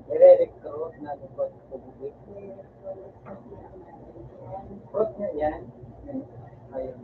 Nire-recruit na lubos sa public. Fruit niya yan. Ayun.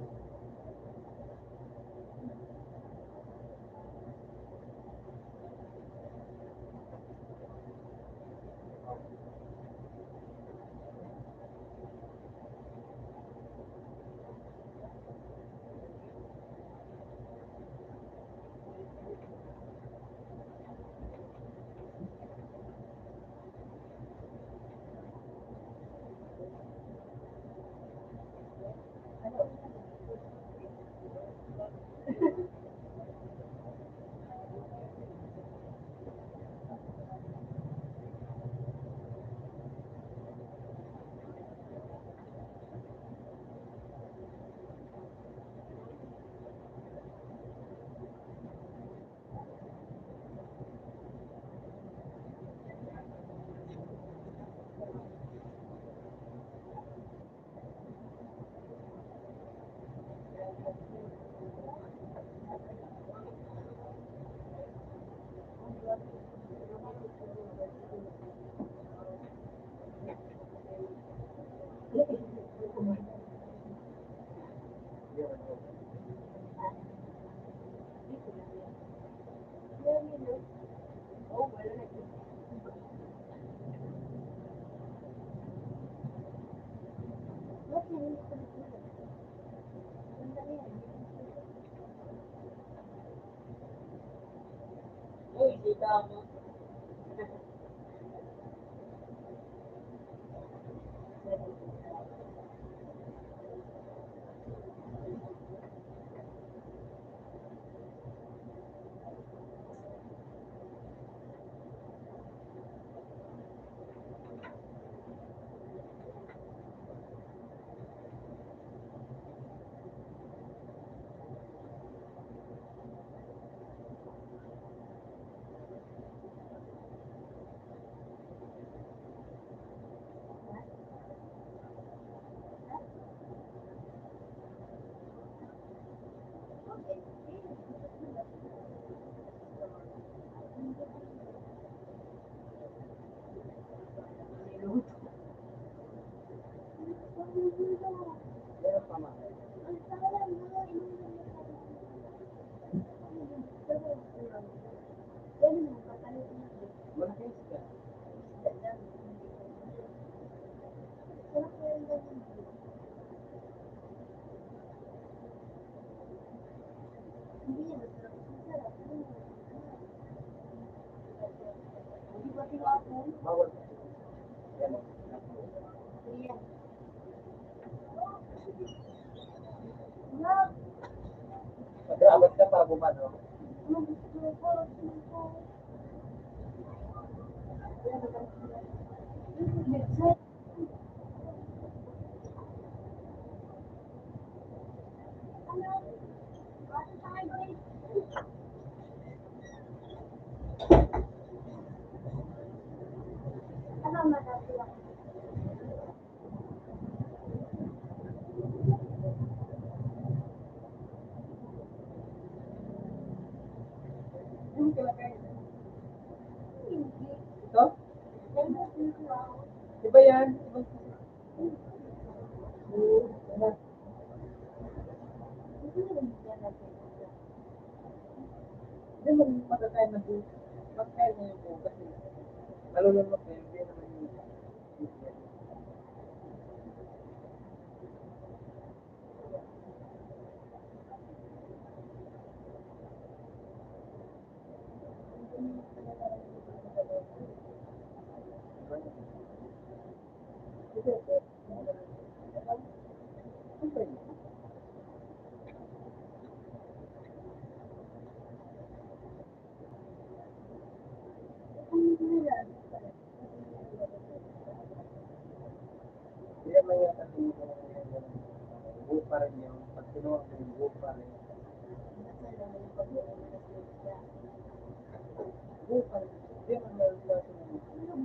Uy, kita mo. Bawal. Yan. Mag-aabot ka pa bumano. Ito? Iba yan. Hindi mo magkakain na bukas. Magkain na yung bukas. Malulunok na yun. Hindi naman yung hindi naman yata yung buo pa rin yung pag kinuha ko yung buo pa rin. Buo pa rin. Hindi naman meron lang yung wala.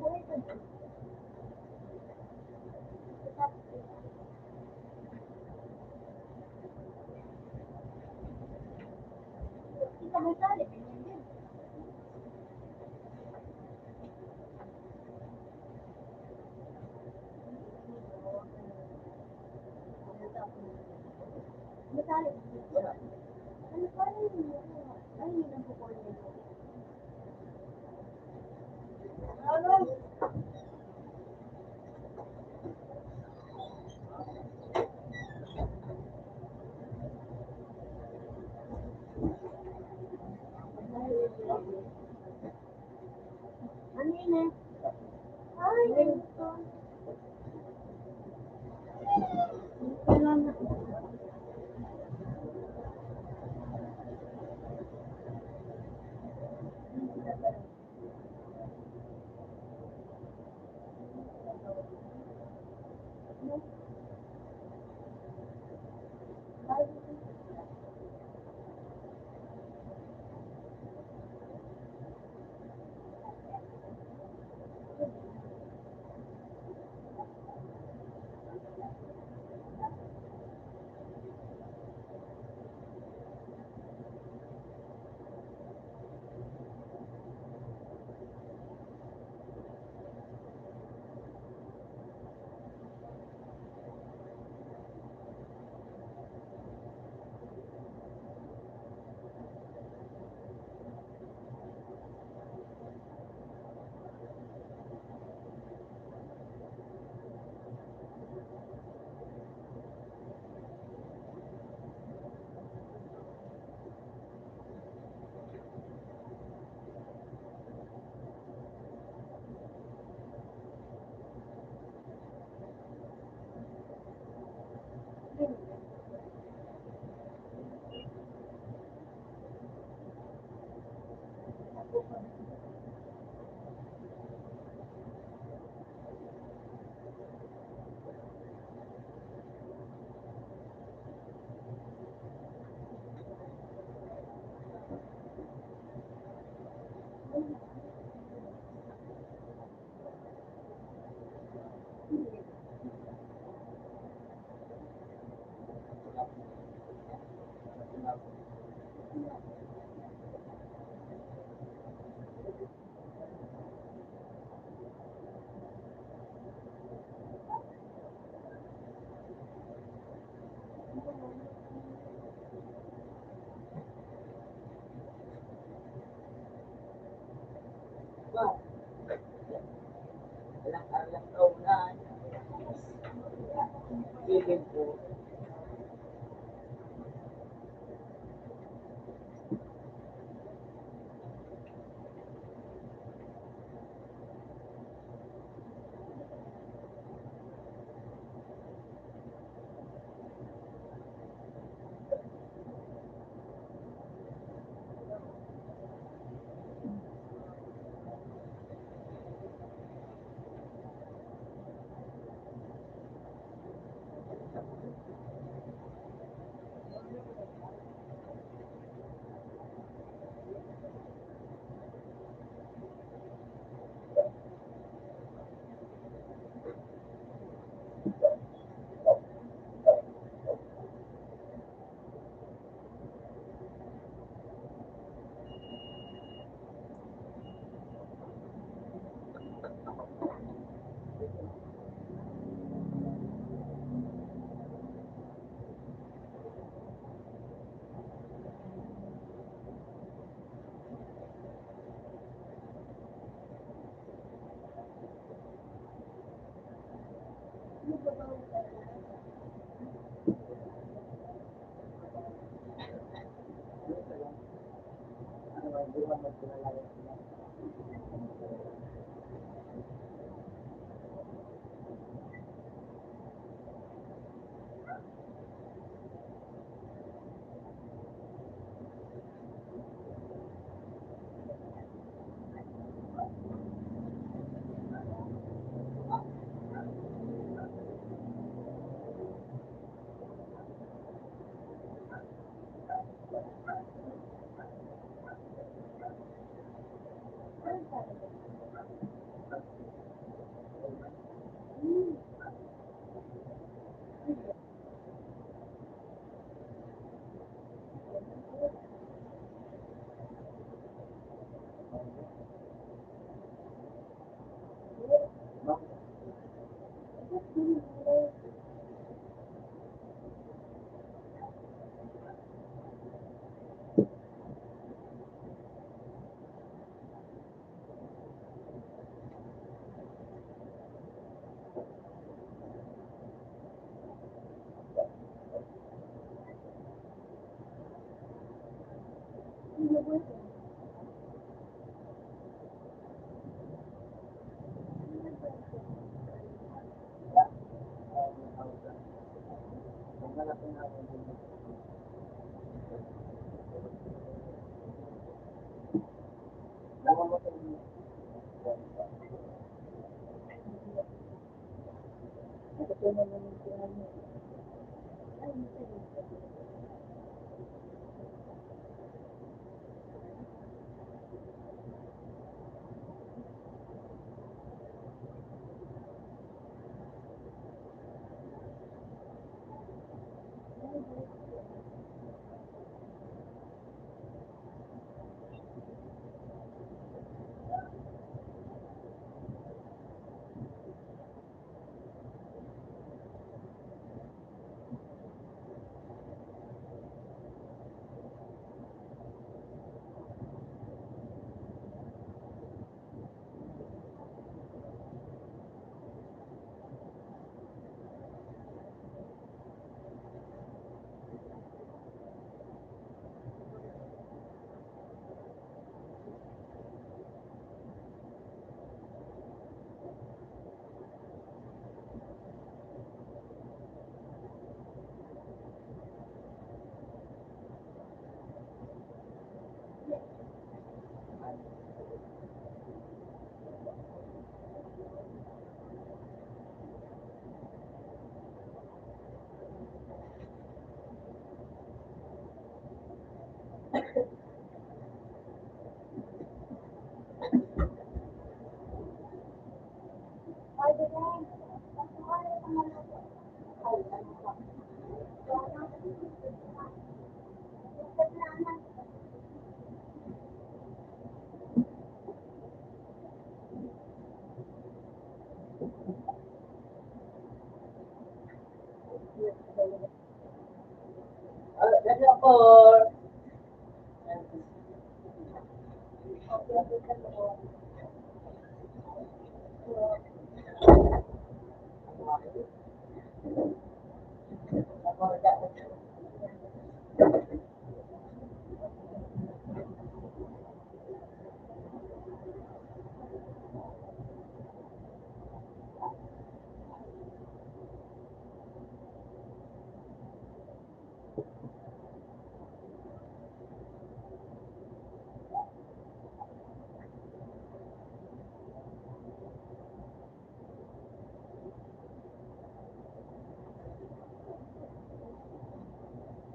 Ganyan po.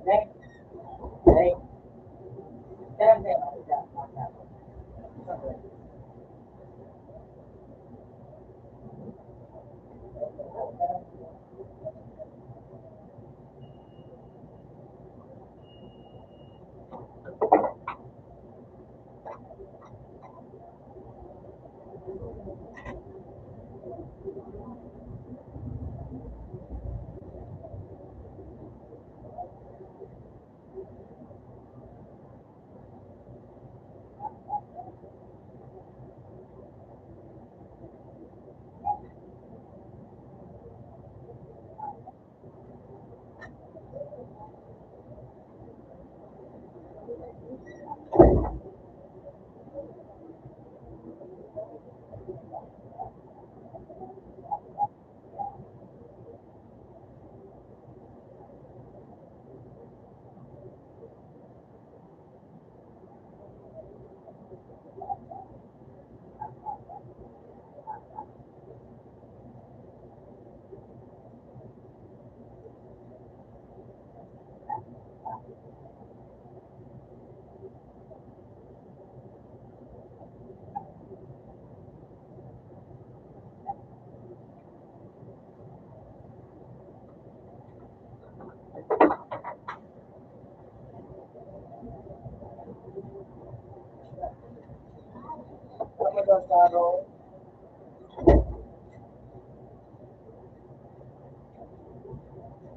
Next. Next. Kaya araw.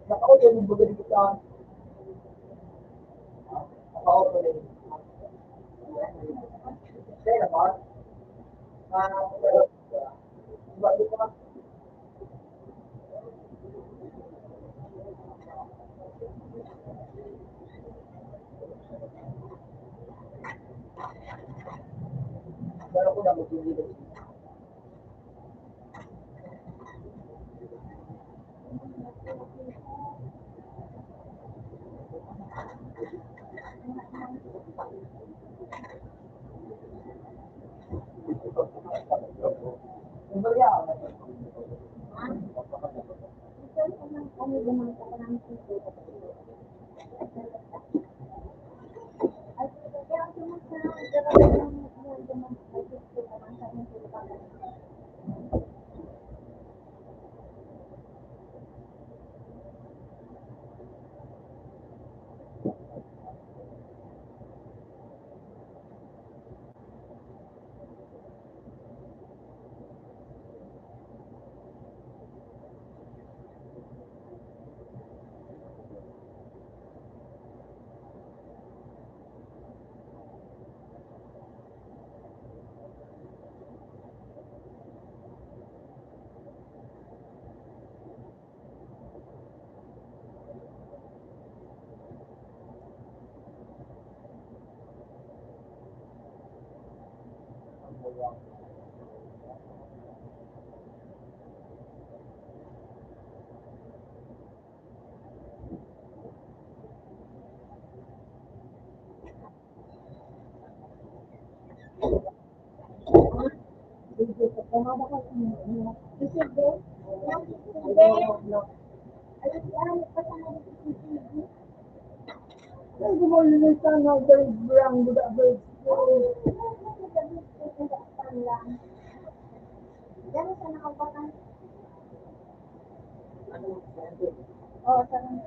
Nakao din yung bagay kita. Nakao din. Kaya naman, iba di ba? Pero ko na magiging. Yung bagay ako. Ay, gumulong sa mga bird-brang, budak-bird. Oh, sarang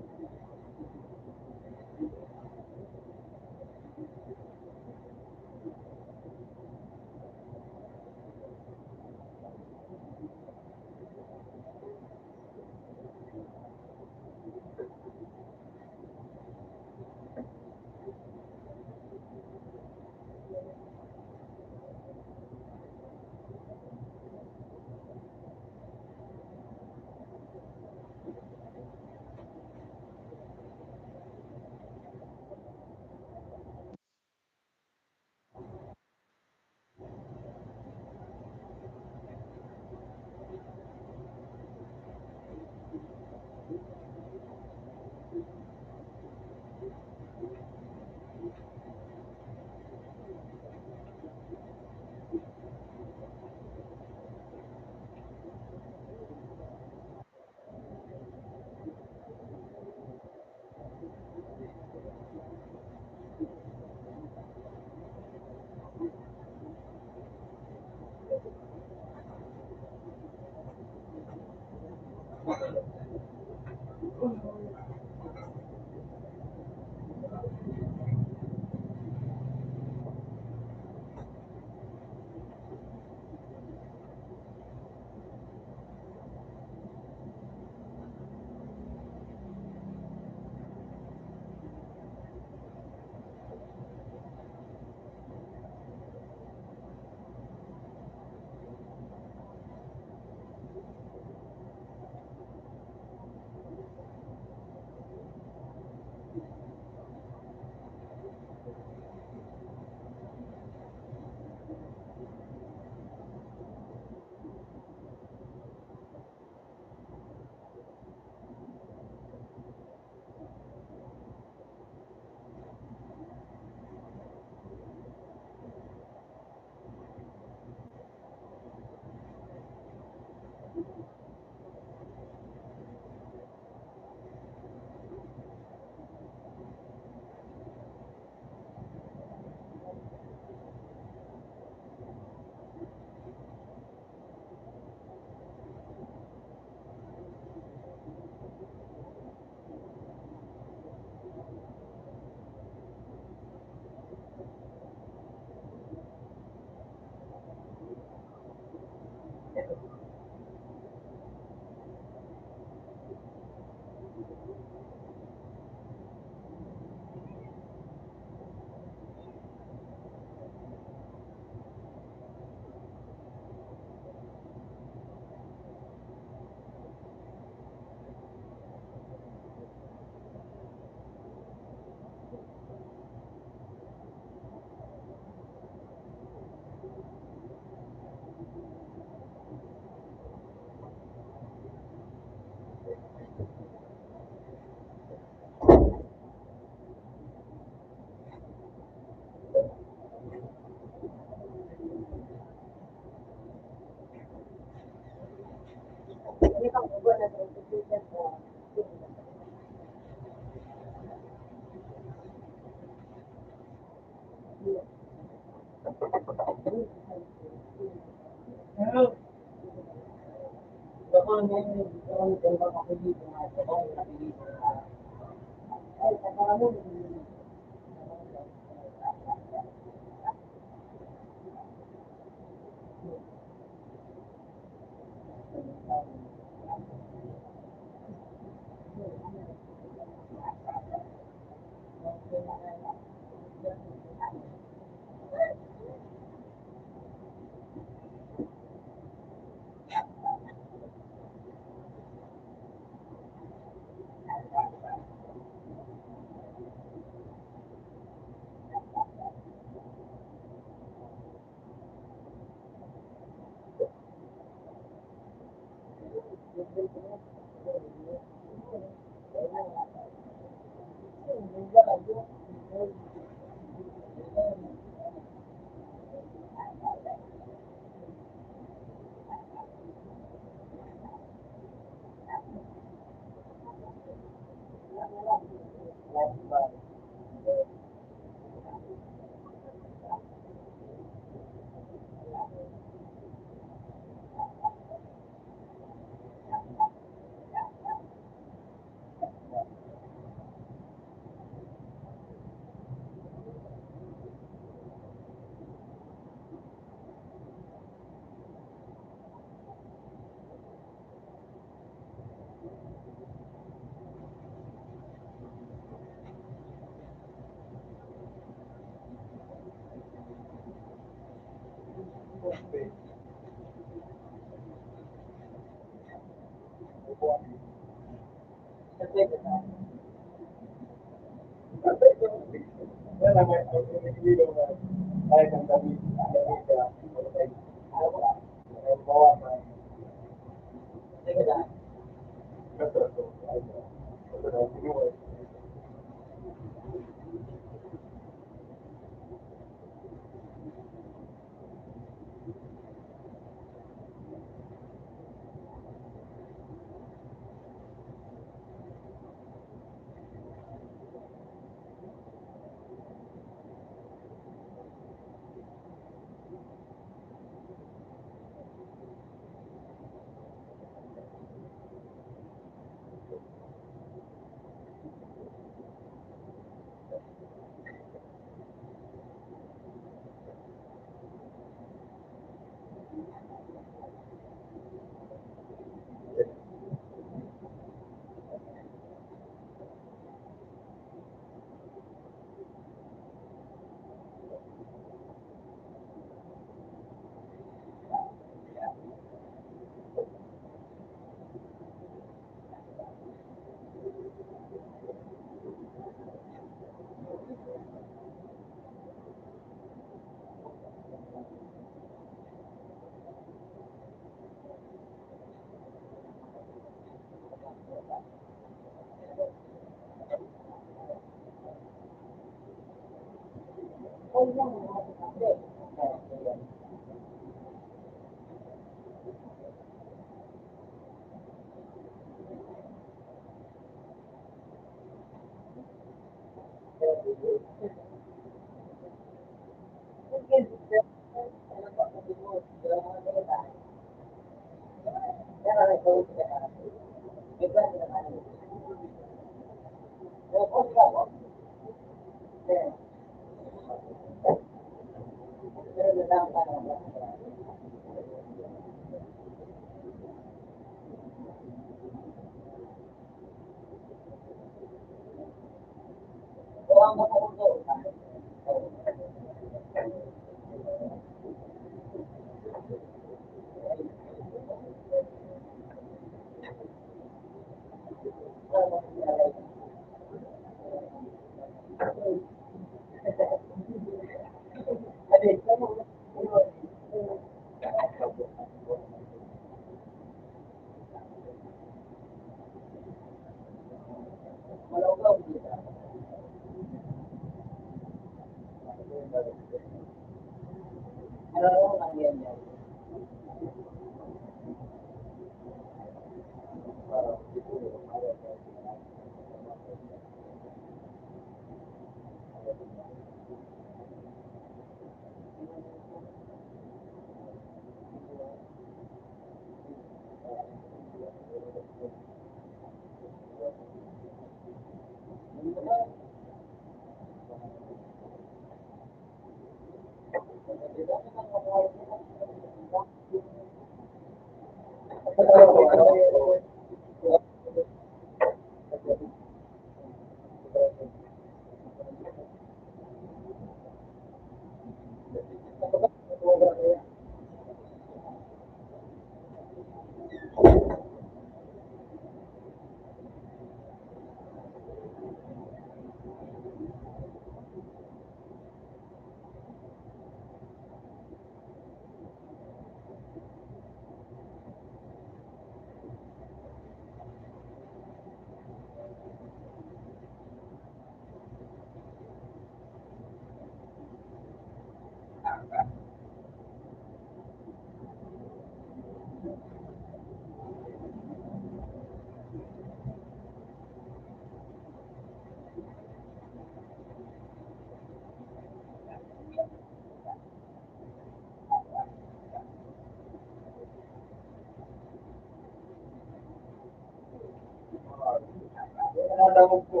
Alam ko.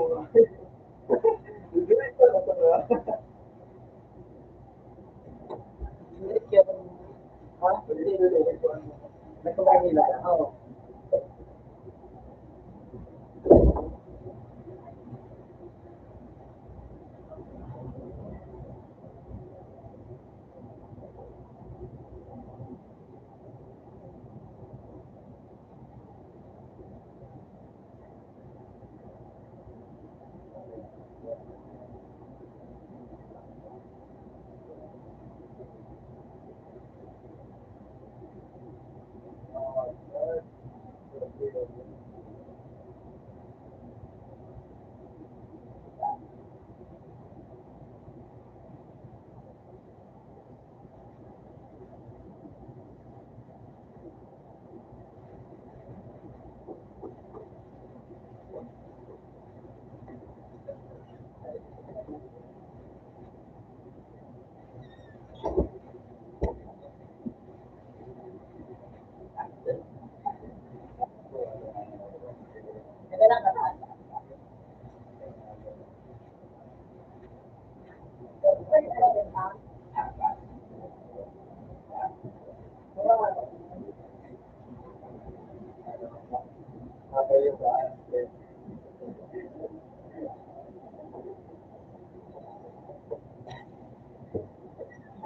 Ha? Nagkumain nila. Oo.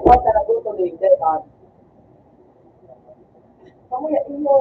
Ako talaga tuloy. Mamaya, imo.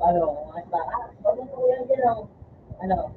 Ano, ano,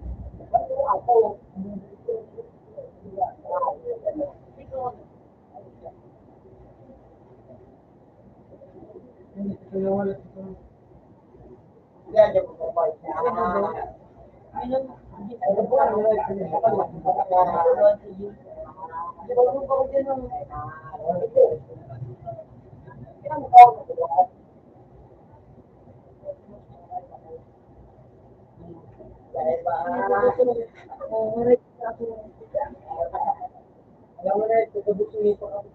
alam mo na, tutubusin ito ako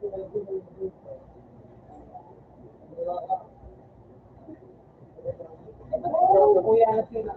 Kuya na sila.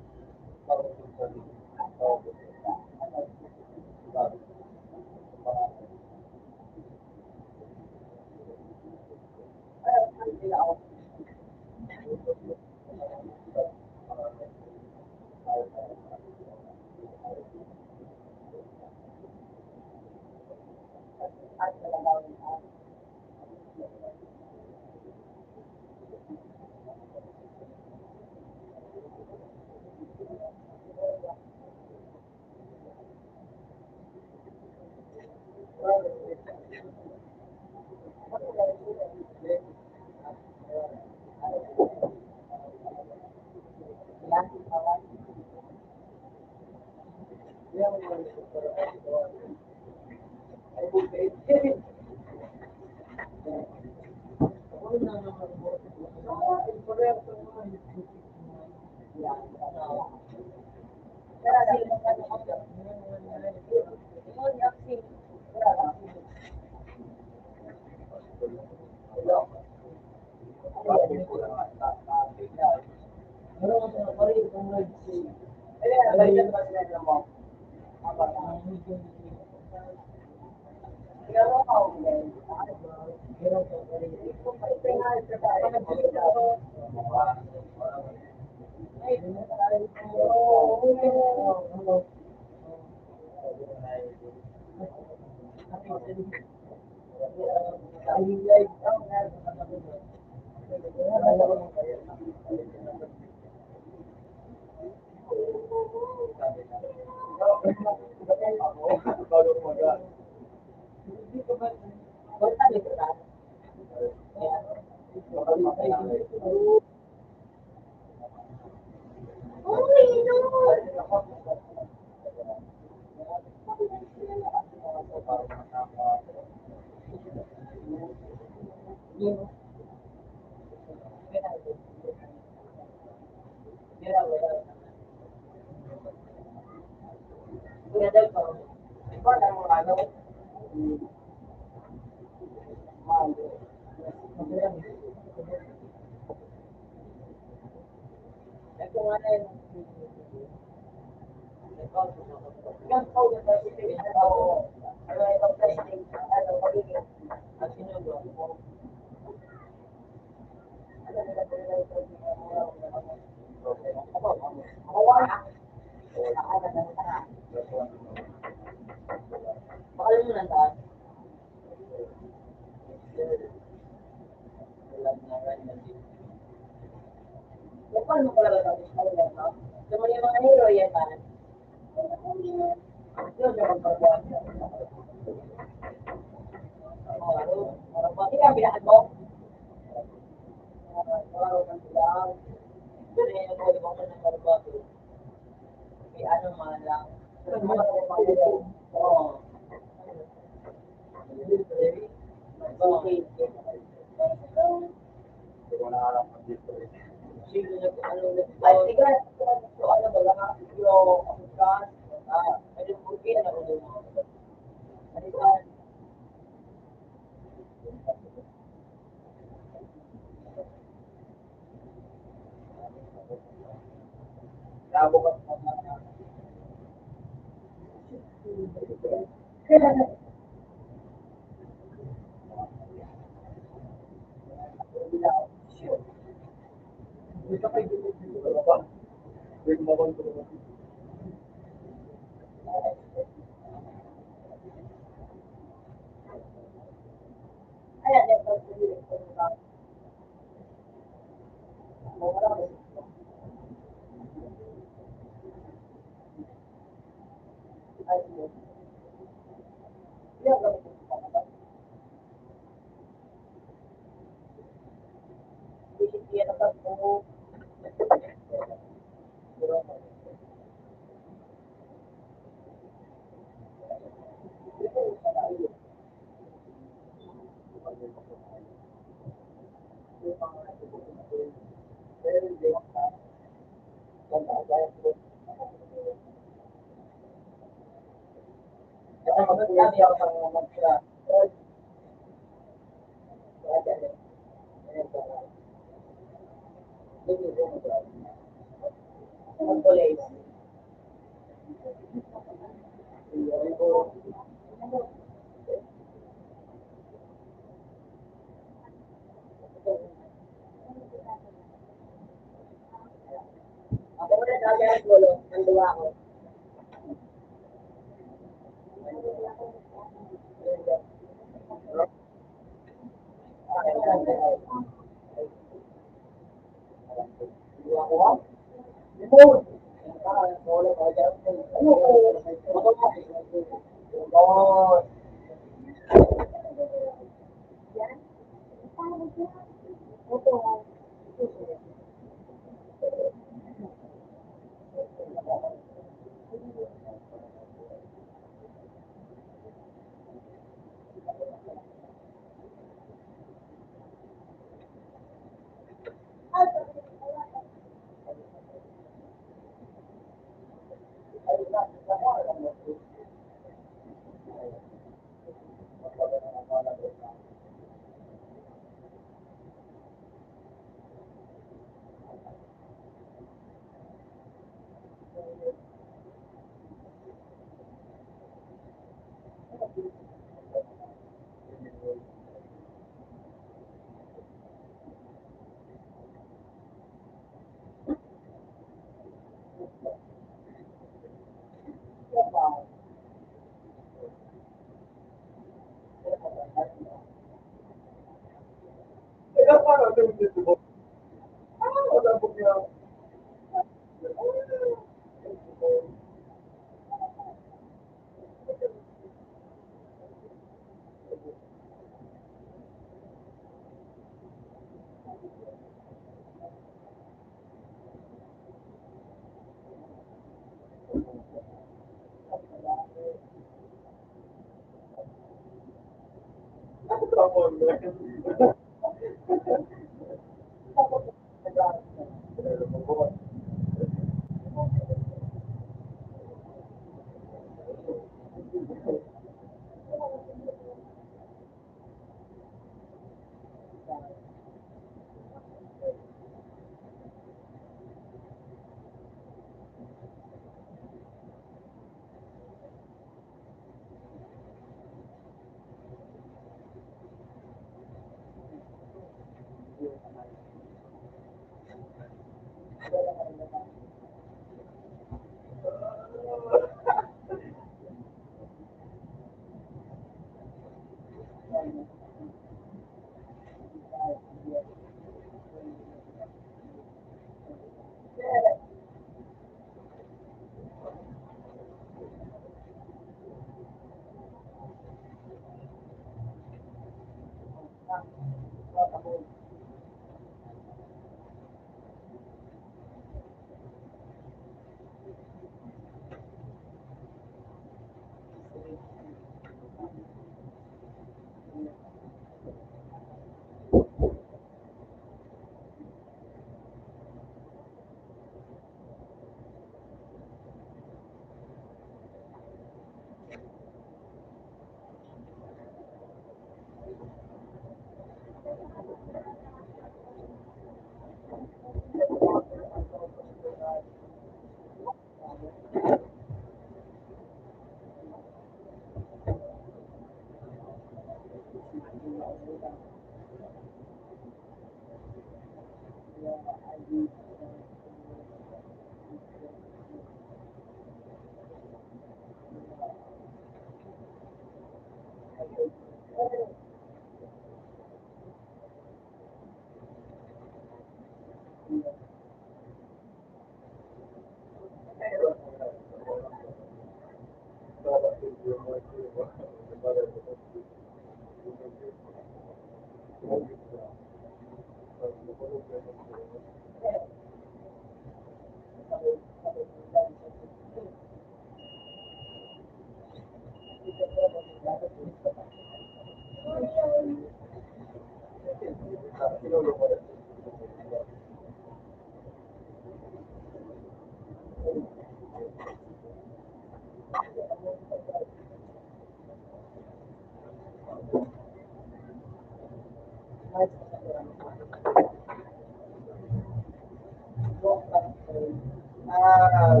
Ah,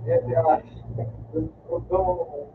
esse eu acho. O dom.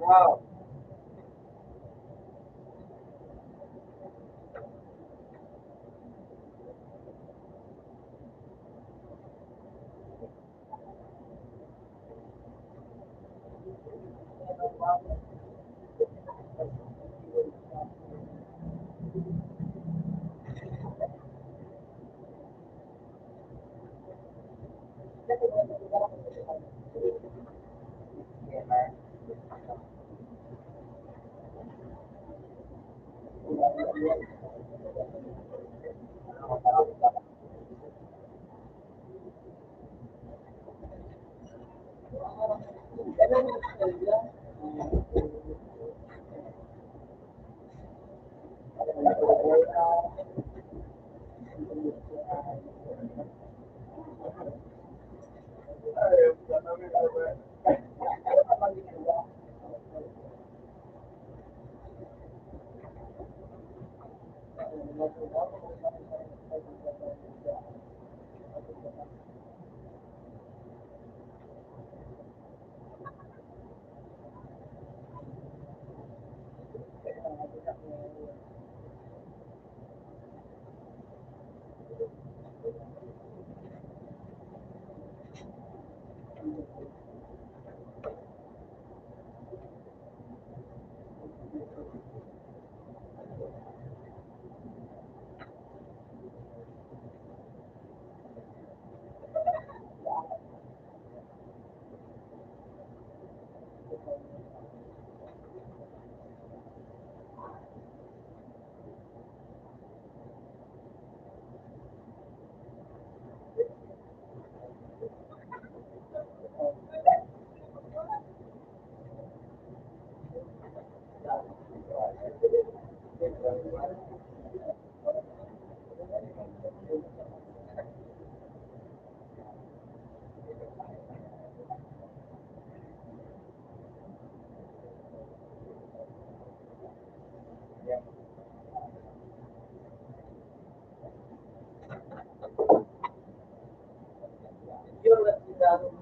Ah,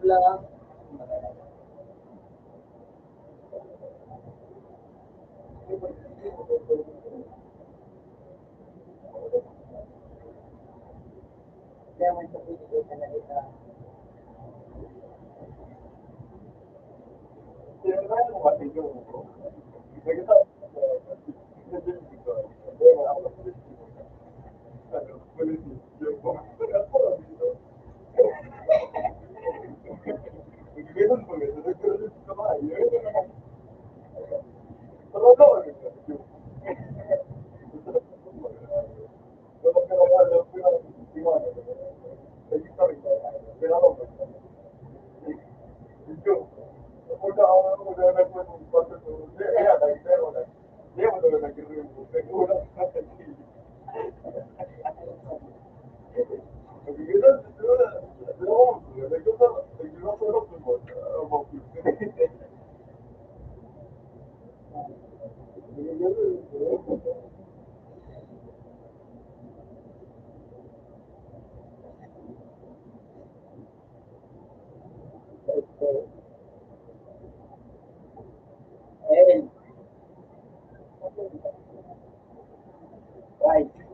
lang. Kaya may sabihin ka na ito. And right.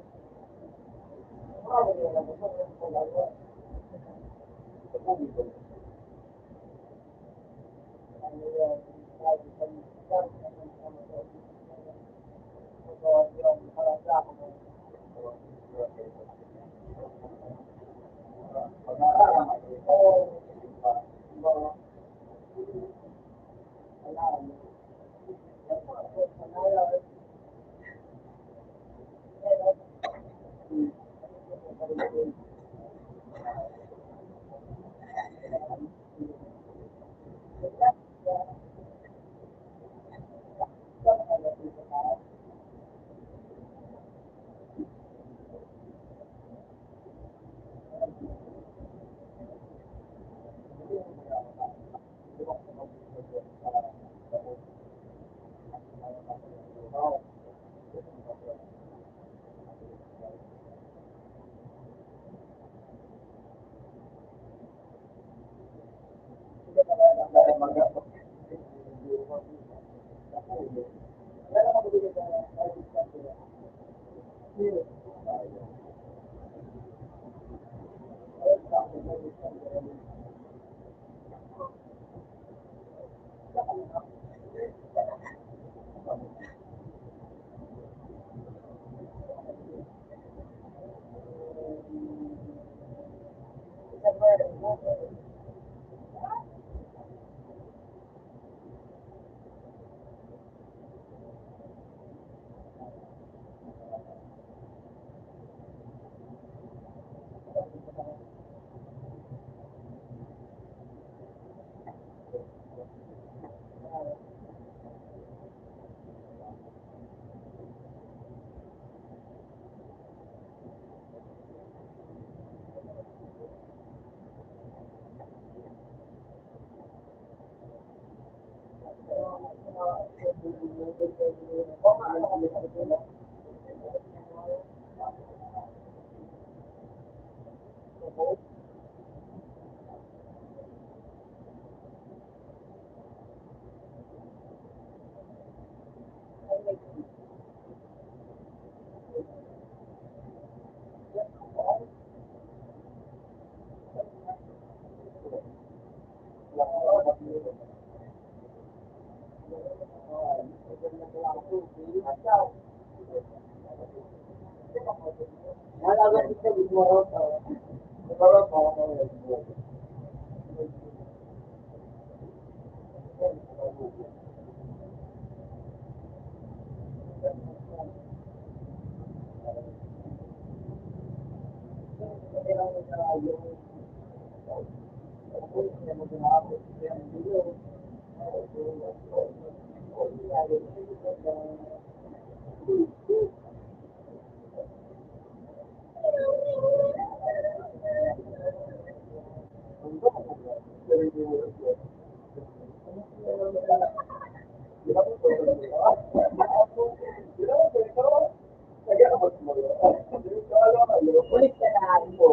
Ulit ka na mo.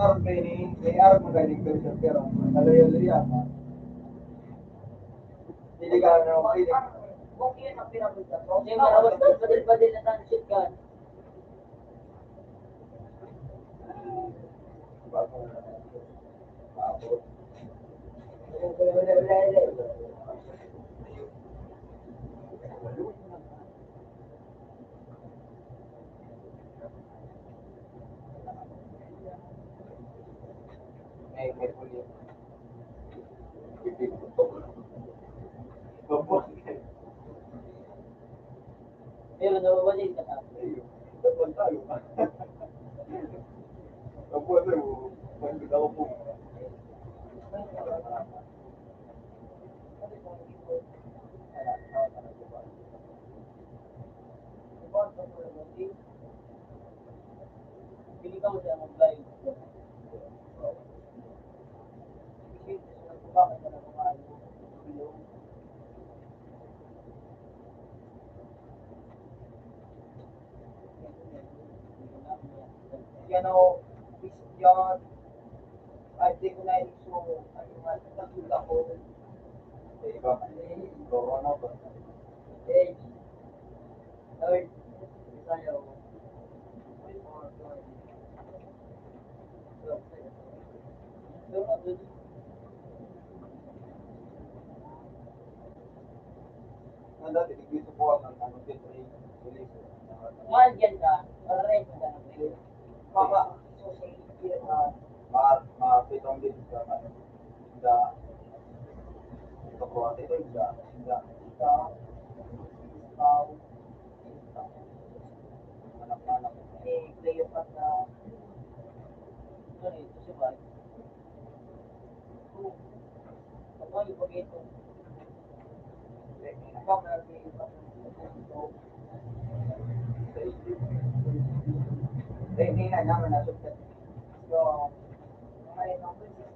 araw training, may araw magaling ka siya, pero kalayo-layo ako. Hindi ka na ako training. Kung yun ang pinabunda ko, hindi marawas ka, badil-badil na tansit ka. May pulis. Pero nawawalin ka na. Pili ka mo siya mag-live. Bakit ka na kumain? Yan o, yan, ay, di ko na iso, ano nga, nakasulat ako. Iba, corona ba? Eh, third, tayo. Ang dati, dito po ang pulis. Mahal yan ka, red ka na. Mama, Pitong din sa ito po at ito anak-anak. player pa sa, ano ito siya ba? Ano yung pag-ito? Ikaw na rin yung pag-ito. Hindi na naman nasuktat. So, mga ibang prinsip,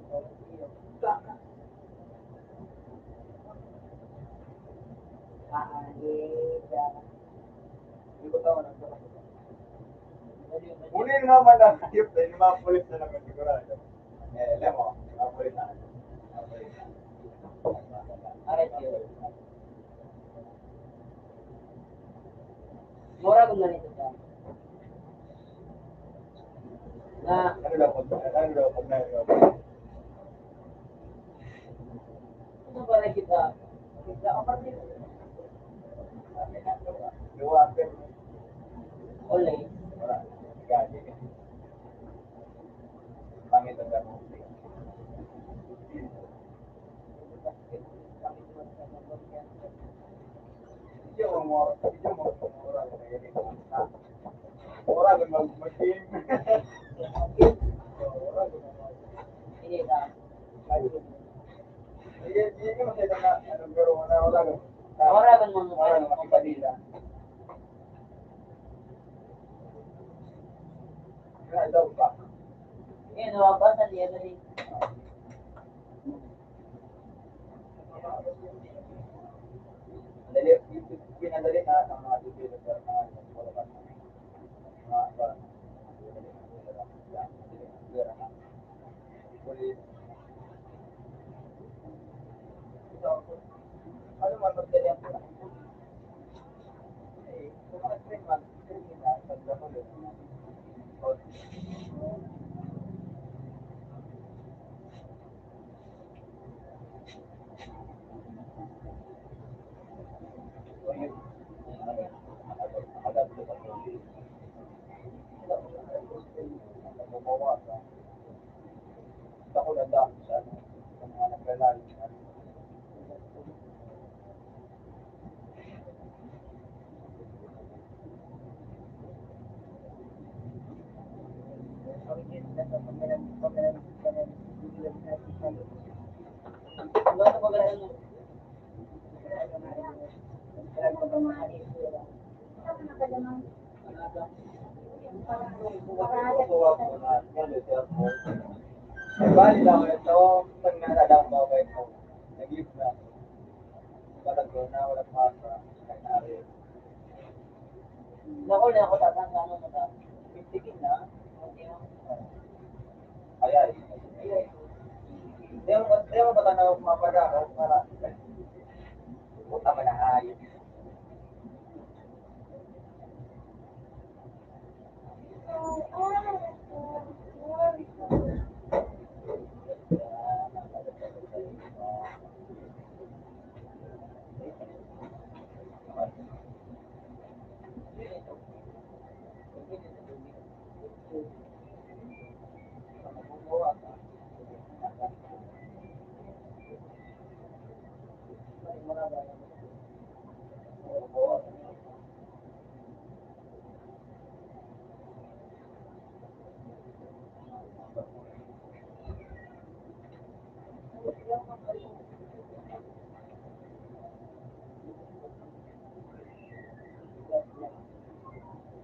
Hindi ko tawa ng Kunin naman ang hayop na yung mga pulis na naman sigurado. Alam mo, mga pulis na. Aret yun. Mura kung ganito siya. Na, Ano daw pag ano ba na kita? Kita ka pa rin. Luwagan. Olay. Wala. Gagi. Pangit ang gano'n. Orang mag-team. Hindi na. Hindi mo sila na ano pero wala. Mura kung mga Wala na makipadila. Kaya daw pa. Yun, nawabasan niya na rin. Dali, pinadali na ang mga details sa mga wala pa. Ano man magdali ang pula? Kung mag-train man, training na, pagdako yun. Ako lang dami sa mga naglalaro. Ano ba ganun mo? Bali lang ito, pag nakadang ba ba ito, nag-give na. Balago na, walang masa, nangyari. Naku na ako tatanda mo na. 50 kin na, Kaya, hindi mo ba na mapada ako para puta man na ayos.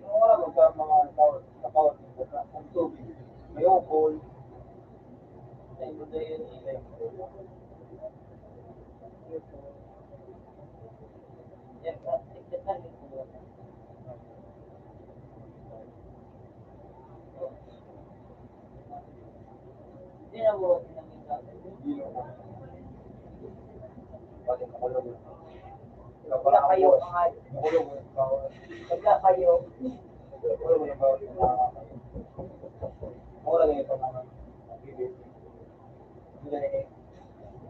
Yung wala ko sa mga tao, sa bawat ang tubig, may ukol, sa iba na yun, yan, plastic na tayo. Hindi na mo, pati makulog. Wala kayo, makulog. Wala kayo. Makulog yung bawat mura ganito mga bibig.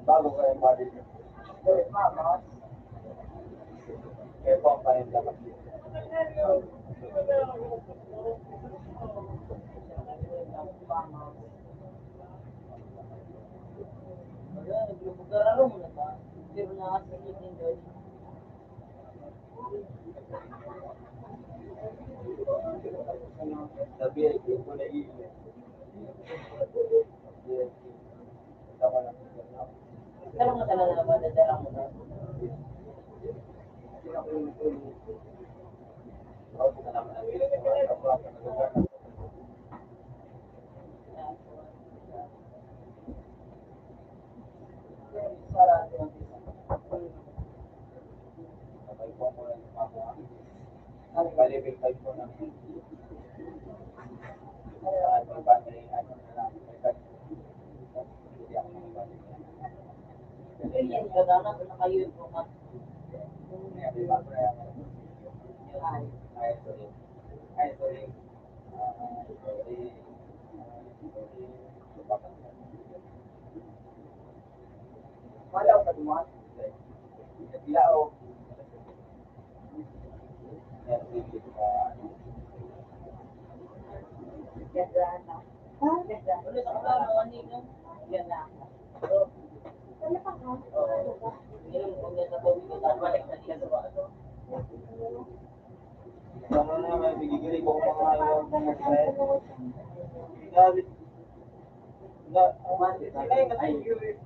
Bago ka yung body niyo. Mama. Kaya po ang kanin dapat dito. Sabi ay ko na iyo. Pero mo talaga na madadala mo na. Wala ka dumaan. Bilao. Ganda na. Ganda. Ulit ako lang mga nino. Ganda. Wala pa ka? Oo. Yung kung nasa tubig ko, balik na siya sa ano na may bigigili ko mga yung David.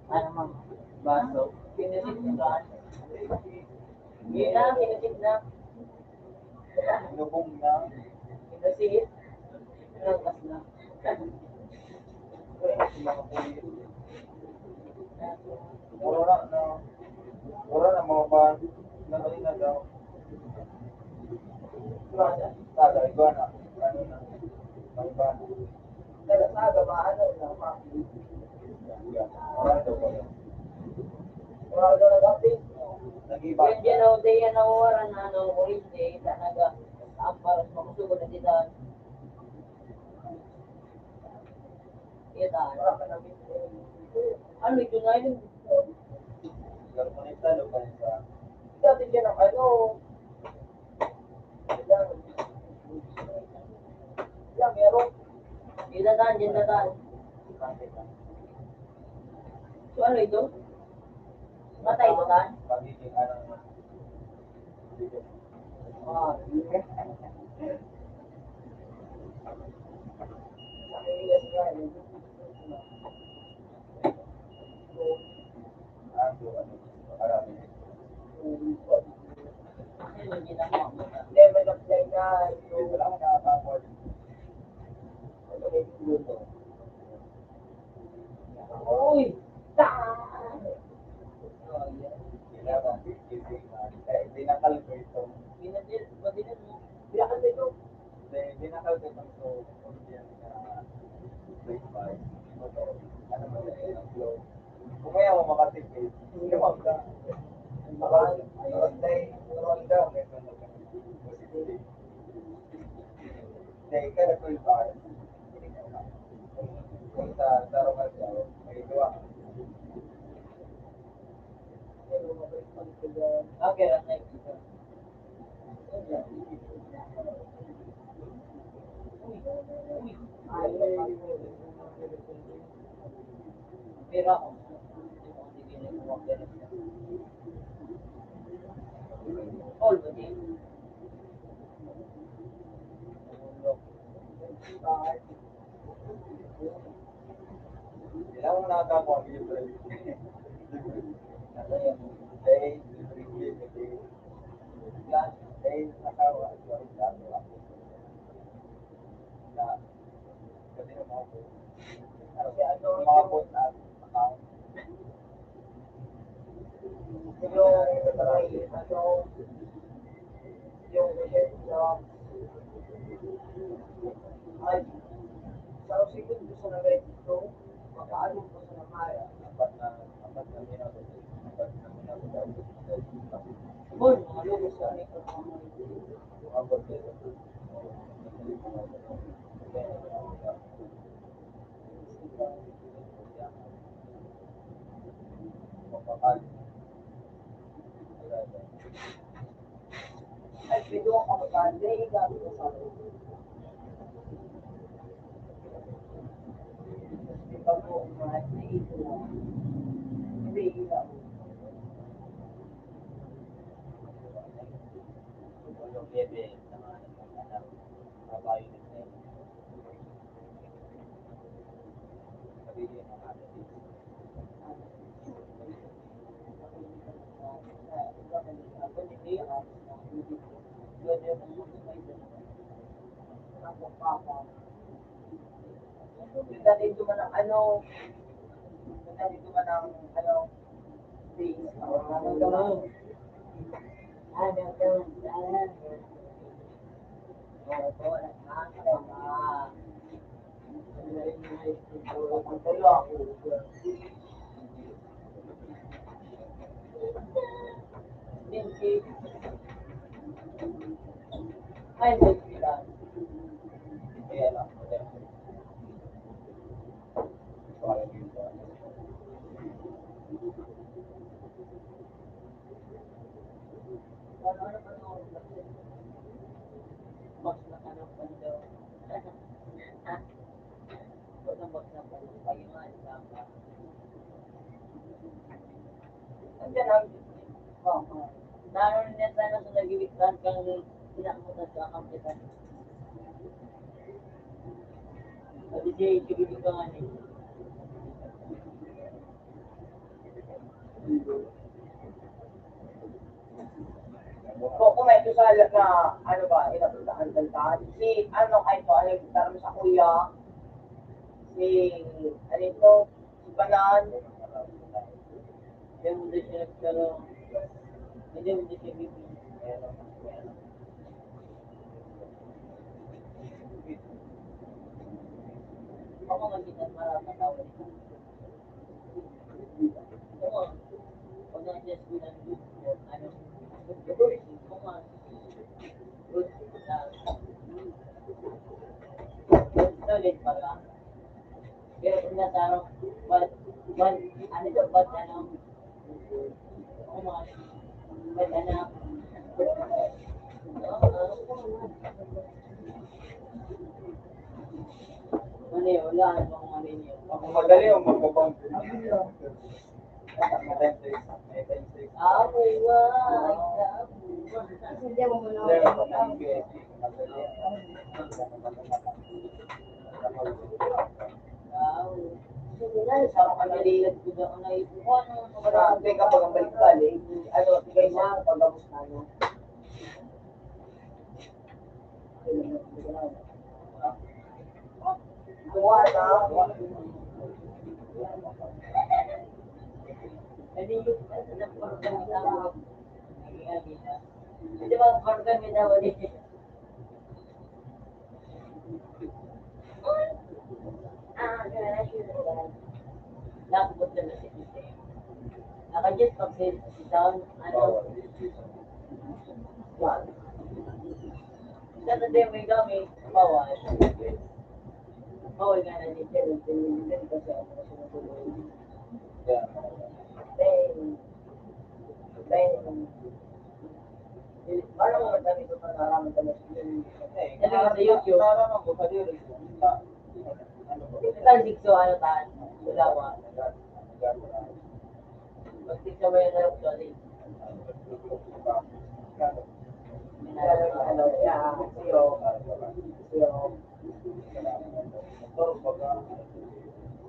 Ano mang baso? Pinasit na. Yun na, pinasit na. Inubong na. Pinasit. Pinatas na. Mura na mga ba na kanina daw. Sada, iguana. Ano na? May iguana. Pero sada ba? Ano na? Wala daw ba? Wala daw nag-update. Nag-iba. Yung dyan o, day yan nawawaran na ano, orange day, talaga. Ang parang makusugod na dito. Ito. Wala ka na ano ito na yun? Garmonita, lo pa sa... Dati dyan ang ano... Yan, meron. Dyan dadaan. So ano ito? Matay ito tan? Pagiging ano... Ah, level of play na wala ka nakakapod. Uy! Binakal ko ito. Binakal ko ito. Binakal ko ito. So, break by. Kung kaya mo makatipid, lumag ka. Baka, turuan ka, may posibility. Dahil ka na 12 hours, kung sa tarungan ka, may gawa ka. Okay, next. Pero ako, hindi ko all the day. Kailangan mo nakakakuha ng libre. Dahil, dahil nakawa, na kasi umabot. Kasi ano, umabot na account. Yung ay, sa sikod ko sa nag-registo, makaano ko sa namaya, apat na minuto, apat na minuto, Bon, ano ko sa umabot ko. Ay, pwede ko kapag hindi gamit ko sa pag ko umahat na ito na hindi ilaw. Yung bebe na mga anak, mabayo din na yun. Sabihin mo natin dito. Dito man ang ano, dito man ang ano, base. Ay, hindi sila. Kaya lang. Parang dito. Box na ka ng pando. Box na box na pando. Kayo nga, isama. Andiyan ang naroon niya sana sa nag-iwiktan kang inamutan sa kampitan. Sabi siya, ikibigin ka nga niya. Kung may tusalat na, ano ba, inapuntahan kantahan, si, ano, ay po, ano, tarong sa kuya, si, ano ito, si Banan, hindi mo din siya nagkaroon, hindi mo din siya bibig. Ako magitan marami na tao rin. Oo, kung na-adjust ko ng good, ano, kung nga, good, solid pa lang. Pero kung nasarang, ano ito, ano, kung nga, ano, ano yun, wala, ano kung ano yun. Ako madali o magpapang. Hindi mo muna marami kapag ang balik-balik, ano, bigay sa pagkabos na ano. Kuha na. Hindi ba organ may daw ulit? Lakbot domestic system. Naka-jet pag si down, ano, Yan. dati din may gamit, bawal. Bawal nga na din siya, hindi kasi ako sinutuloy. Yan. Then, Paano mo madami ito pa naraman ka na Sa YouTube. Naraman ko sa lyrics. Ito dikso, ano taan, ulawa. Pag dikso mo yung narap ko, di.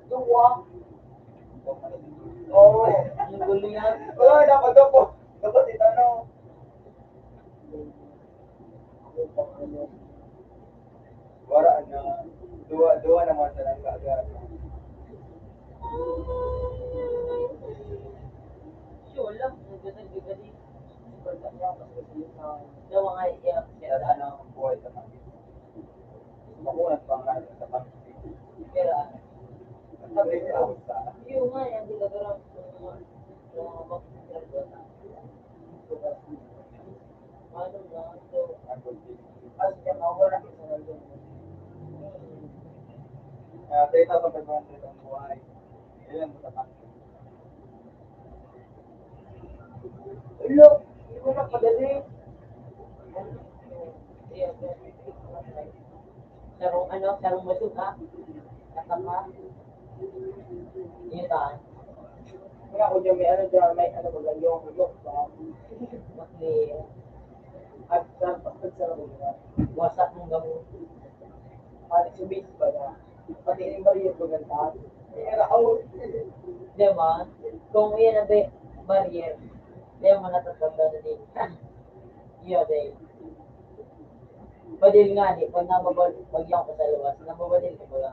Tuwa. Oo. Yung gulo yan. Wala, dapat po. Dapat itanong. Wala na. Dua naman sa lang kaagad. Sure lang, nagkatag-gadi. Dawa nga, iya. Kaya ano ang buhay sa kanya. Makunat pa nga sa pamilya. Pero, Sabi ko sa yung nga, yung ginagawa yung mga bakit. Ano na, so, as niya mawala isa na yun. Kaya tayo pagkagawin sa buhay. Ilan mo sa pamilya. Hello, hindi mo na padali. sarong ano, sarong masuka, katama, yun taan, Kaya ako dyan may ano dyan, may ano ba yung makli, at sa mga wasak ng gamo. pati sa base ba na pati yung barrier ko ganda. Kaya ako, Diba? Kung yan ang barrier, di mo natatanda na din. Iyo, di. Badil nga, di. Pag bagyan ko sa luwas, nababadil ko ba?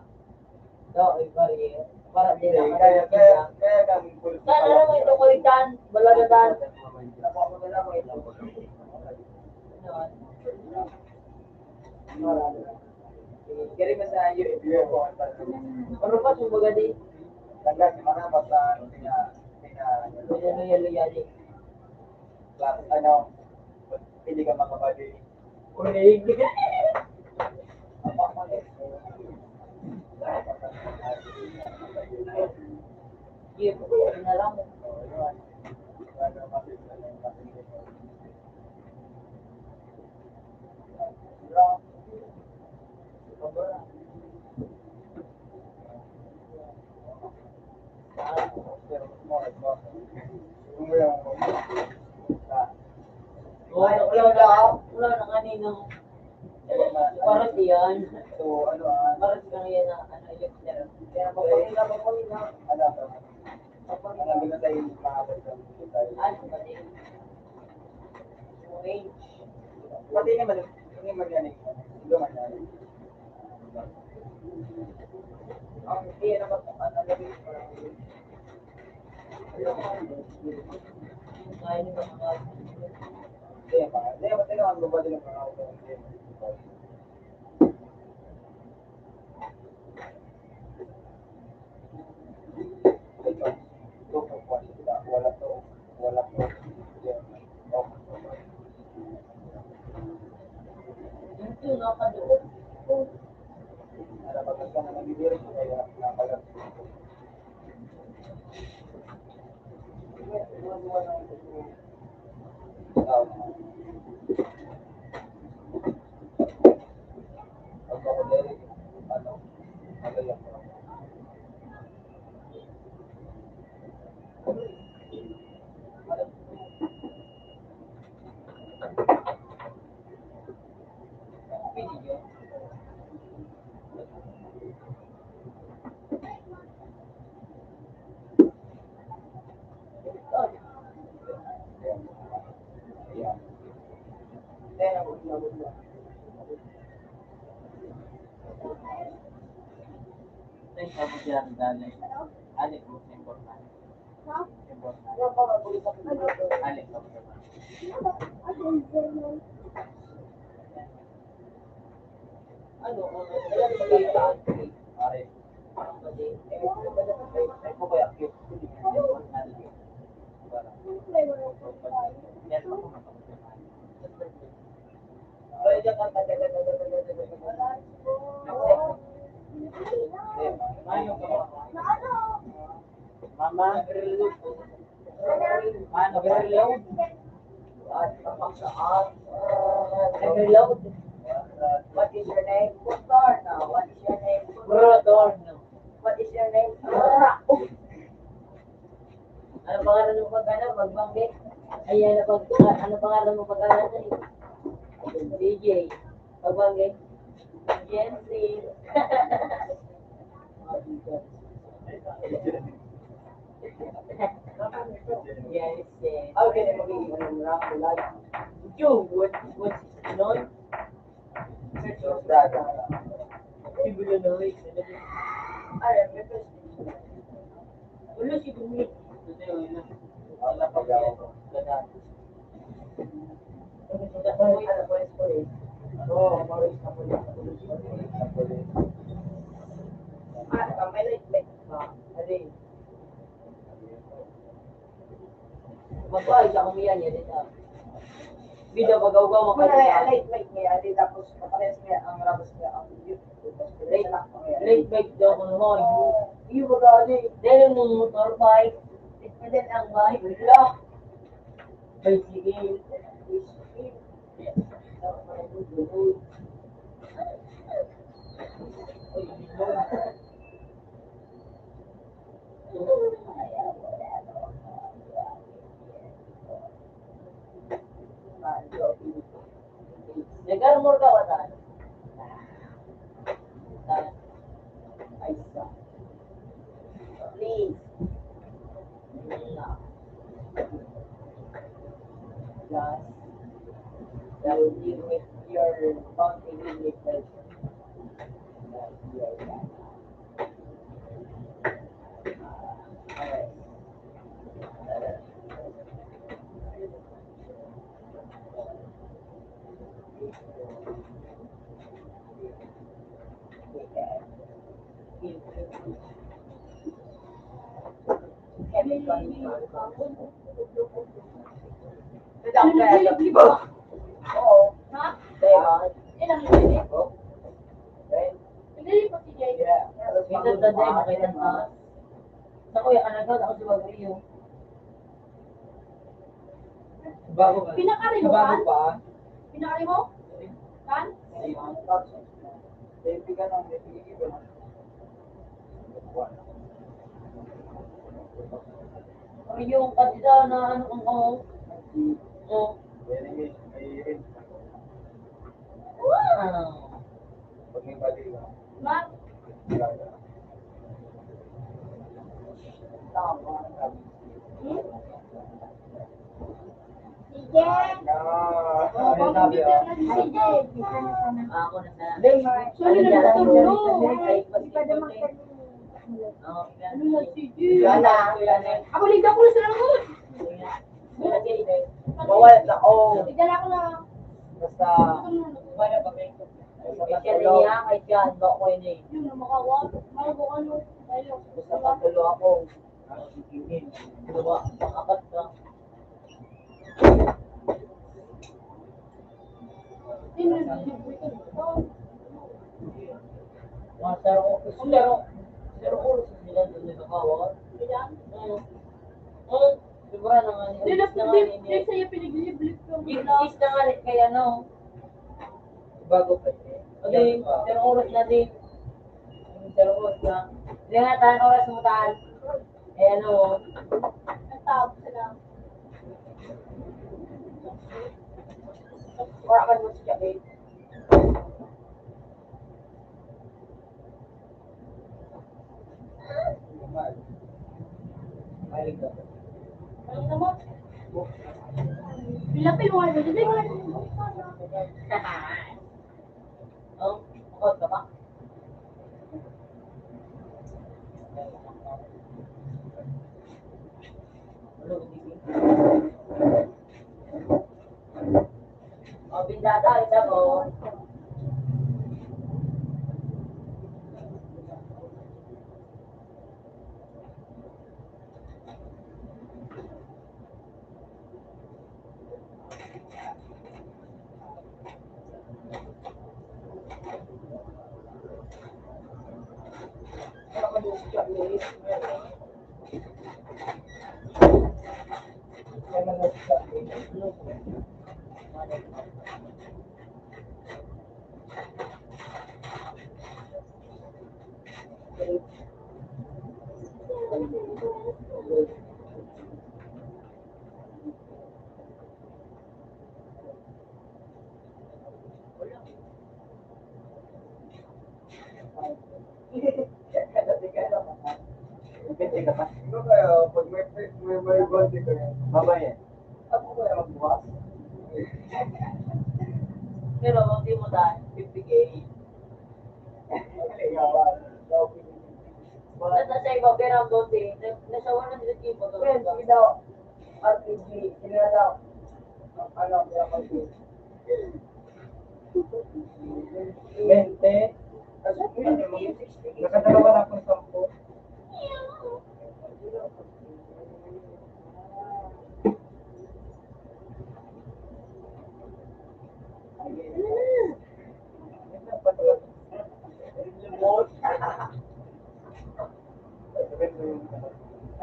So, ay barrier. Para di lang. kaya kami full. Saan alam mo itong kulitan? Balagatan? Nakuha ko na lang ito. Kaya mo sa iyo, i-view ko. Ano pa, sumbaga di? Tanda, si mga basta, Luya-luya di. class, ano, hindi ka makabali. Uling. Iya, pagkakas na lang. Wala na kaninang para siyan. So, ano, Para siya yan na ano, election. kaya magpapalila. Ano, ang binatay yung mga Ano ba din? Range. pati naman, hindi man yan eh. Hindi man yan. Ang hindi naman kung ano nabili ko lang. Kaya nyo ba mga Hindi naman tayo ang babali ng mga auto. Wala to. yung nakadoon? Napagod ka na nabibiro, kaya napalag. Video. Ay, tapos yan, dali. Alik mo, importante. Alik mo, ano, alam mo ba ito? Pare, Kasi, Ay po kaya cute. Ay, diyan ka. Mama, overload. Overload. What is your name? Torno. What is your name? Torno. What is your name? Ano pangalan mo pag-ano? Magbanggit? Ayan, ano pangalan mo pag-ano? DJ. Magbanggit? Jency. Yes, yes. Okay, then magiging ano na ako like. You, what's non? Search your brother. Sibulo na wait. Ay, may first name. Ulo si Bumi. Wala pa ako. Ano po is police? Oo, police na police. May light ba? Alin? Magbahay siya kumiyan niya dito. Bida pag-awgaw Kung na makakita. late night niya, di tapos kapares niya ang rabas niya ang Late bike daw ko naman. Iyo ba gani? Dahil yung motor bike, din ang bike. Wala. Bicycle. Nag-armor ka ba tayo? Please. Just that will deal with your boundary limits. Alright. Oo. Ha? Diba? Ilang minutes? Right? Pinili ko si Jay. Yeah. Kita na Jay, makita na. Sa kuya ka na daw, ako si Bagrio. Bago ka. Pinakari mo, Bago kan? pa. Pinakari mo? Kan? Baby ka lang, baby ka lang. Kami yung kanila na ano kung ako. Oh. Wow. Pag may bali ka. Ma? Si Jay. Ano sabi oh? Si Jay. Ako na sa. Sorry na natulog. Ano na si Yana. Ako ligda ko na sila ko. Bawal na, oh. Ligda na ako na. Basta, Baya pa kayo. basta Kaya patulo. niya kay John ba ko ini. Yun, makawa. Makawa ano. Tayo. Basta patulo ako. Diba? Apat ka. Mga pero oras sila doon sa kawat. Sobra naman. Hindi sa'yo pinaglilip ko. Is na nga rin kaya no. Bago pa. Okay, pero oras na din. Pero oras na. Hindi nga tayo oras mo tahan. Eh ano. Nagtawag sila. Wala ka naman siya, eh. Maling ka. Ano naman? Pilapil mo ano. Hindi mo Oh, makot ka ba? Ano ba dito? Oh, bindata, isa mo. checklist. Kaya naman sa akin. Depende ka pa. Ano kaya, pag may body ka yan, Babae. Ako kaya magbukas? Pero hindi mo dahil 50K. Nasa sa iba, pero ang dote, nasa 100K mo to. Well, sige daw. RPG, sino na daw? Ano, kaya mag-2. 20. Nakadalawa na akong 10.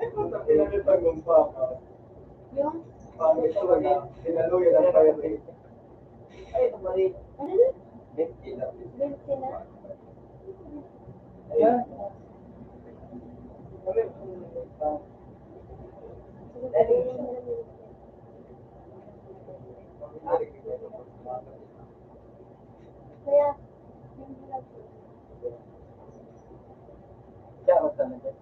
Ay, kung sa pinalitan ng papa, Yung, pangit talaga, sinaluyan ang fire rate. Ay, tumalik. ano na? 20 na. 20 na? Ayan. Kami, Kaya, siya, basta na dyan.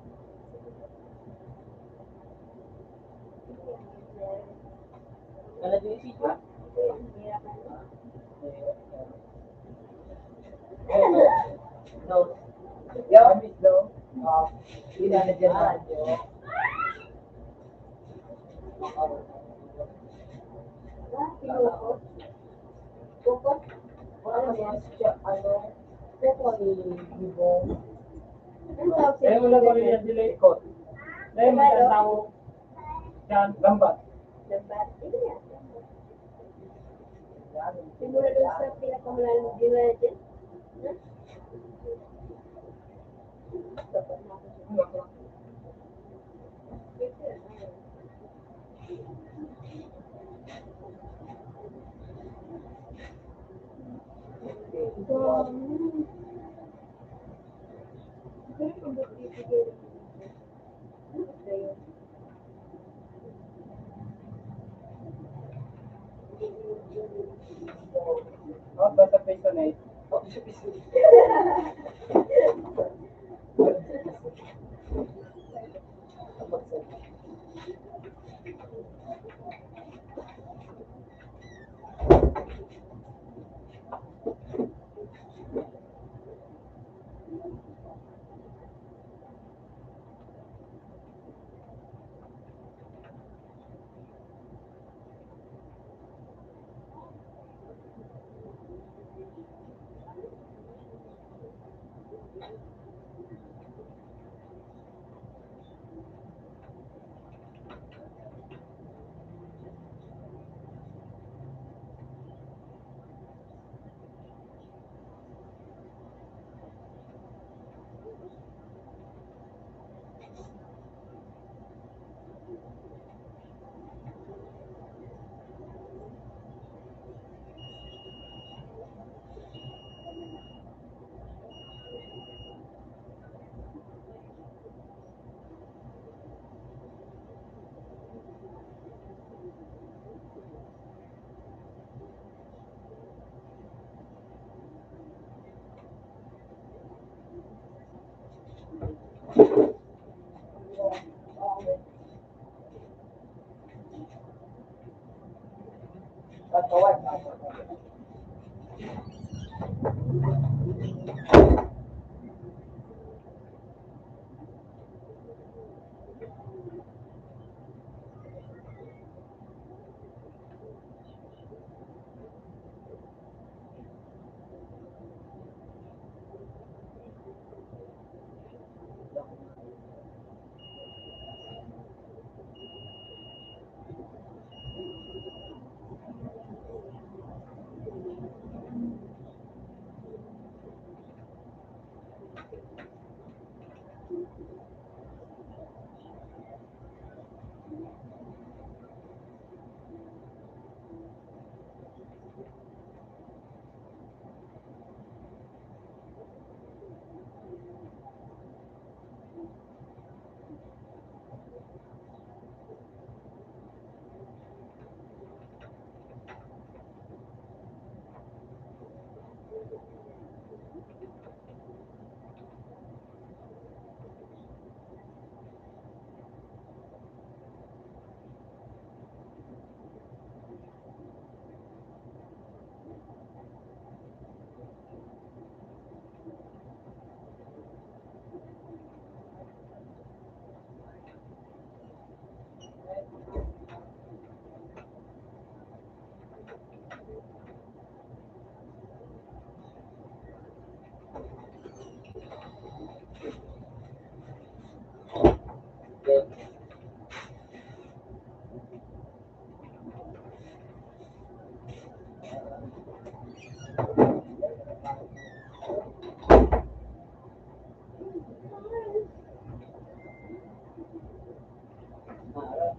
Nalagay si Ha? No. Yo, miss daw. Hindi na dyan na. kinuko. Kuko? Ano yan? Siya, ano? Ito ni Bibo. Ano tawag Kaya siya? wala ba rin yan sila ikot? Kaya magkatawo. Yan, lambat. Lambat? Hindi yan. Simula doon sa pinakamalalang gila dyan. Oh, basta peso na ito. Oh, siya, piso. Katawan.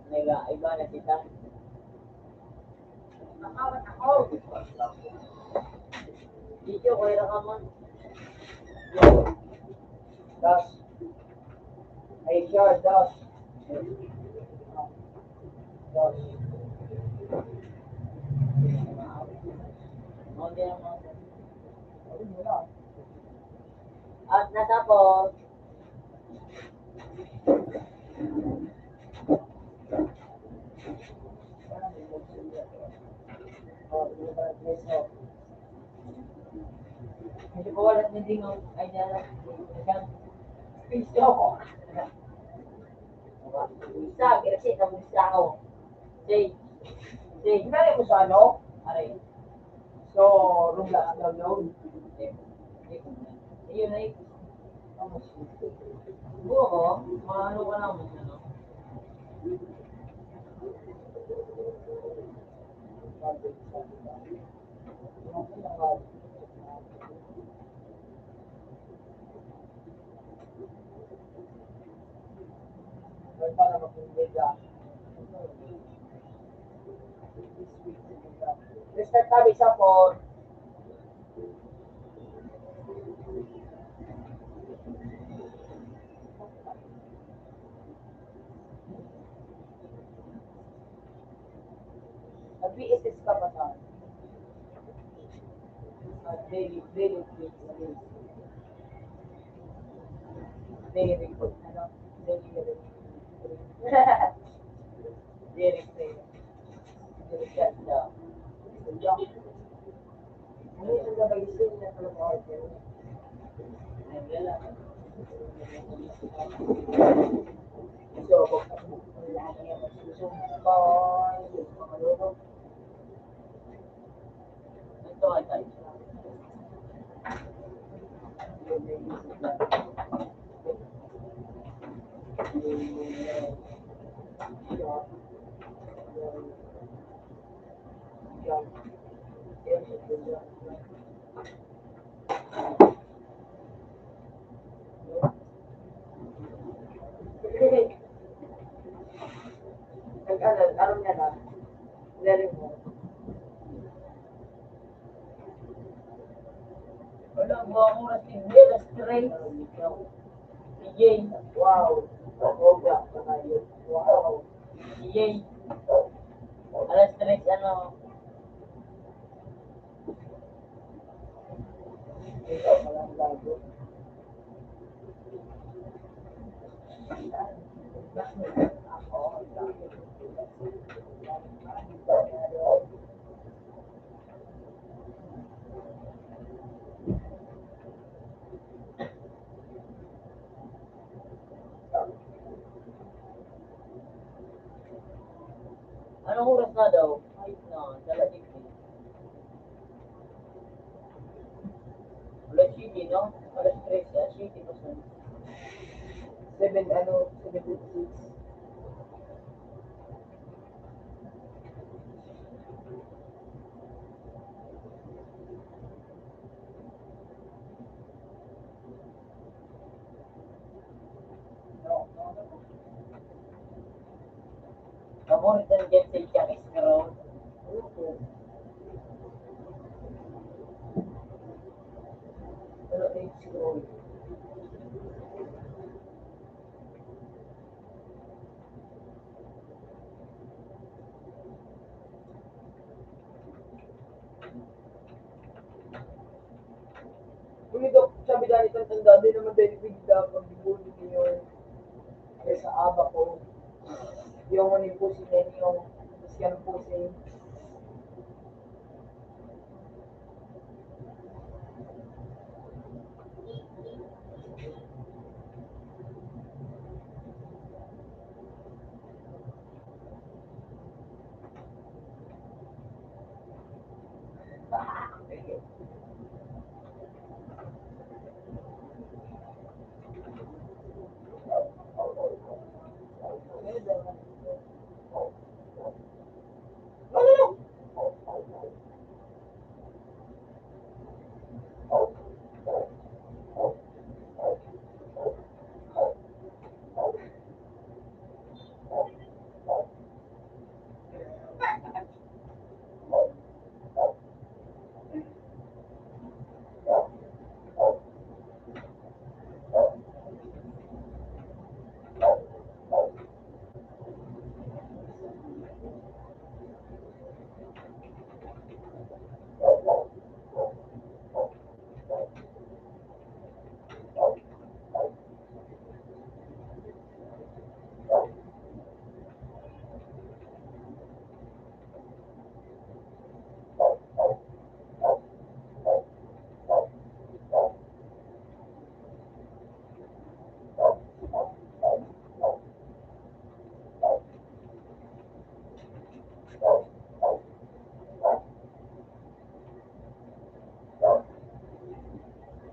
Nag-iba na kita. Nakawat ako. Dito, kaya ka mo. Das. Ay, sure, das. Das. Hindi naman. At natapos. Hindi ko wala na din ang idea na. Piso ako. Isa, kasi tapos isa ako. Say. Say. Ginali mo sa ano? Aray. So, room last lang yun. Ayun na yun. Buo ko, maano ka naman, ano? Para makinig ka. Mr. Tabi sa po. Nag-BSS ka pa sa daily quiz. Daily quiz. Ano? Daily quiz. Daily quiz. Daily chat daw. Ano yung nag-isip na sa mga order? So, lagi yung magsusumpay, yung mga lulog. Ito ay tayo. Alam niya na. Galing mo. Wala, buha ko na si Bella Straight. Si Jay. Wow. Oga. Wow. Si Jay. Alas Straight, ano? Ikaw, walang bago. Anong oras na daw? Ay, no, dalating din. Alas City, no? Alas 3, alas City, basta. 76. Kamulit ang jet sa Jack Scroll. Pero age scroll. Kung ito, sabi na nito, tanda din naman dahil bigla pag dibunin niyo yung sa aba ko. Yung ano yung pusin niya, yung scan pusin.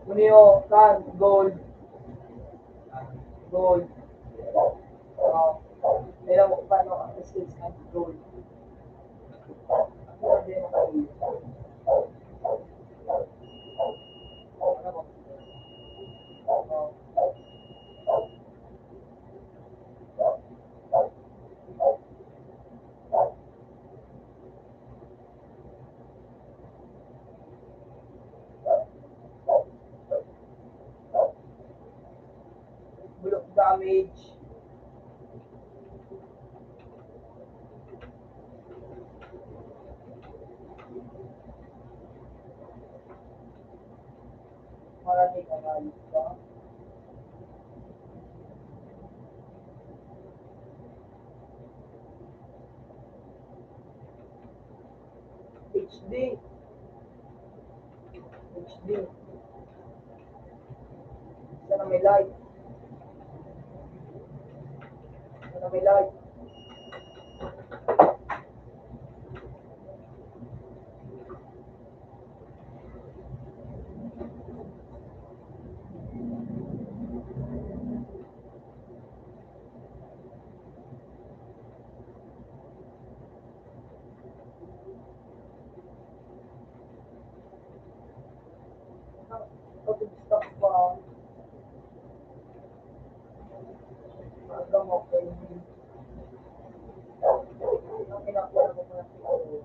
Unio, kan, gold. Gold. Oh. Alam mo kung paano ang skills kan, gold. Ano din ako? Ano mo? Oh. Bulok damage. Maraming analysis ba? HD. HD. Sana may light. Sana may light. Pag-stop pa. Hanggang okay. Ang pinakuha ko muna siguro.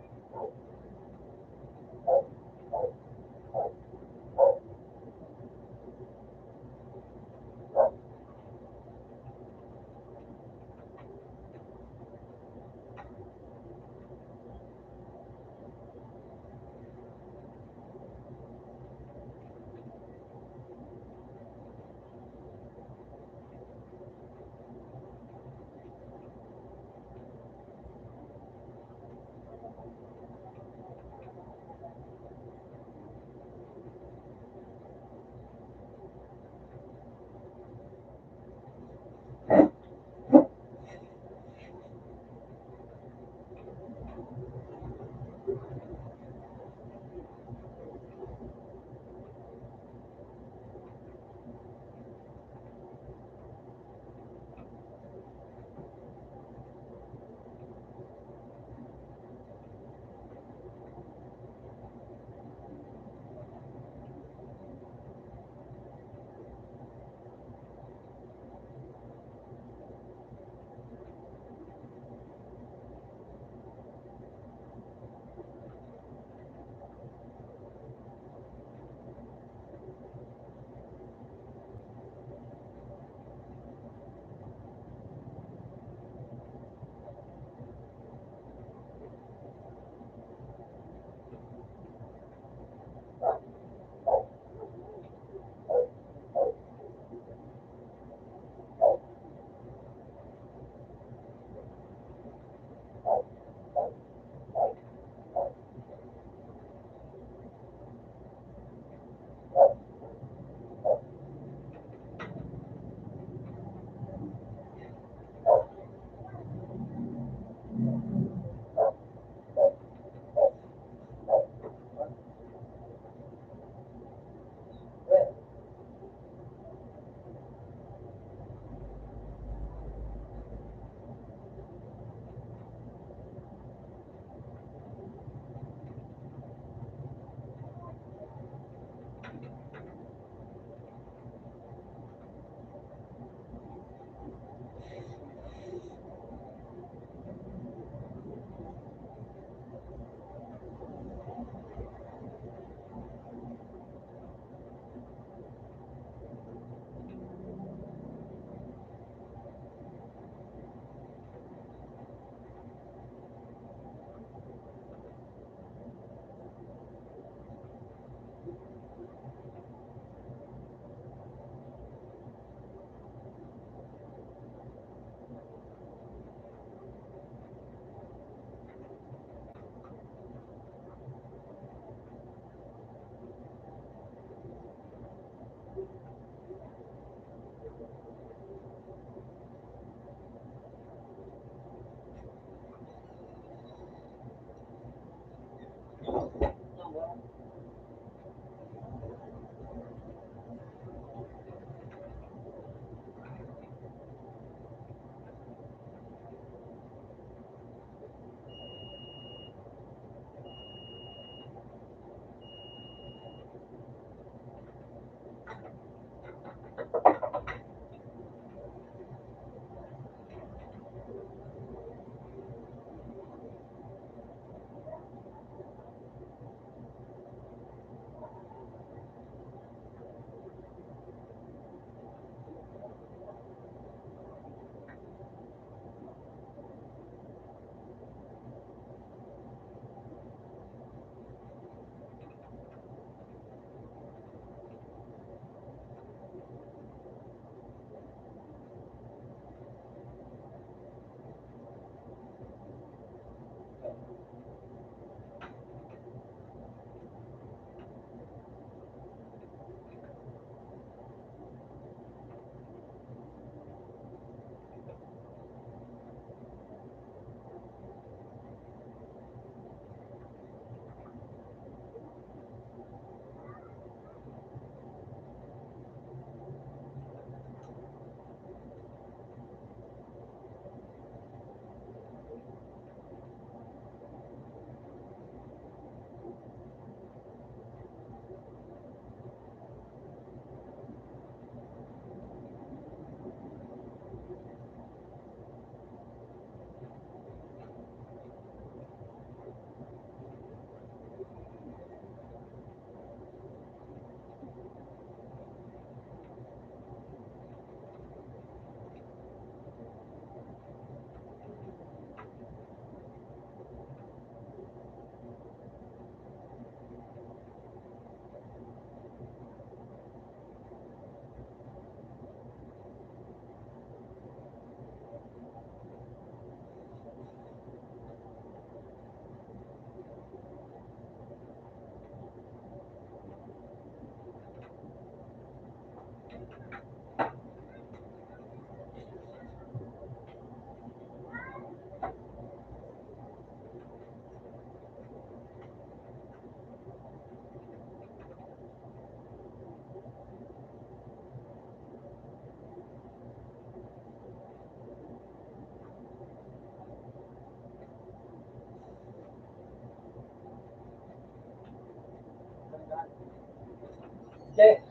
Che,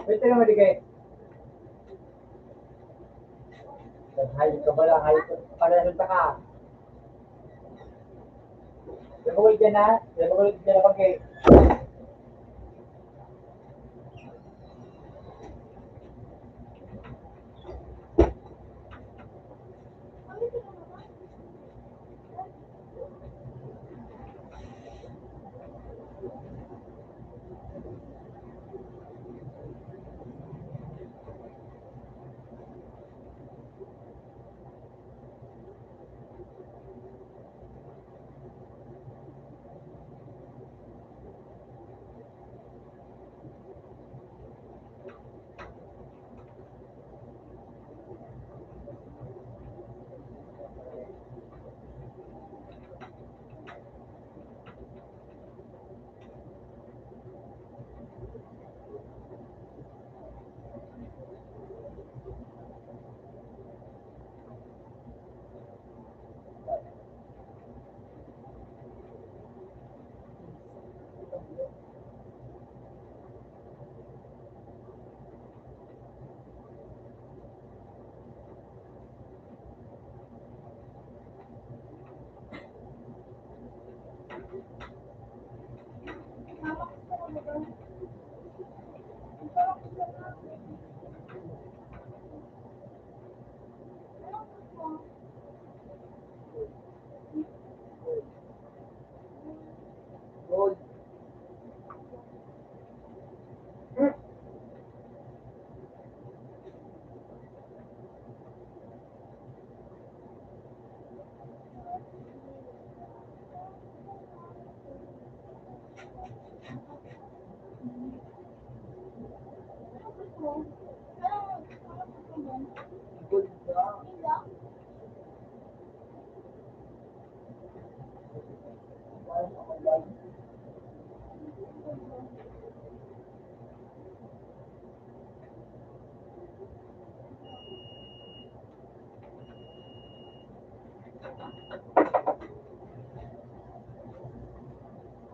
wait na naman digay. Hayop ka ba lang? Hayop ka pala ng taka. Diba ulit yan na? Diba ulit yan na pagkay? Gold. Gold na.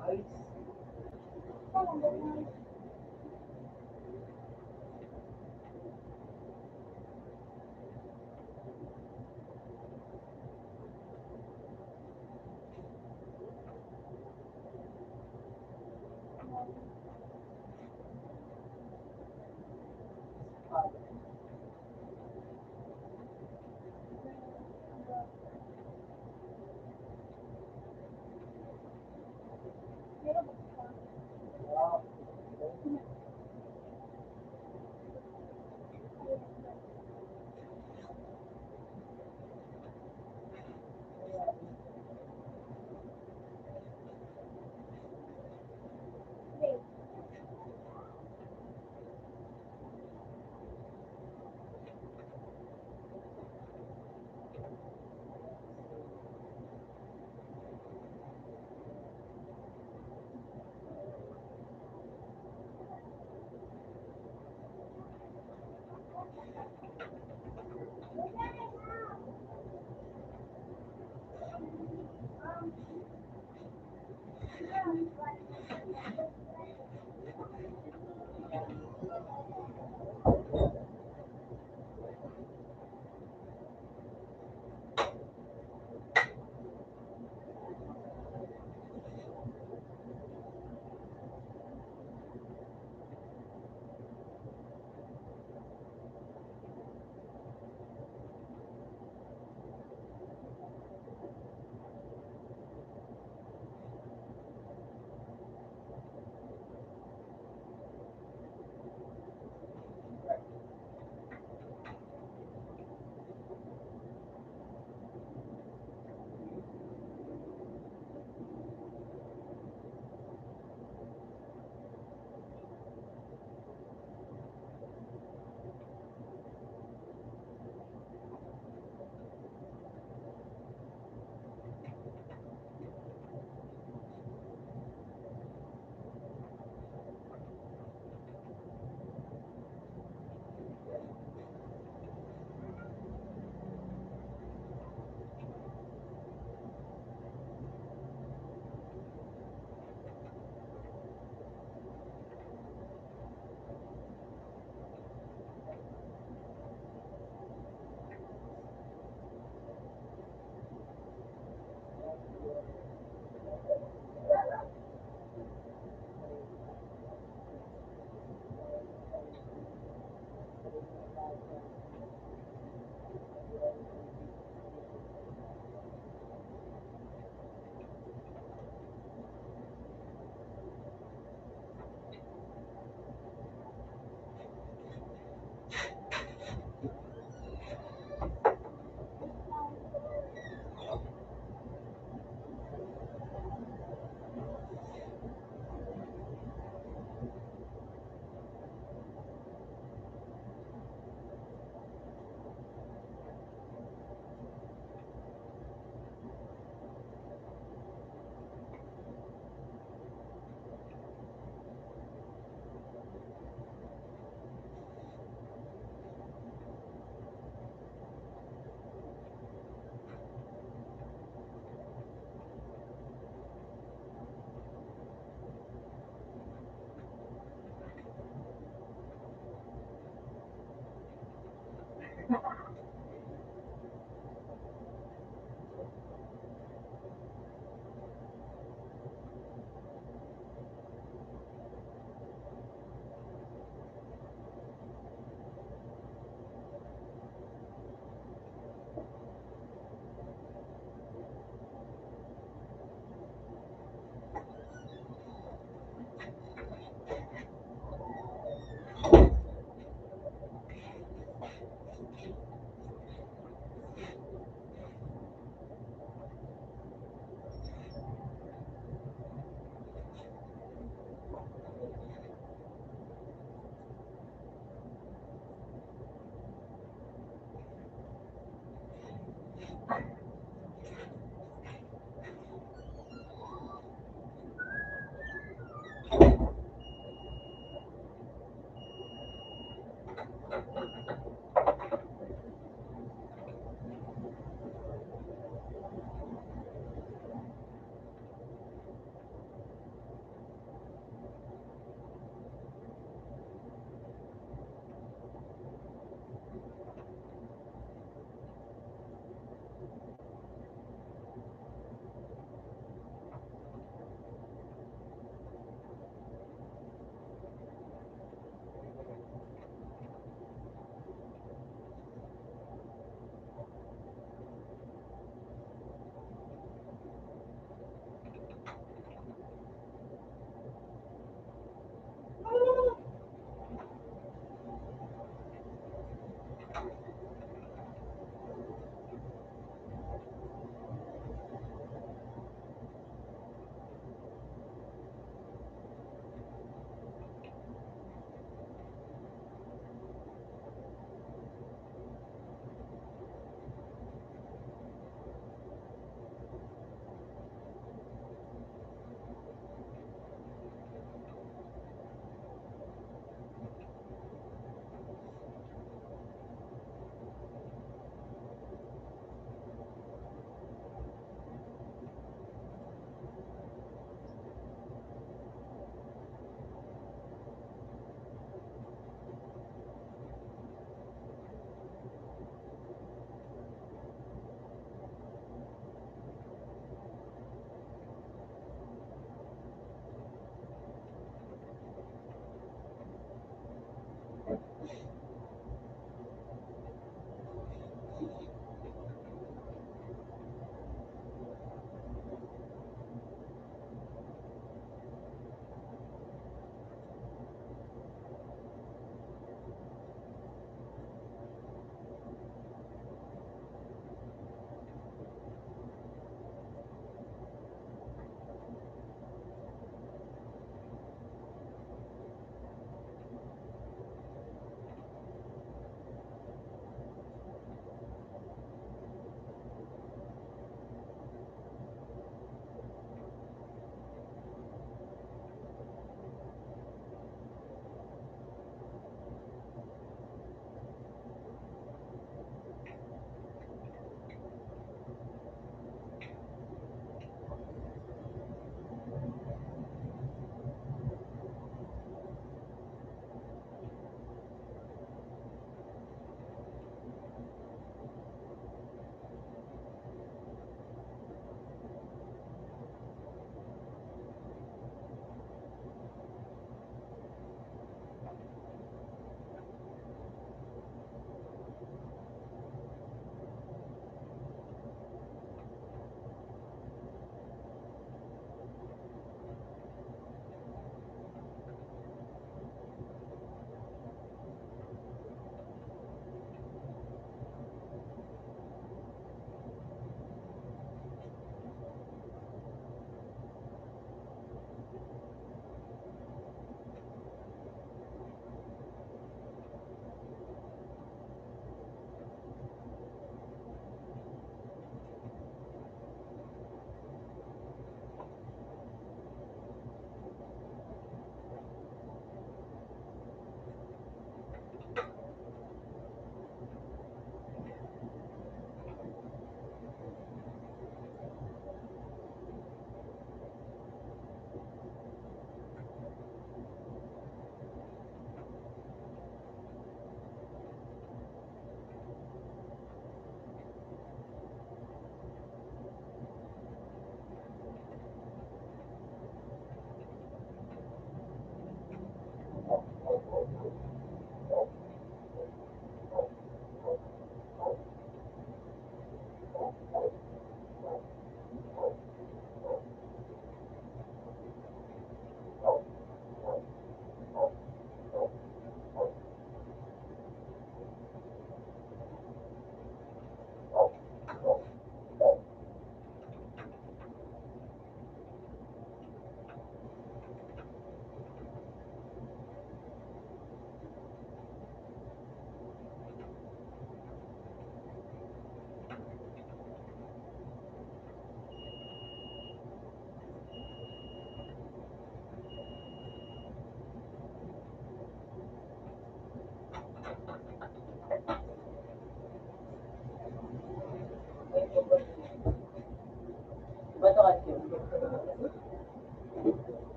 Ayos. Wow.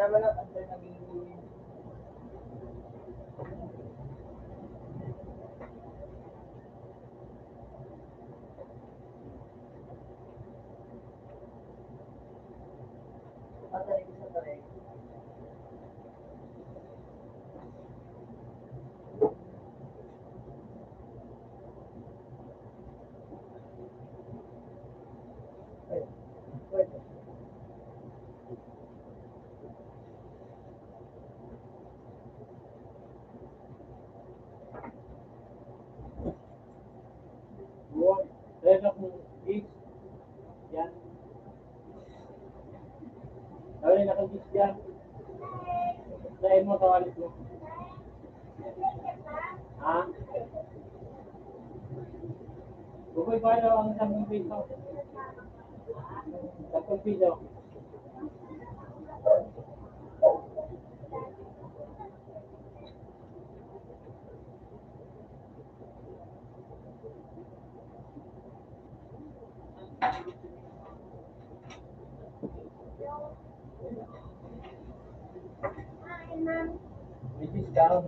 naman ang under na gilid. Patay ko sa taray. Pwede. Yun. Red of gis. Yan. Dahil nakagis yan. Lain mo sa walis mo. Ha? Bukoy ba ang 10 piso? 10 piso. May discount.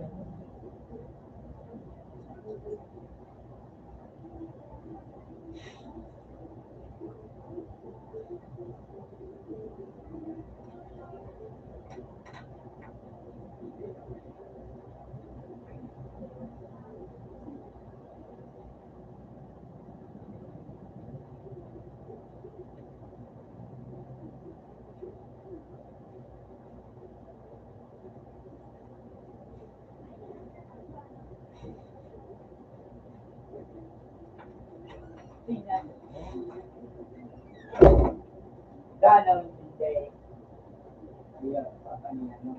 Tingnan. Ganon hindi. Iya, ano yan, no?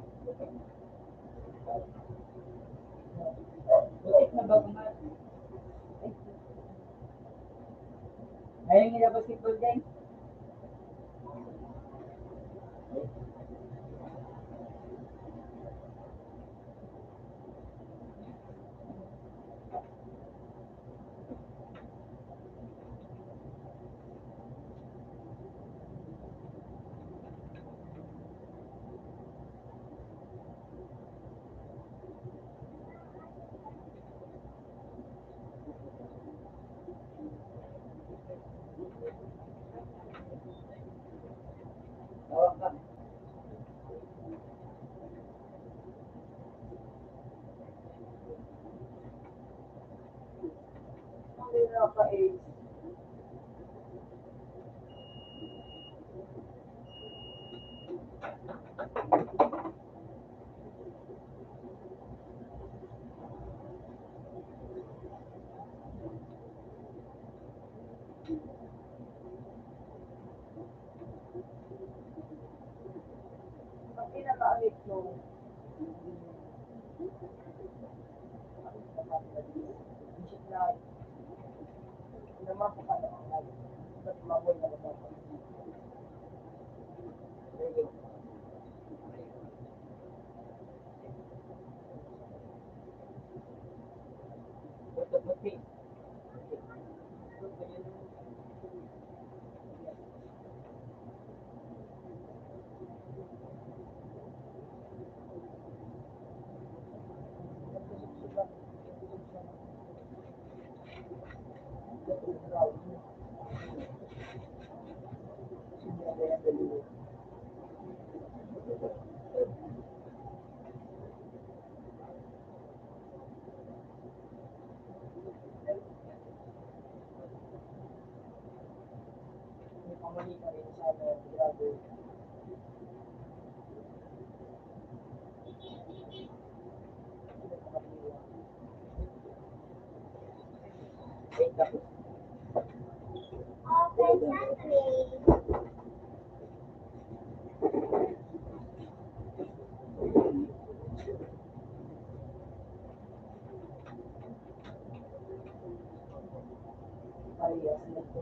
Butik na ba kumain? Ngayon nila basketball din. Tawag ka. Hindi na ka-AIDS. Ang pinaka-amit nung isip na naman po ka na ang life. Ba't maboy na ba ako? Sige. Puti-puti. Pamali ka rin sa grabe. Wait, tapos. Parehas na ito.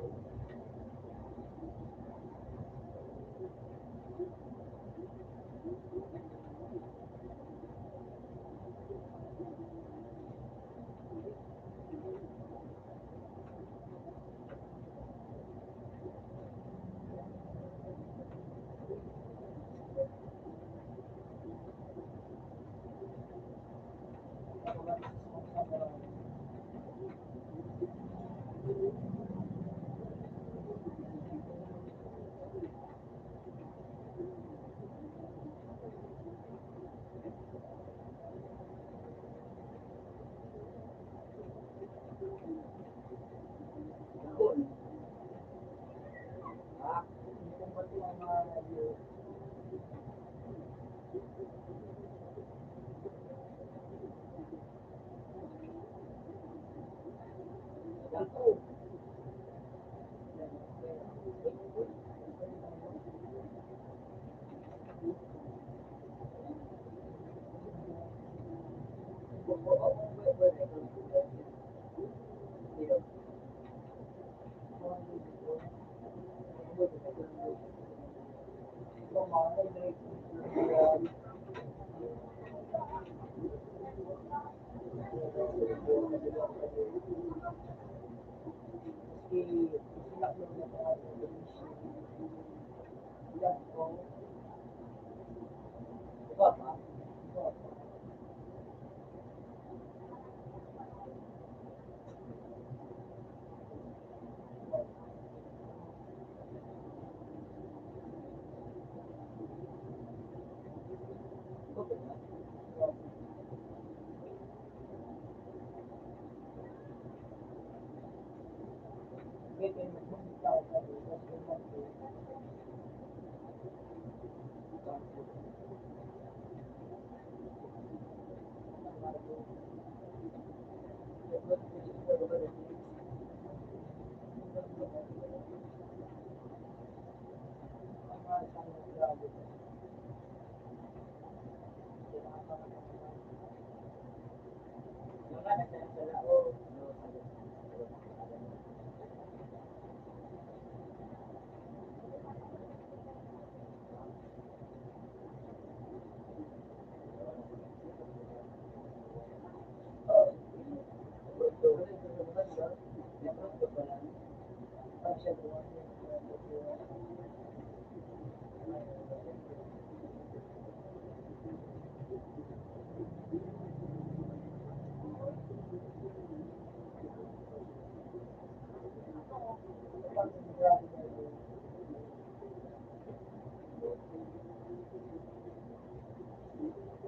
Ito.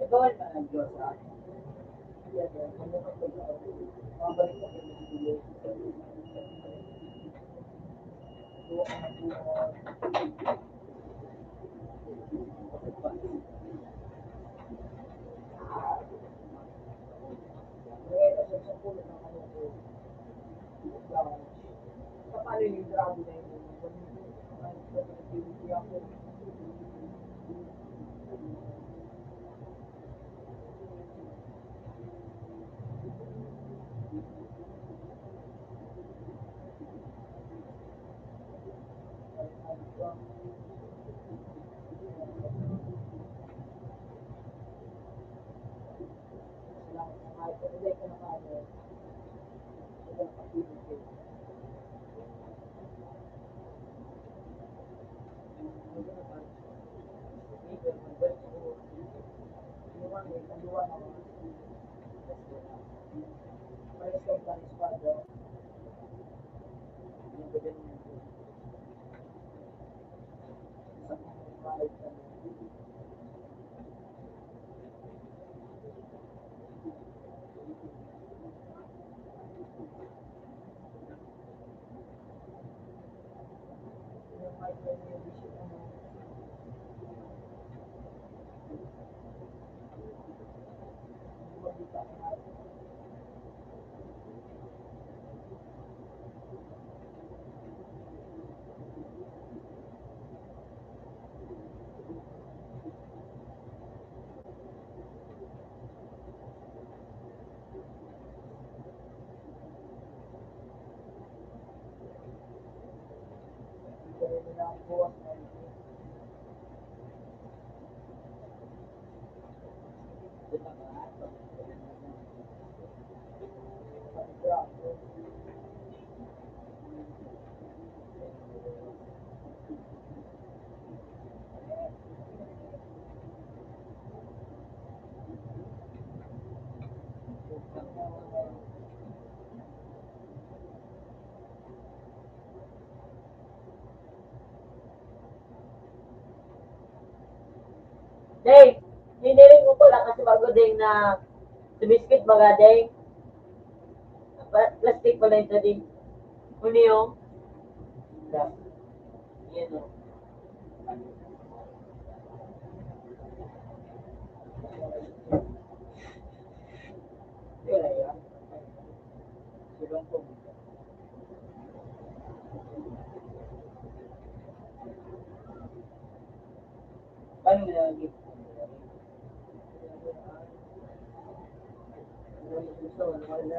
Bawal pa ng Diyos sa akin. Mabalik ko kung nagbibigay. Paano yung drama na yun? Deng, hiniling mo ko lang kasi bago Deng na sumiskit baga Deng. Plastic pala ito din. Huli yung. Yan o. Yun, ayan. Silong po. Paano nilagay?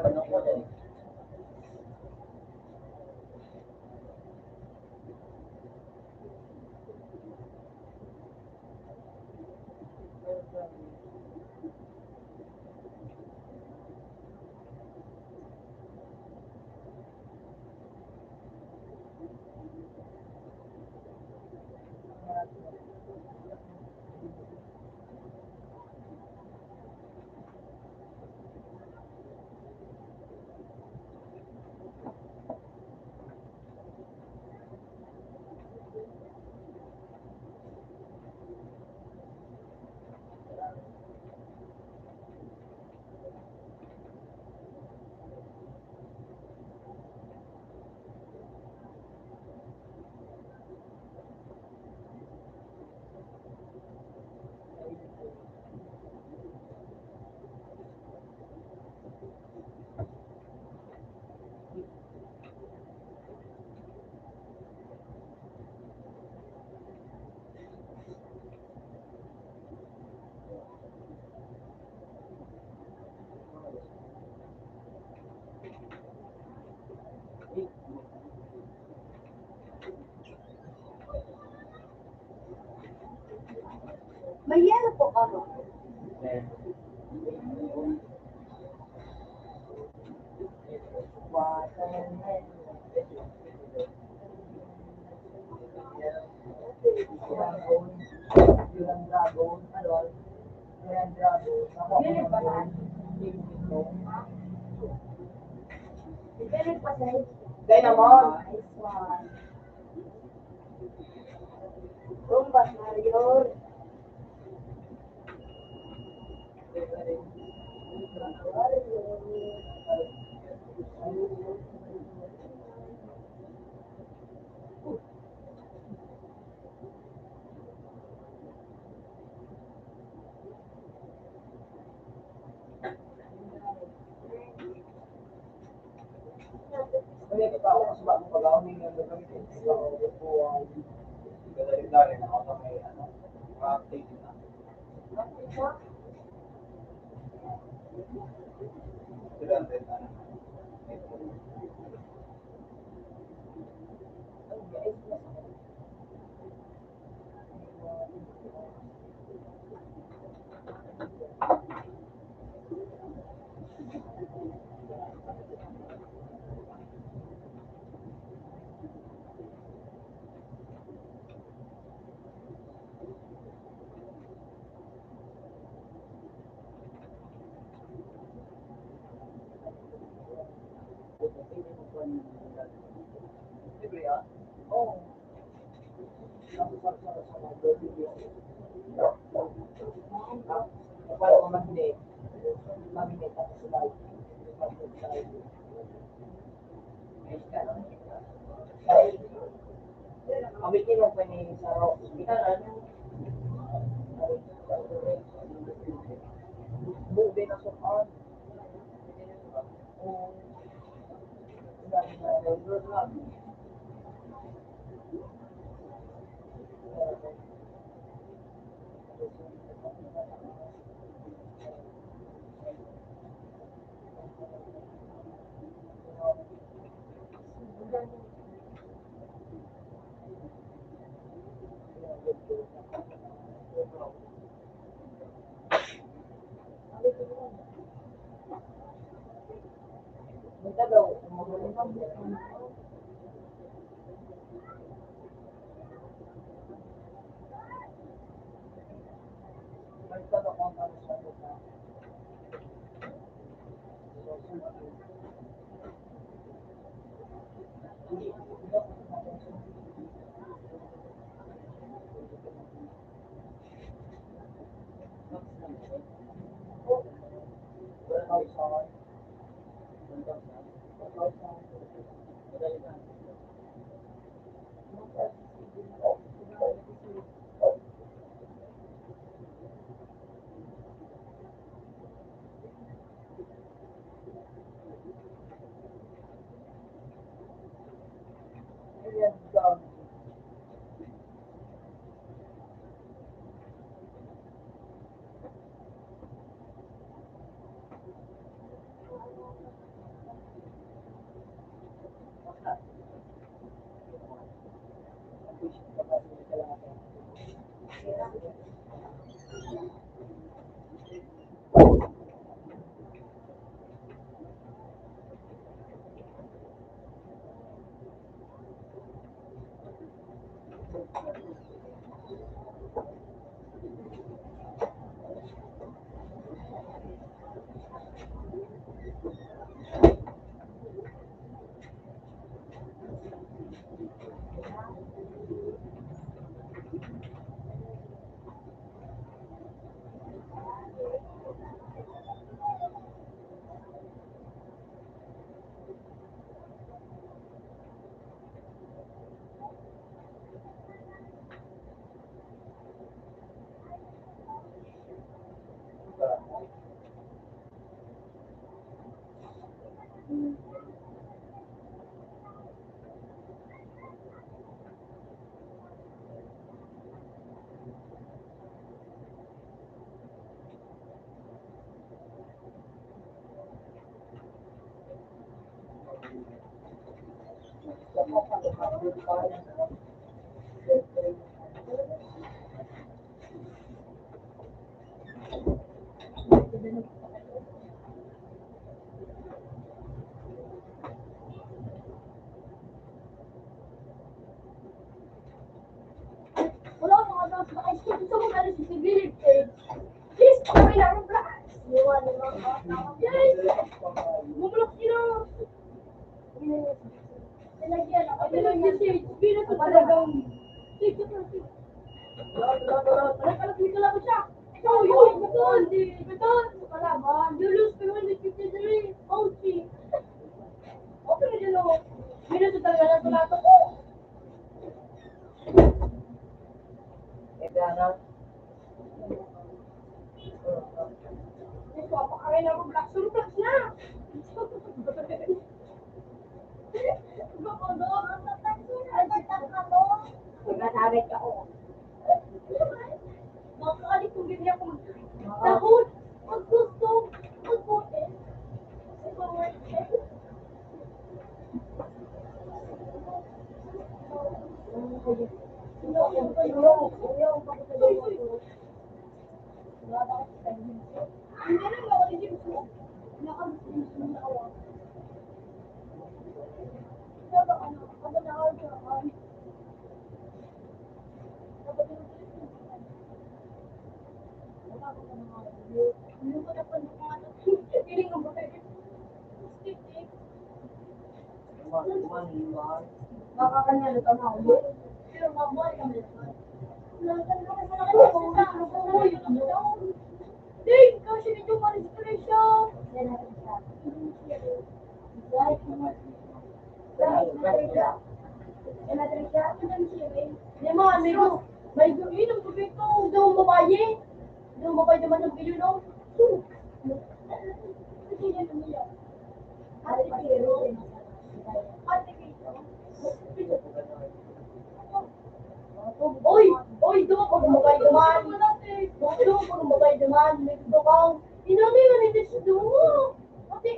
Ano ko rin? May yelo po kamo. Depende pa sa Dahil naman, Rumbas Mario. ulit pa ako sa bagong pag-awing ng gagamitin sa buhay. Dali-dali na ako sa may practice na. Sila din, libre ah? Oo. Sa mga video. Paano ko mag-net? Mag-net ako sa live. Mag-net sa live. Ayos ka lang. Kabitin mo pa ni sa hospital. Buti na sukaan. Minta daw, yan, gag. Wala mga dapat na ice cream. Gusto mo galing sa Sigilid eh. Please, pakawin na rin, bra. Iwan, iwan. Yes! Bumulok sila. Nilagyan ako. Nilagyan siya. Bina ko talagang. Sige, sige. Nakalat dito lang siya. Ikaw, yun. Beton. Beton. Kalaban. You lose 253. Ouchie. Okay na dyan o. Bina ko talaga na tulato ko. Kaya Papakain na ako, black surplus na! Nagkasabit ako. Makakalit kung bibili ako dahon, maggusto, magbuti. Ang galing ako ni Jim ko. Nakabit sa awa. Sabi ano, ako na ako sa makakanya na tama ako. Pero mabuhay kami naman. Ding! Kasi medyo ma-display siya. May gawin ang tubig ko. Daw babaye. Daw babaye naman ang video, no? Kasi yan ang nila. Ate Kiro. Ate Kiro. Oy! Oy! Doon ako gumagay naman. Doon ako gumagay naman. May kang inali nga ni Desido. Ate,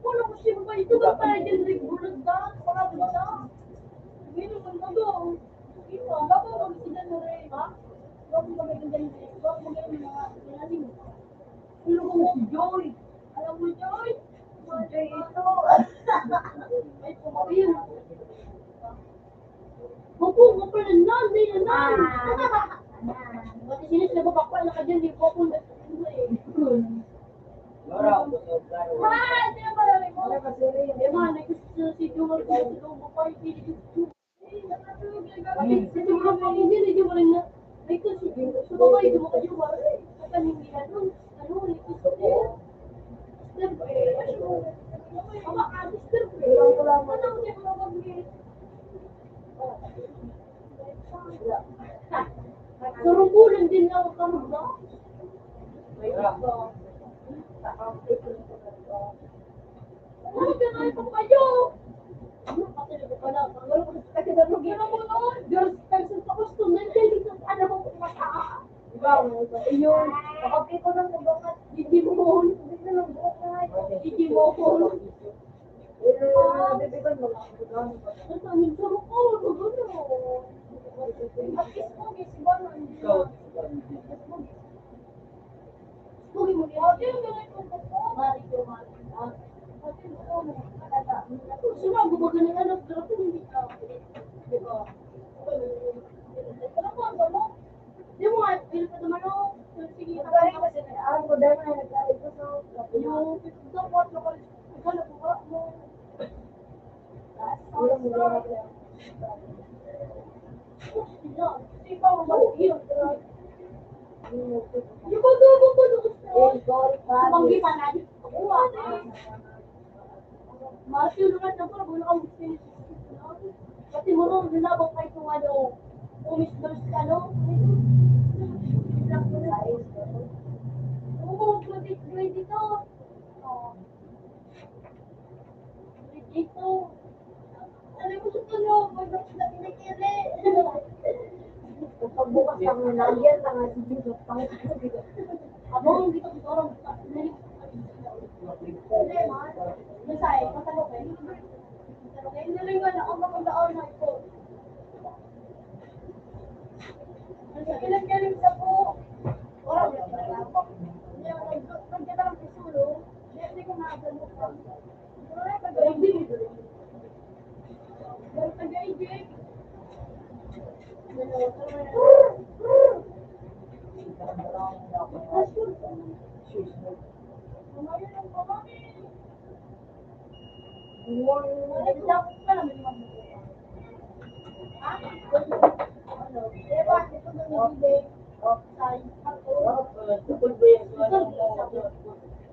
wala ko siya ba? Ito ba pala dyan rin bulog na? Parang na. Ngayon naman na daw. Ito, bago mag-sidan na rin, ha? Bago mag-sidan na rin. Bago mag-sidan na rin. Ano ko mo si Joy? Alam mo, Joy? Si Joy ito. Ay, kumawin. Opo, mapalan na, hindi na na. Pati sinis na babakpal na ka dyan, di po ako na. Laura, ako sa Laura. Ha! Hindi na pala rin mo. Eh, man, nag-gusto si Joy. Gusto mo pa, hindi gusto. Kasi mga pamilya, hindi mo rin na. Ay, kasi, sa babae, hindi mo kayo wala. At hindi na nun. Ano, gusto niya. Step, ama, step, ano, hindi mo mag-get. Surumbulan din lang kami ba? Ano ka na ito kayo? Ano ka talaga pala? Ano ka talaga Ayun, kapag ko ng nabakat, hindi mo mo, hindi na lang bukat, hindi mo ko. Nabibigan mo lang. Ang tamig sa ko, gano'n. At least mo, gisiba na, hindi na. Pugi mo niya. Ate, yung ganito ko po. Mari ko, mari. Ate, sinabi mo ganun, anak, pero kung hindi ka. Di ba? Ano ba, ano? Di mo nga, pili pa naman ako. Sige, Magaling kasi ang modern na nagkalit ko sa yung dapat na kalit. Ikaw na buka mo. Ilang mo na Ikaw, mag-iyo. Yung pag-ubong ko doon sa banggipanan. Masyo naman na po, wala kang finish. Kasi mo nung nilabang kayo kung ano, umis-dos ka, no? Oo, 2022. Ito. Alam mo sa tulo, mag-dos na pinikili. pagbukas ng nagyan, ang dito, pang Abo, hindi ko siguro. Hindi, man. Masay, matanong eh. Hindi rin nga na ang magandaan na ito. Ilang sa po. Orang na tinalapok. Hindi ako nagkita lang sa sulo. Hindi ko nakagano pa. Wala ka gaibig. Wala ka gaibig. Kumain ang pamami. Nagdakot ka naman magbubuka. Ha? Ano? Diba, ito na nabibig. Say, ako.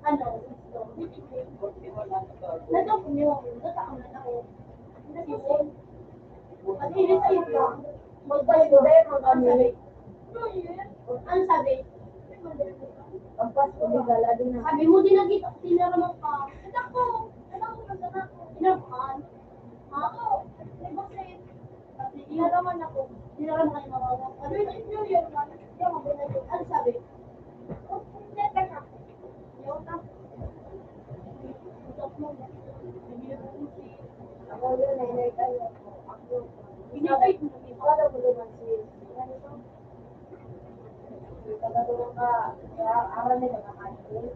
Ano? Nagdakot niyo. Nagdakot na ako. Nagdakot. At hindi sa'yo ka. magpalit ko dahil mag-amili. Ano sabi? Ang pasto ni Gala din na. Sabi mo din nagkita, tinaraman ka. Anak ko na sana. Tinaraman. Ako, may basit. Kasi tinaraman ako. Tinaraman kayo mawawa. Sabi na, hindi yun man. Hindi ako binagay. Ano sabi? Oh, hindi ka. Yaw na. Utak mo. Ako yun, nainay ako. Ako. Binigay ko na dito. Wala mo naman si ano to? Pagkatuwa ka, kaya aral nila nakakit.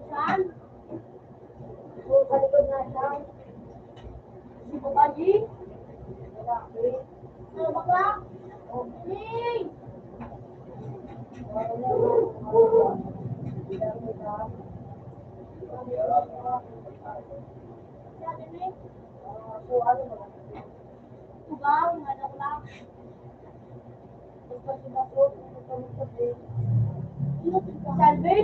Saan? So, kalikod na siya. Si Babaji? Wala, eh. Ano bakla? Hey! Wala naman. Dami na. Sabi ni? So, ano mo? Tugaw, ano ko lang. Pagpasimasok, pagpasimasok, Salve?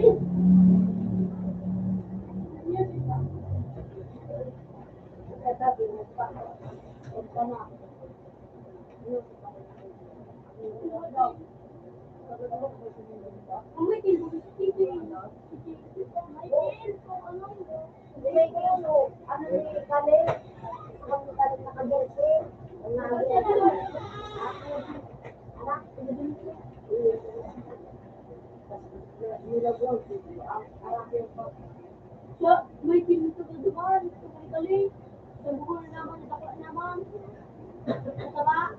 katabi mo pa. Huwag ka na. Ang may tinto ko si Titi. May kayo, ano ni Kale? Kapag ni Kale naka-jersey, ang nag-jersey. Anak, nilagyan, ang anak yung pa. So, may tinto ko duman. Kali-kali. Sabi ko na naman, nakakla naman. Masama.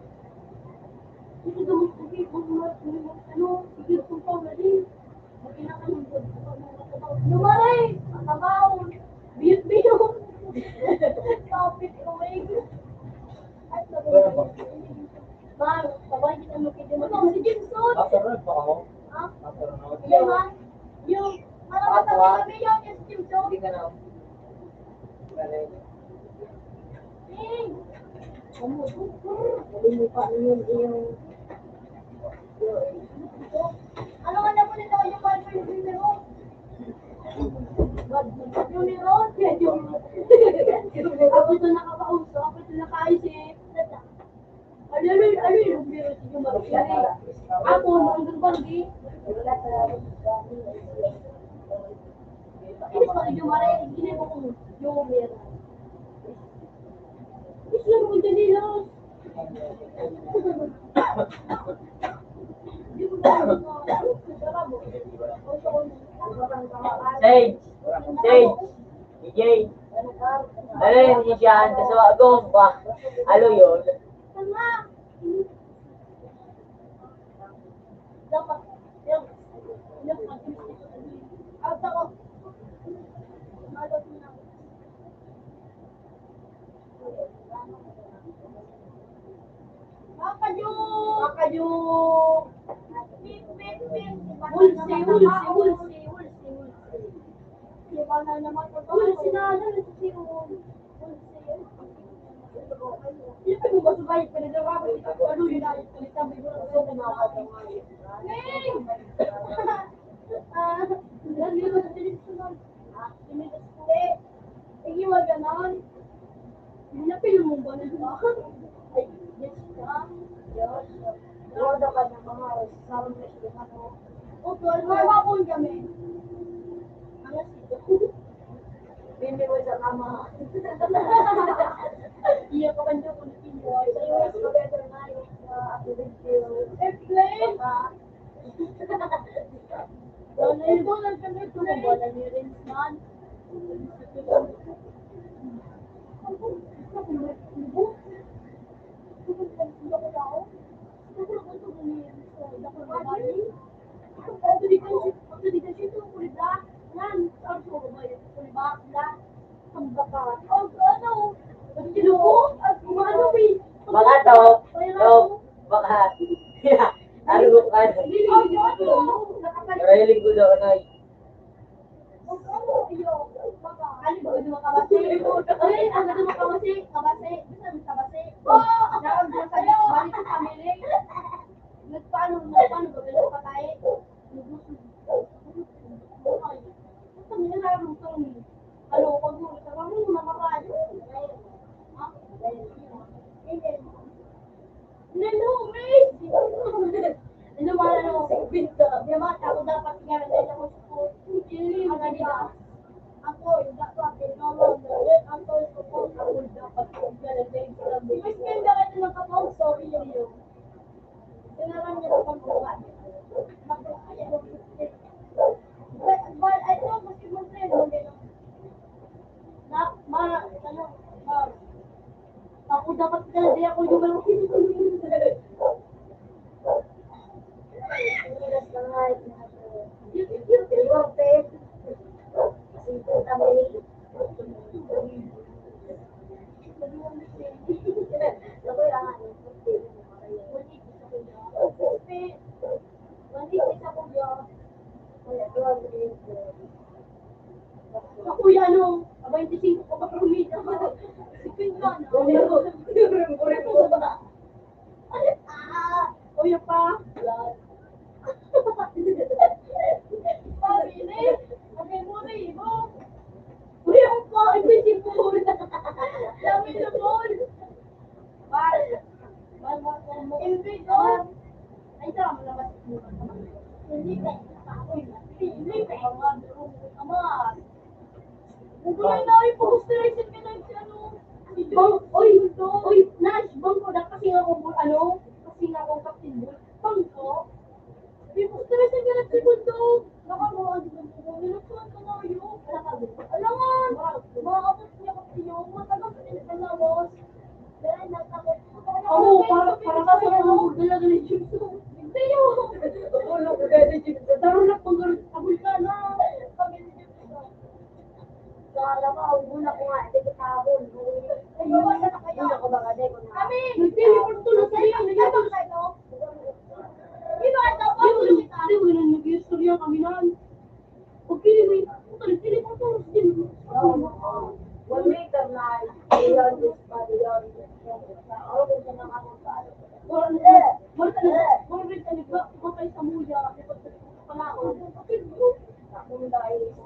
Ito daw kasi kung ano, sigil kong pa mali. Magkinakan ng good ko ng matabaw. Lumaray! Matabaw! Biyot-biyot! Topic away! Ay, sabi ko. Ma'am, sabay kita magkita mo. Ito, si Jimson! Afternoon pa ako. Ha? Afternoon. Hindi man. Yung, marami kami yun, yung si Jimson. Hindi ka na. Galing. Hey! Sabi mo pa, ano yung Ano nga na po nito yung boyfriend ni Ron? Yung ni Ron? Ako ito nakakausap, ako ito nakaisip. Ano yung biro si Jumari? Ako, nandun bandi. wala sa Ini pa si Jumari, ginagawa ko yung biro. Islam mo dyan nila. Sage! Sage! DJ! Ano yun dyan? Kasawagong ba? Ano yun? Tama. Dapat, yung at ako, Makayong. Hulsi. Diba na naman ito? Hulsi na, hulsi. Siyempre mo ba sabay, pinagawa ko ito, ano yun na, sabi ko lang ito, Neng! Lagi ko sa television. Sige, wag ganon. Hinapil mo ba na ba? Ay, yes ka. Yes. Wala ka na mga sarang na siya ano. O, tol, mababon kami. Ang asito. Bindi mo sa kama. Iya ka man dyan kung nakinuha. Sa iyo, mas maganda na yung video. Explain! Ito lang kami ito. Wala ni Rinsman. Baka to, baka, ano ka? Railing ko daw na. Ako dapat talaga ako yung malaki. Ako yan o, 25 ko pa kumita. Sipin ka na. O yan pa. Pabili. Agay mo na mo. O yan pa. Ibigay mo. Dami na mo. Ibigay ko. Ay, tama naman. Hindi ka. Hindi ka. Ama. Kung na i-posterizin ka lang si ano. Oy, Nash, bangko na kasi nga akong kasi nga akong captain boy. Bangko? I-posterizin ka lang si Bundog. Nakamuha si Bundog. Nilutuan ka na yun. Alangan! Makakapos niya kasi yun. Matagal sa nilipalabos. Oo, para kasi ano, dala-dala yung chips. Hindi yun. Wala ko dala yung chips. Daro na pang abul ka na. Kala ko, una ko nga, hindi kita abol. Nagbawasan na kayo. Una ko ba kasi kung kami, nag-teleport tulog kayo. Nagabang kayo. Di ba, dapat tulog kita. Di ba, nag-istorya kami na. Okay, nag-teleport tulog din. 1 meter na, ilan is pa, ilan is pa. Ako kung saan ang ako sa ano. Morbid ka, nagpapakay sa muya. Pala ako. Kung dahil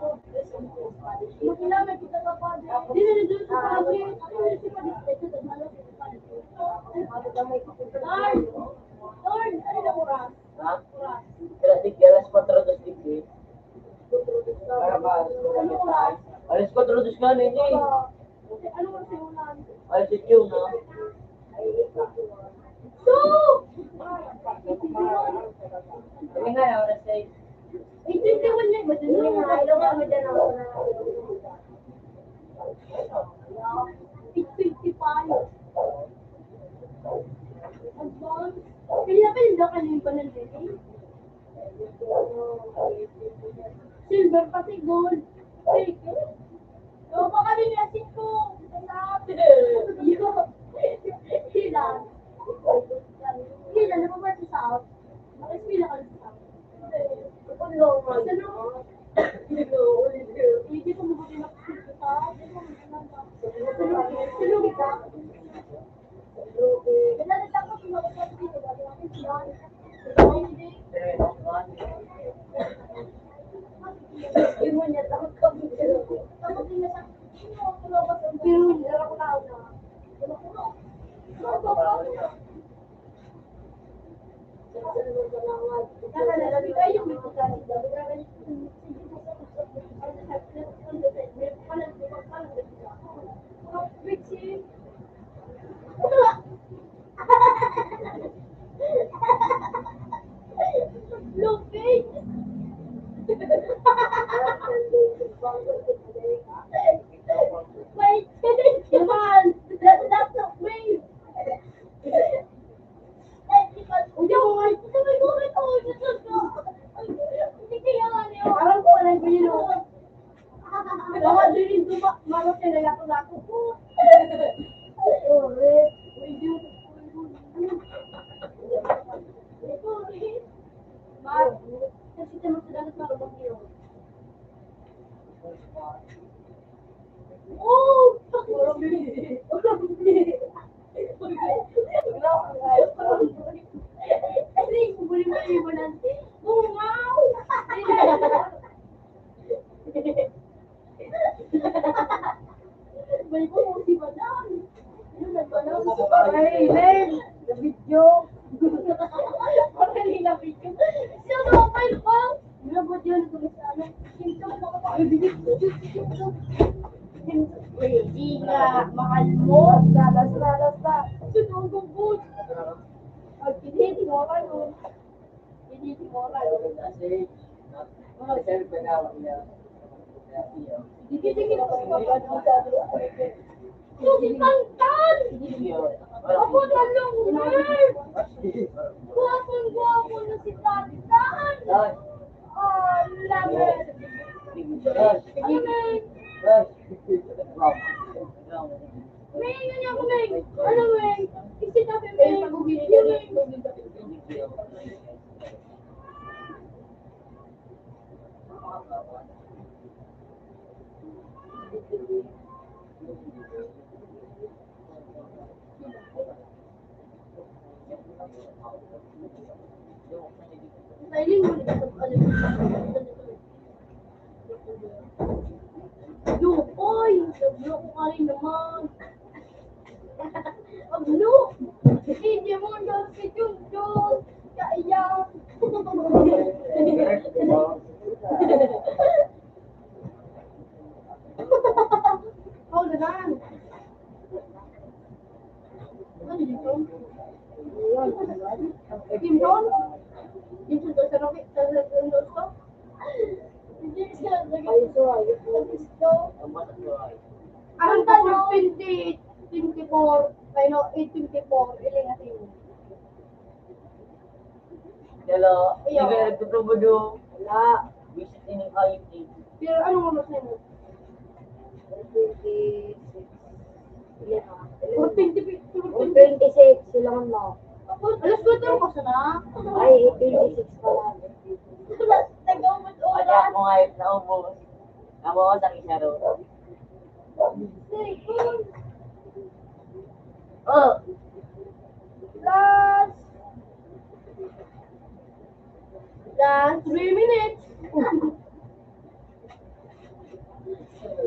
makilamay kita sa padre. Di na nandun sa padre. Ako na si padre. Lord, ano na oras? Ha? Alas 4 dos tigre. Ano oras? Alas 4 dos ka na, hindi. Ano oras yung ulan? Alas 8 na. Kami nga na, oras ay 8:21 yan. Madali nga. Ayaw nga madala ako na. 8:55. Advance. Kaya pala kanina pa ng delay. Silver pati gold. Fake. So, baka rin asin ko. Sabi. Hilan. Hilan, napapart sa South. Bakit pila ka sa South? Ano? Hindi ko mabuti na sa South. Salugit ka. Kailangan lang ko sumagot dito. Bago natin sila. Yun mo niya, takot ka. Takot din na sa... Pero hindi ako na. Looping! Wait, come on! That's not me! Parang ko lang yun. Baka din ito marot na lako-lako ko. Kasi naman sa dagat marunong yun. Oh! Ay, kubuli mo yung iba natin. Bungaw! Balik ko mo si Madam. Ay, Len! The video. Kanina video. Siya mobile ko. Nabot yun. Ay, binig. Hindi nga. Mahal mo. Lalas na. Sunugong boot. Hindi mo ka nun. Hindi mo ka nun. Hindi ko si Tantan! Ako talong nerd! Guwapong-guwapo na si Tantan! Oh, laman! Ano, Meg? Meg, ano ako, Meg? Ano, Meg? Kasi sabi, Meg, pag-video, Meg. Nailing mo nito sa oy! Nablo ko ka rin naman. Ablo! Hindi mo doon si Junjun. Kaya. Oh, naman. Ano dito? Timton? Timton sa Rocky? Sa Rocky? Hindi siya. Ang tanong, 2024, kaya 824, ilan natin yun? Hello, hindi ka nagtutubo doon. Wala. Visit in yung ayip dito. Pero anong mamas na mo? 26 silang mo. Alas ko ito ko sana. Ay, 26 pala. Nag-umot Kaya ako ngayon na ubos. Ako ako sa kisaro. Oh! Last 3 minutes.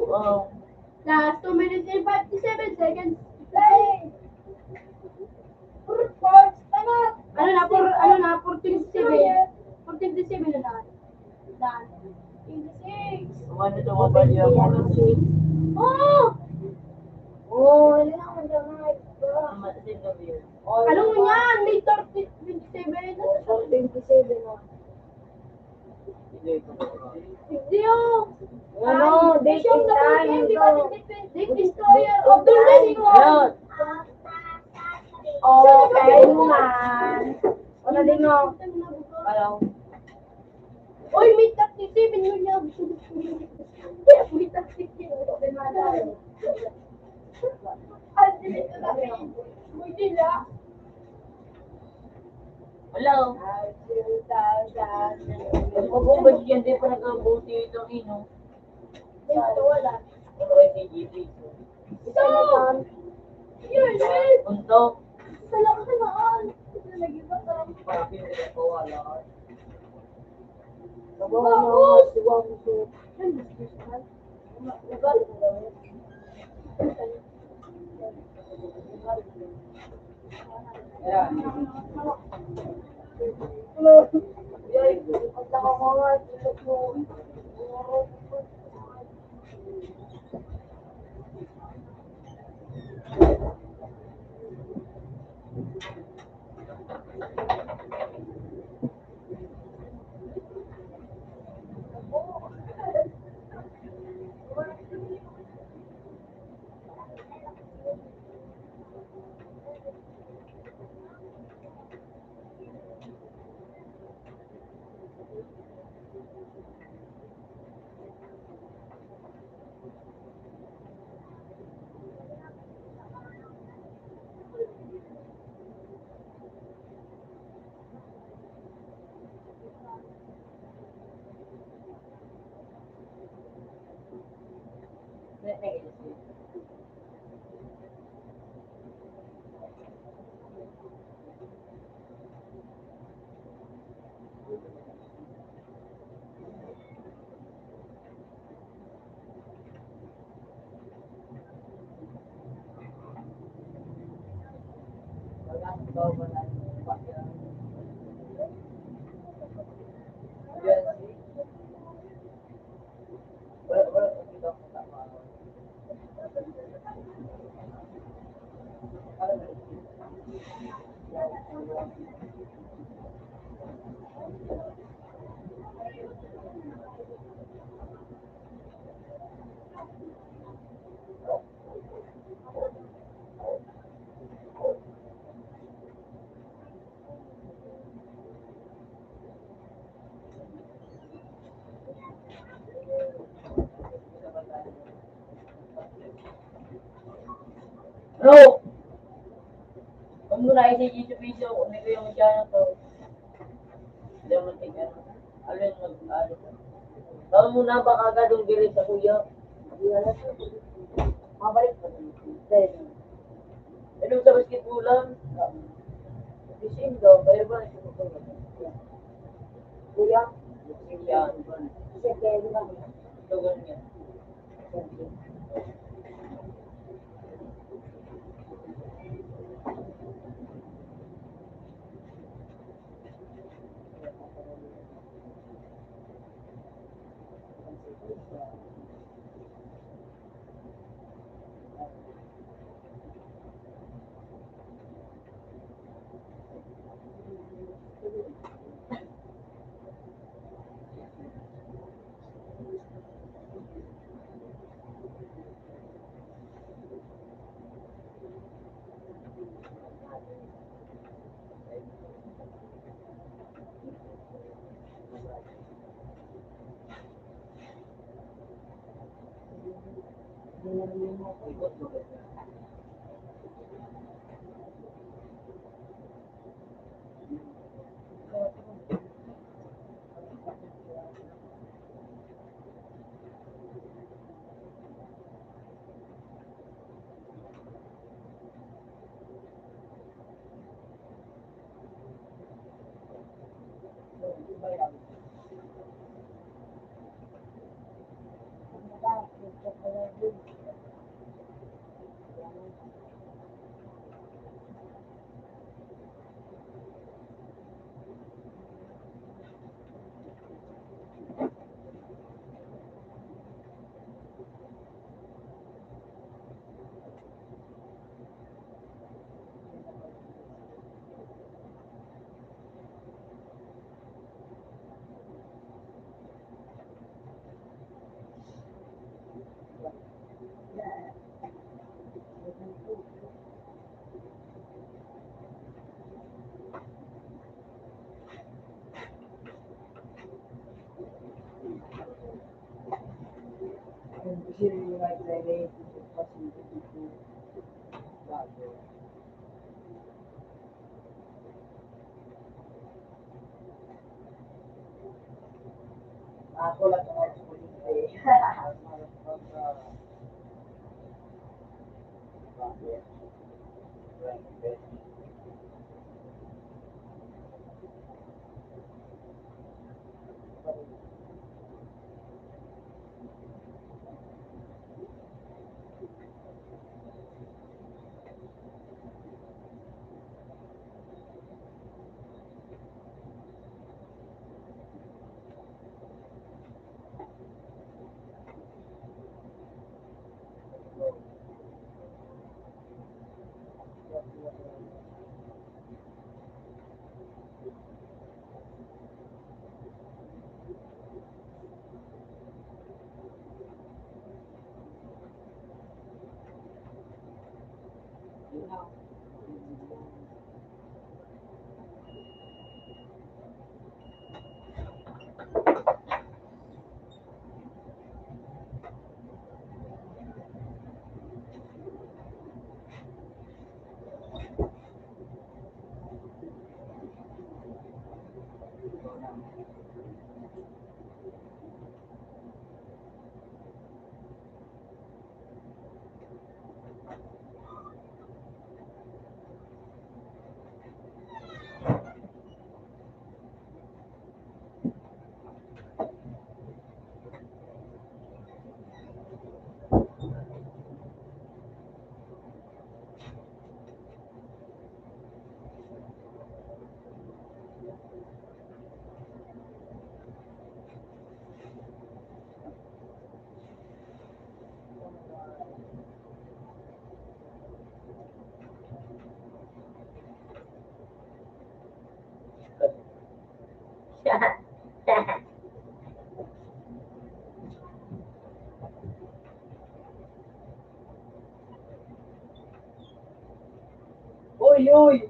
Oh! Last 2 minutes and 57 seconds. Play! First, tama! Ano na, 14:57. 14:57 na lahat. Done. 26. Umano tumabal yung Oh! Oh, wala na akong damay. din kami yun. Alam mo yan, May 30, 27. 27 na. Hindi ko na. Hindi oh. Ano, date and time ito. Date destroyer of the rising Ayun. one. Okay naman. Ano din mo? Alam. Oy, may 37 yun yan. May 37 yun. Ang dito na rin. May dila. Hello. Magbumbad yan, di pa nag-abuti itong ino. Dito, wala. Ano kayo ni GT? Stop! Yun, wait! Punto. Salak-salaan. Nag-iba ka. Parang pinili ko wala. Bakos! Ayan. Bro! Huwag mo na i-video kung may yung dyan to. Hindi mo tingnan. Alin mag-alin. Tawag mo na baka agad gilit sa kuya. Mabalik pa. Ano sa basketballan? Fishing daw. Kaya ba? Kuya? Yan. Ito ganyan. Training facility to bago. Ako lang ang explain eh. Uy, uy!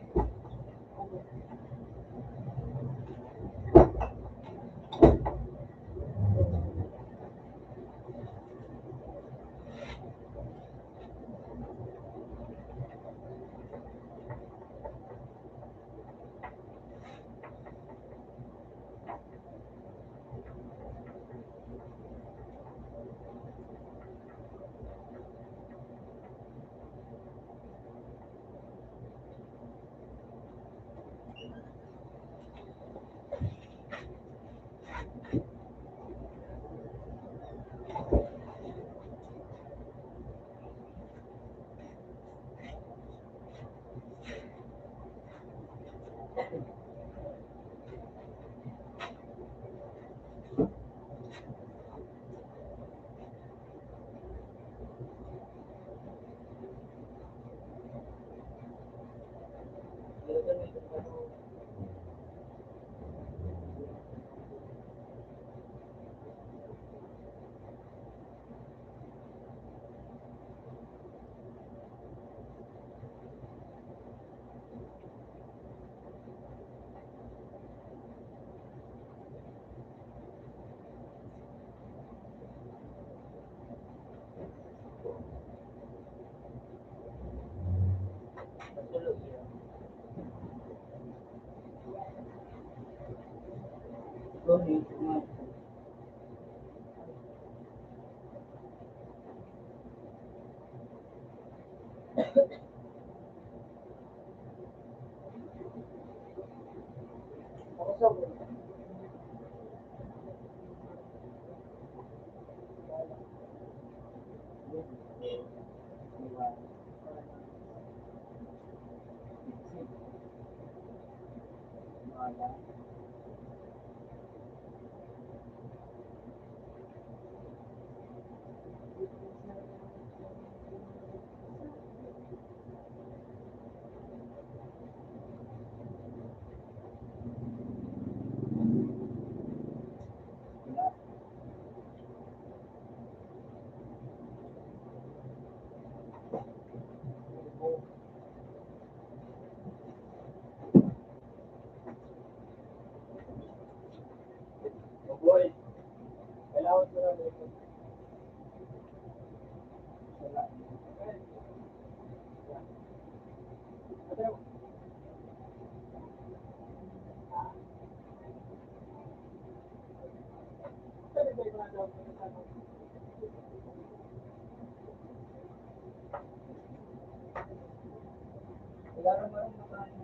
Wala naman ang makain.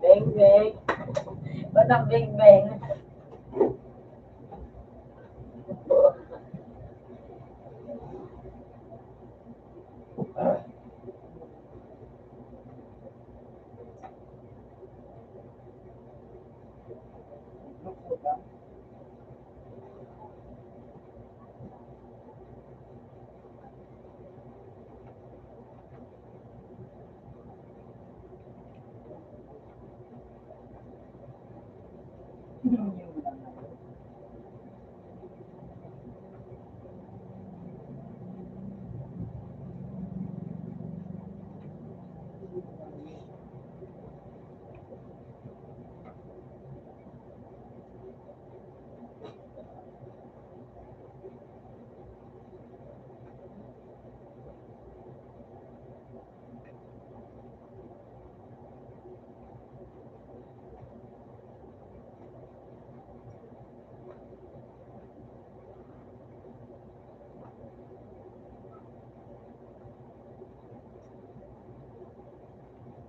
Beng beng. Ba't ang beng beng?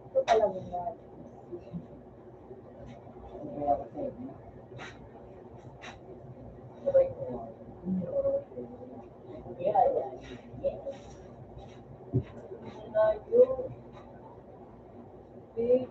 Ito talaga yan. Sabay ko. Yeah, yeah, yeah. Tayo. Okay.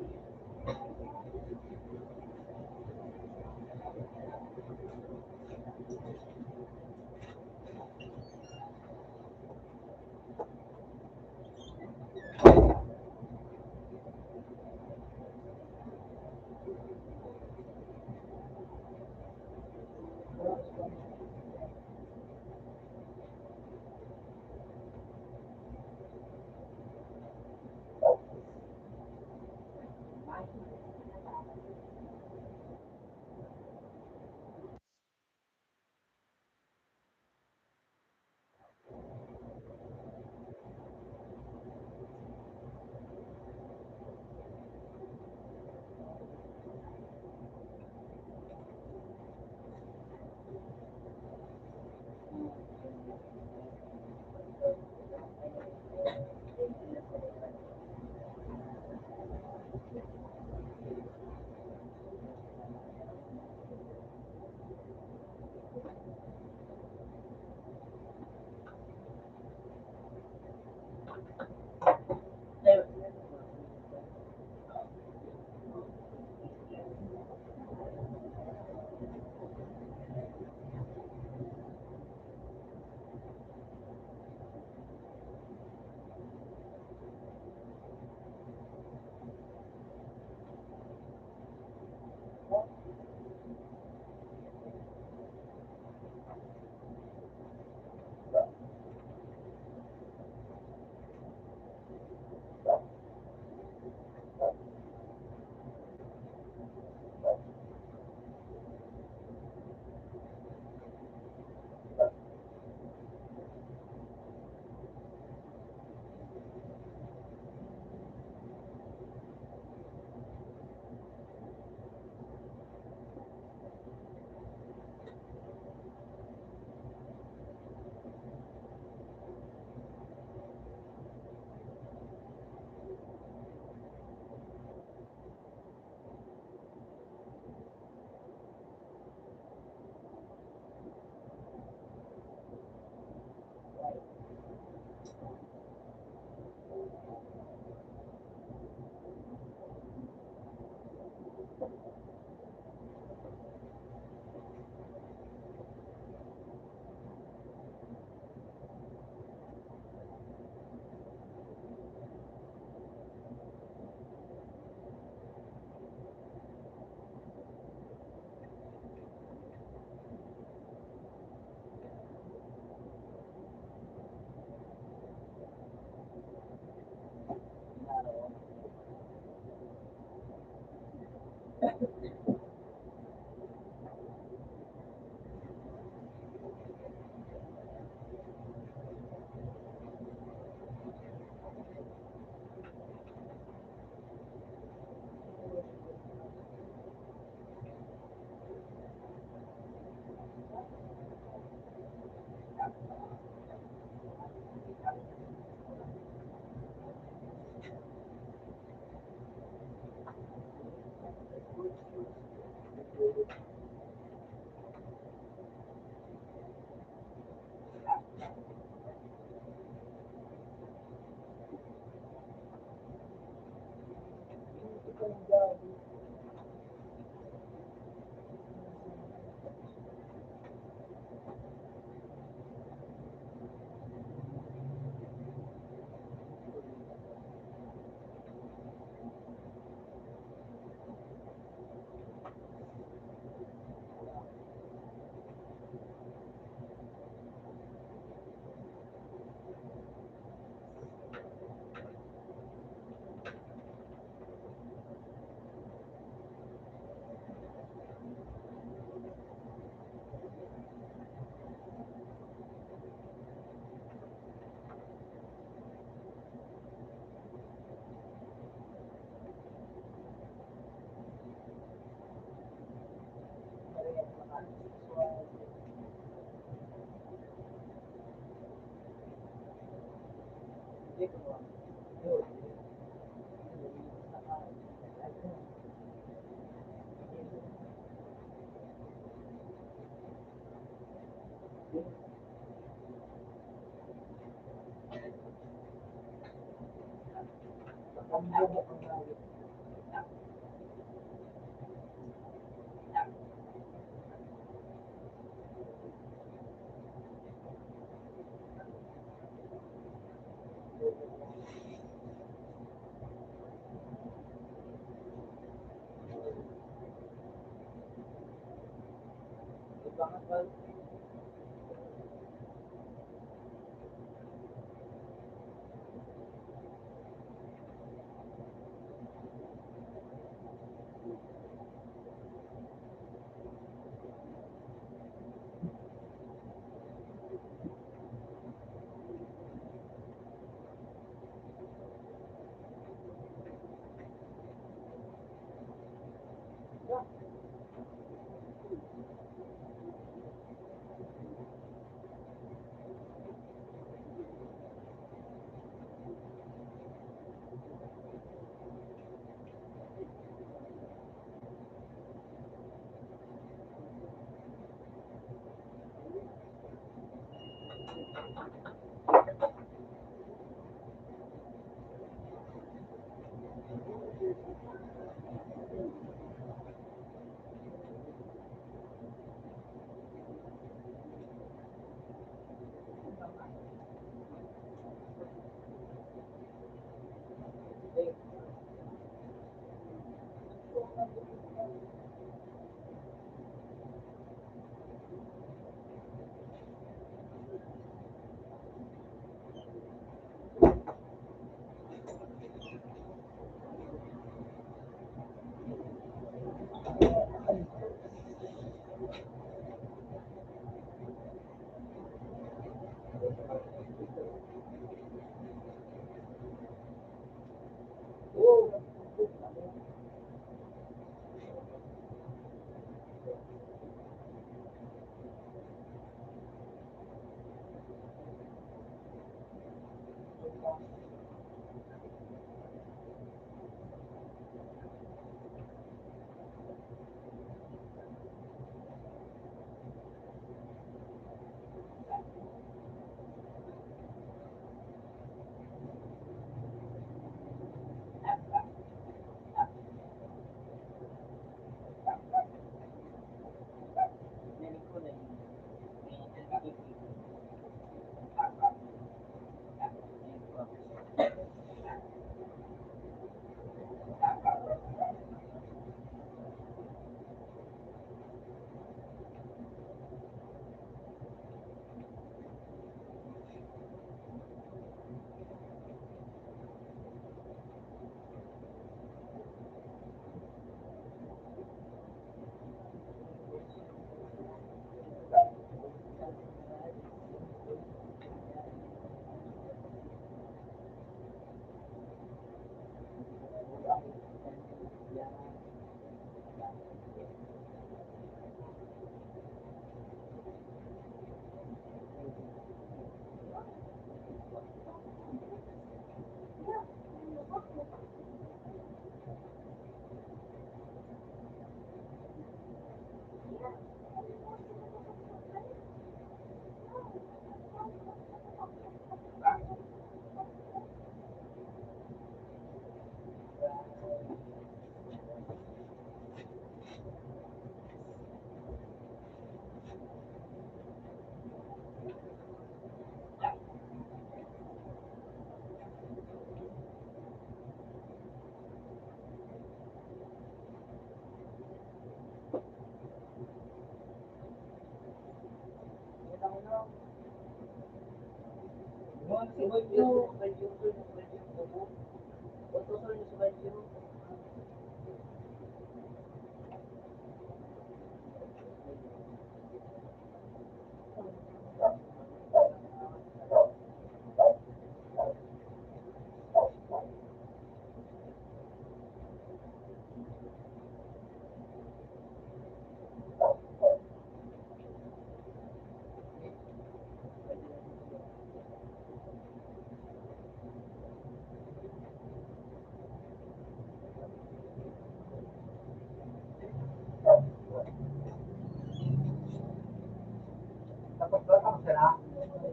Tapos ba ako sila?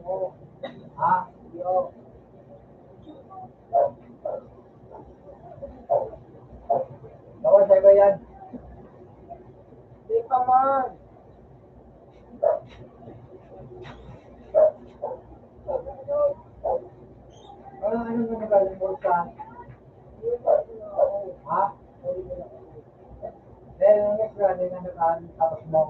Oo. Ah, yo. Bawal sa iba yan. Hindi pa man. Ano nga nagaling mo sa? Ha? Dahil ang next running na nakaan tapos mo.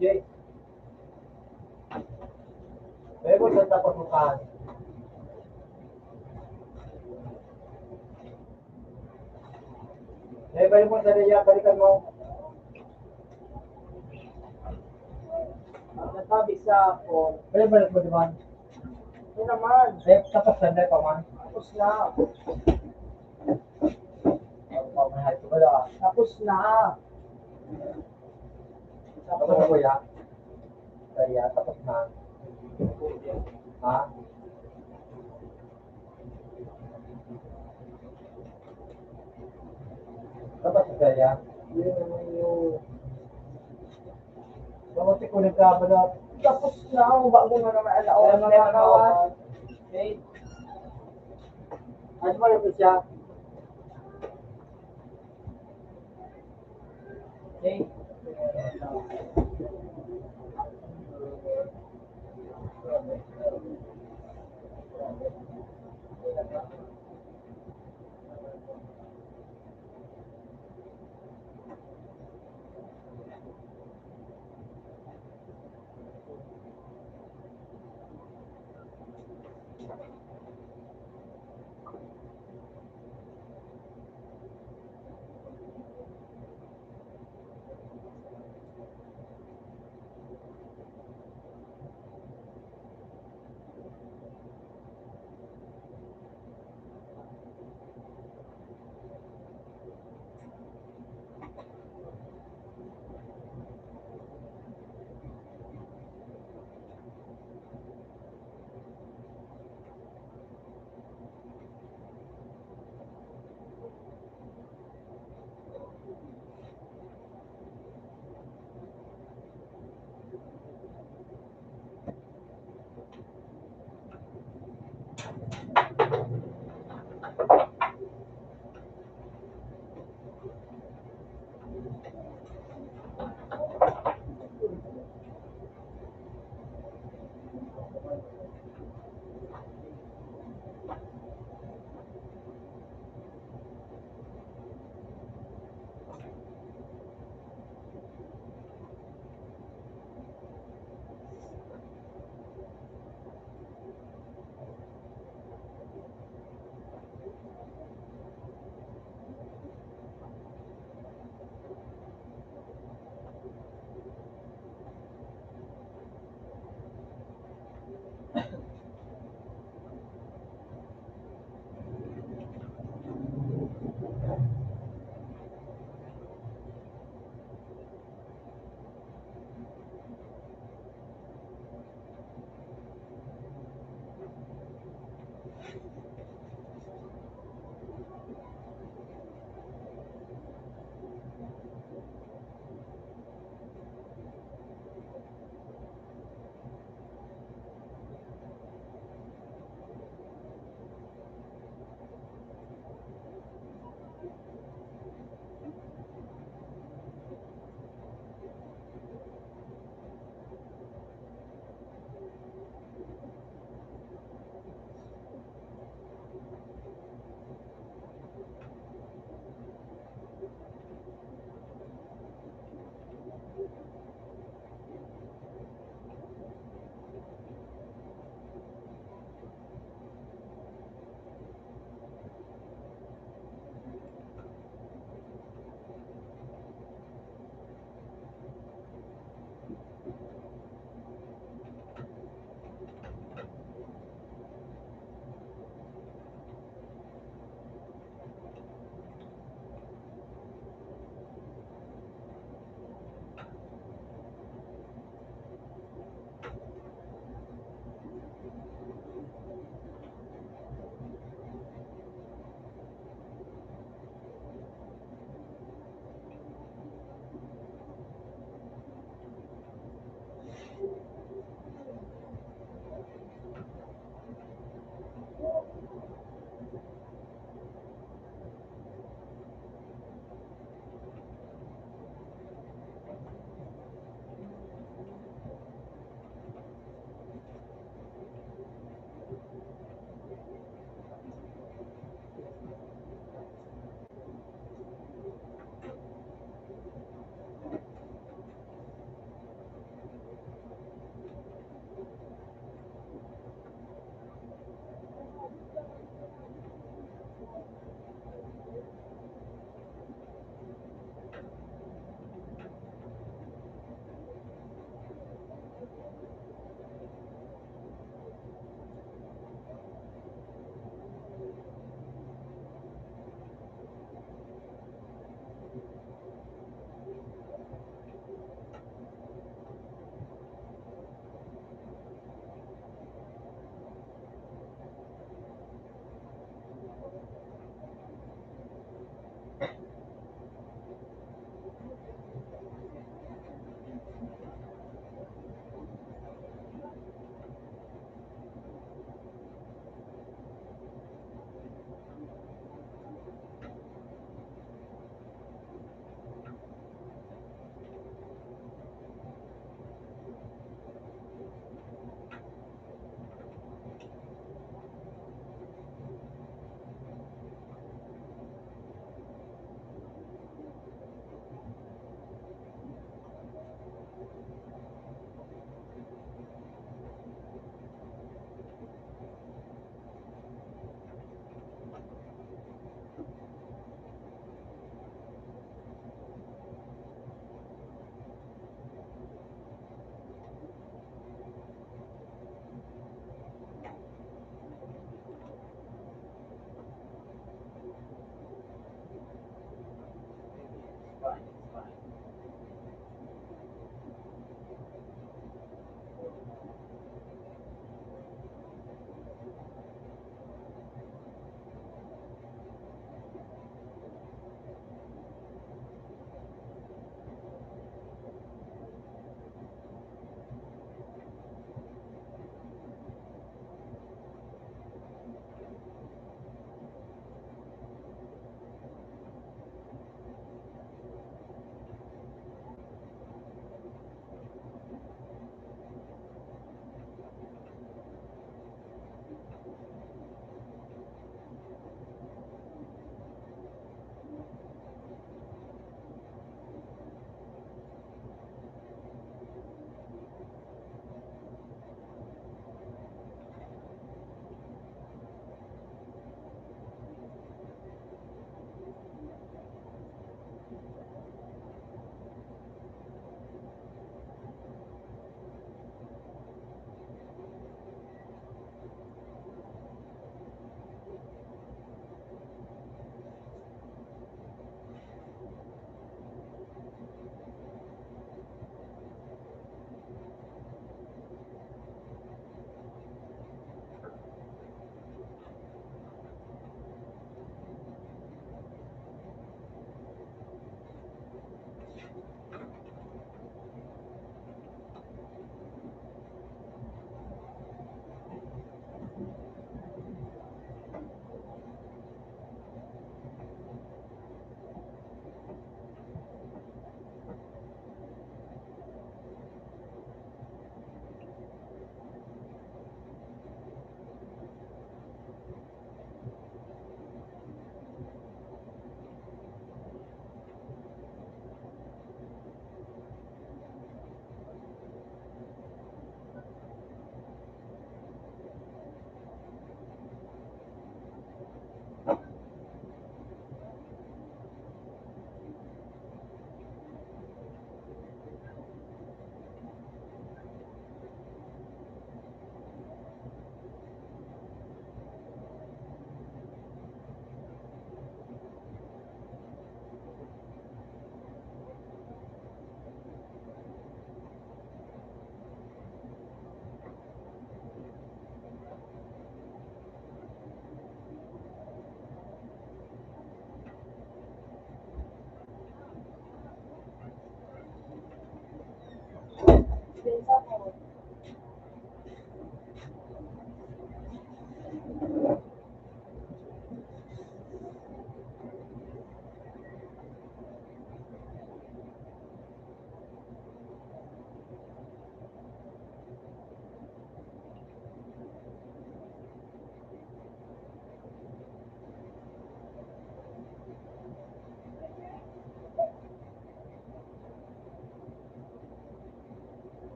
Jay. Eh, mo sa tapos bukan. Eh, balik mo sa Rhea, balikan mo. Nasabi sa ako, Balik mo, di ba? ito naman, Eh, tapos sandali pa man. tapos na. Pamahal ko ba? Tapos na. Tapos na kuya. Kaya, tapos na. Ha? Tapos na kaya. Yun naman yun. Bakit ko nagkabala? Tapos na, bago na naman alaon. Ay, mga kawan. Okay. Ano ba yung siya? Okay.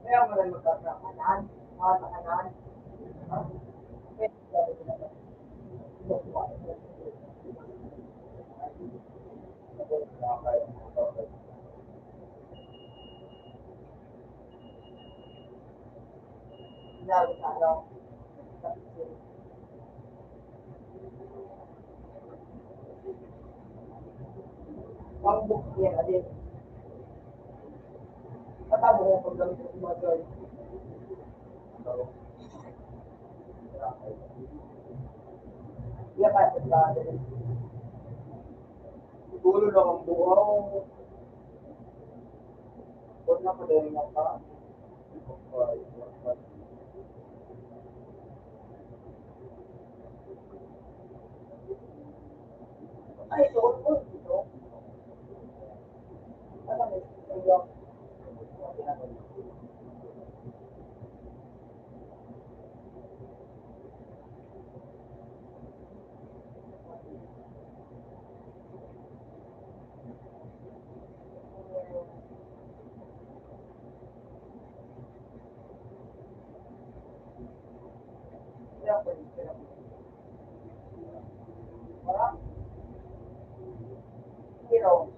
Kaya mo rin magkakanan, mga makanan. Lalo sa ano, ang book yan, adin. Patabo mo pag gamit sa mga girl. Iya pa, sa adin. Siguro lang ang buhaw. Huwag na pa din nga pa. Ay, ito, ito. Ano, ito. Hero.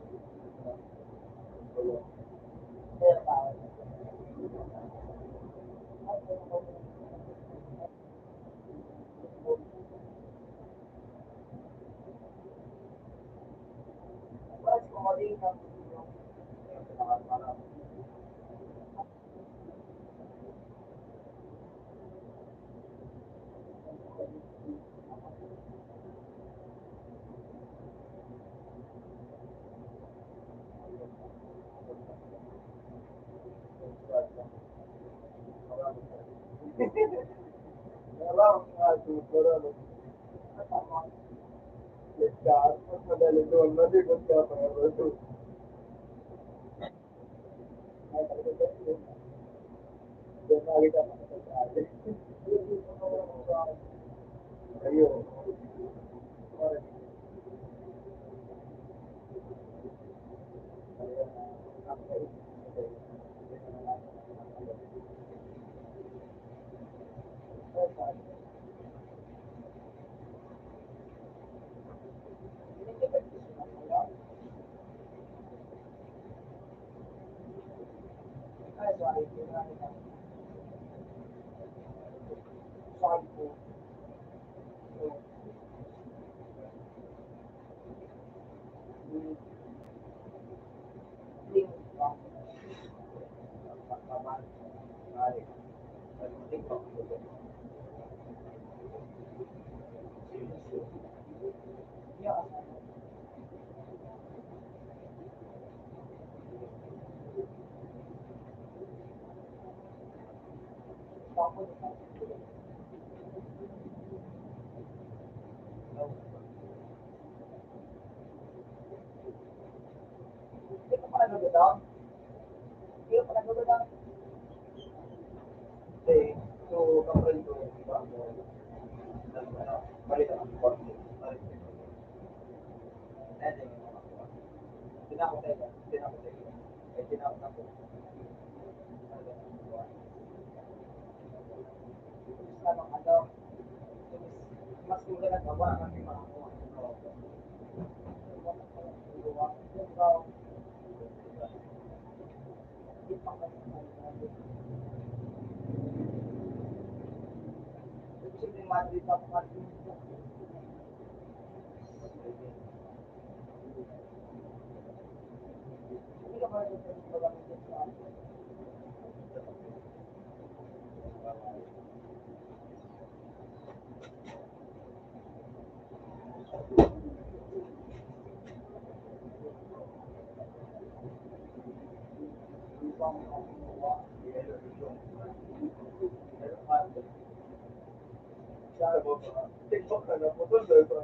TikTok ka na po, tulad ko.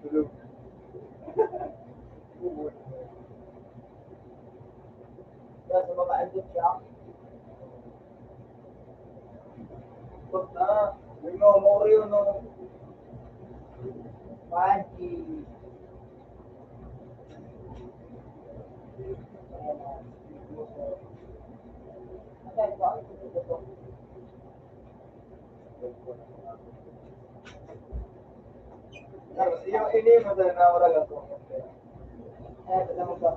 Tulog. Kaya sa mga andun siya, pag na, Yung mga Moreo, no? Manji. Ayan na. Yung ini mo sa nawala ko. Ayan, alam mo ba?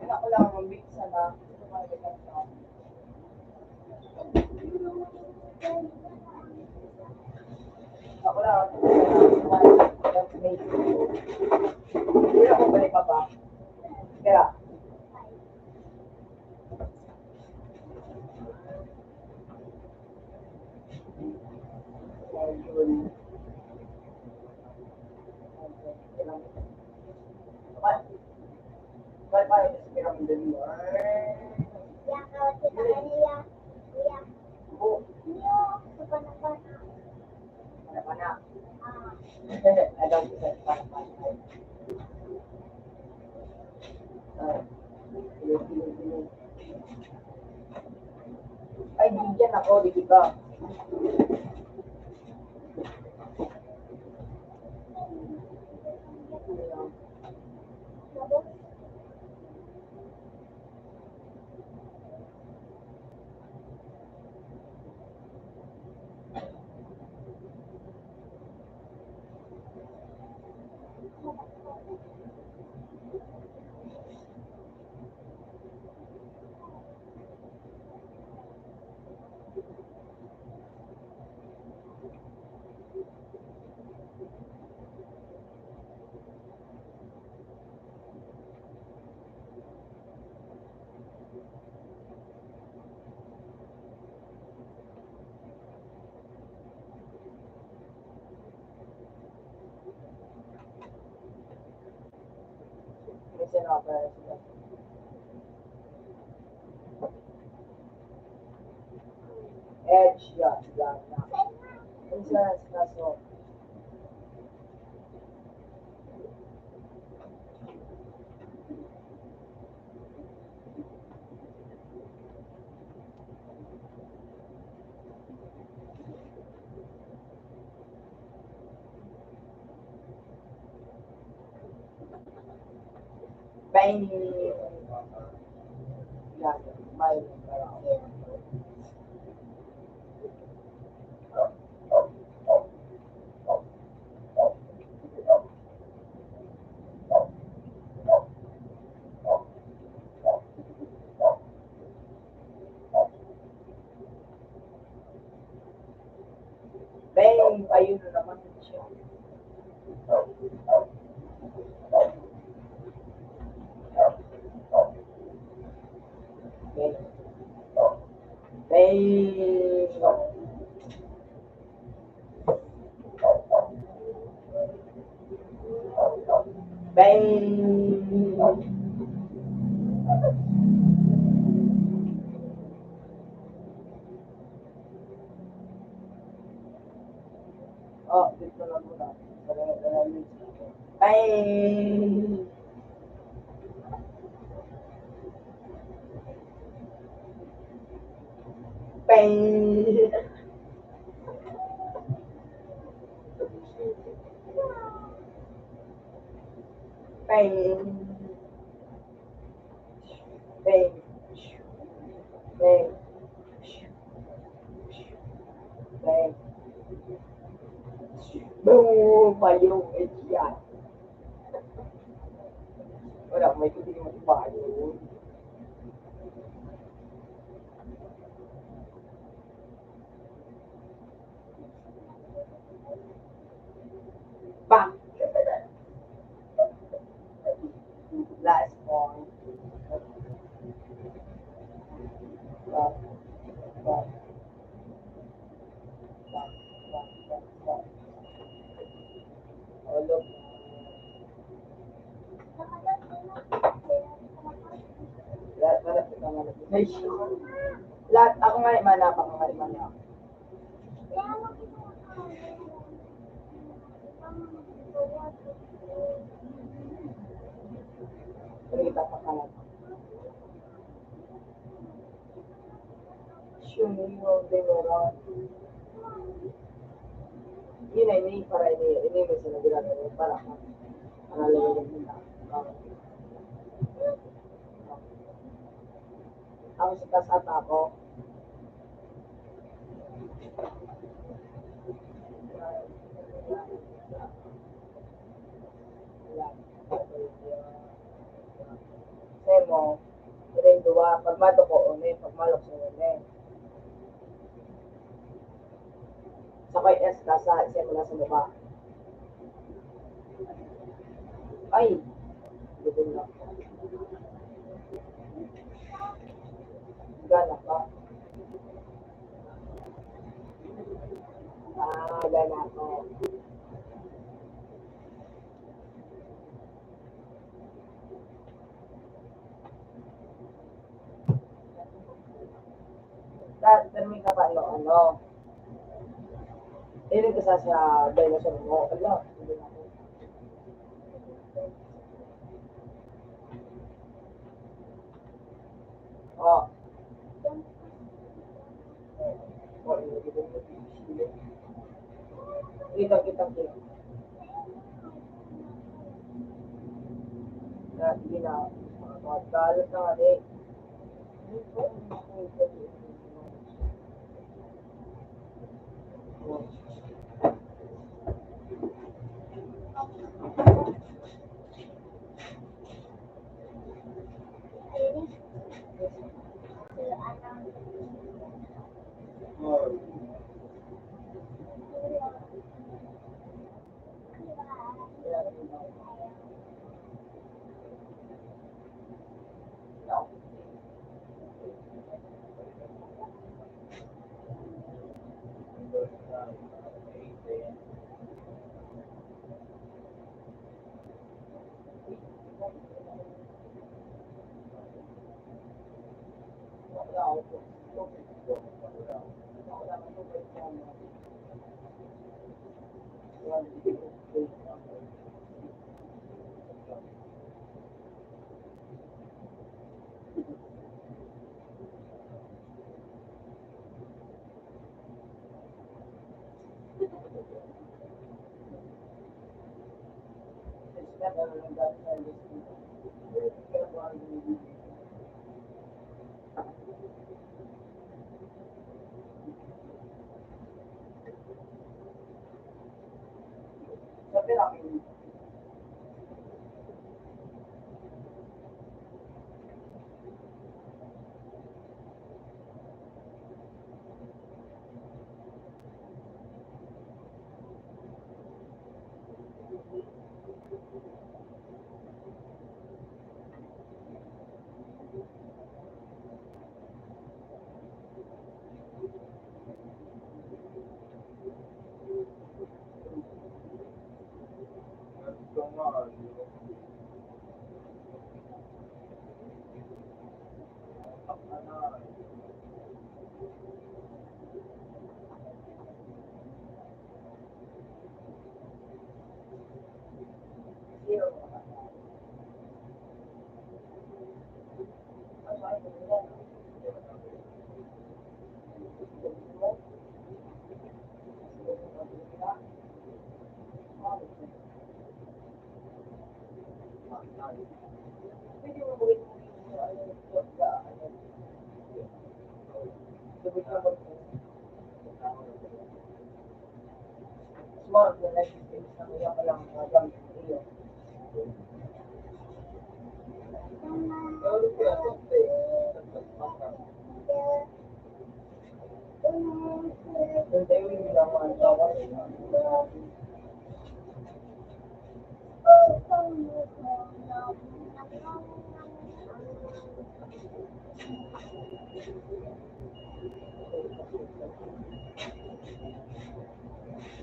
Yan ako lang mag-mix na. Ako lang. Hindi ako balik pa ba? Kaya. Bye-bye. Ya, kawat kita kanila. Kuya. Oh, Niyo, kapan-kapan. anak-anak. Ah, Ada kita panas. Ay, bigyan ako, di ba? labos. Kasi na ako. Edge, yan. Yan. Minsan, kaso. Bang! Yan. May. Bang! Ayun na naman siya. Bang! Bang! Bang! Oh, dito na muna. Bang! Bang! Bang! Bang! Bang! Bang! Boom! Mayroong yan. Wala, may tuloy mo iba yun. Bang! Last point. Ay, sure. Lahat, ako nga manap, ako nga manap. Kita pa kalat. Sure, yung dinura. Yun ay ini para ini may sinabihan para para lagyan kita. Ako sa kasat ako. Semo, rin dua, pagmato ko unin, pagmalok sa unin. Sakay S kasa, siya mula sa mukha. Ay, gudin na. Gana pa. Gana ko. Termin ka pa ano. Ini kasi sa dinosaur mo. Ala, hindi na ako. Oh. Oh, ini kita. Kita. Na, hindi na. Magkalat na nga eh. Smart na nag-space na kaya palang magamit iyo. Hindi naman tawag.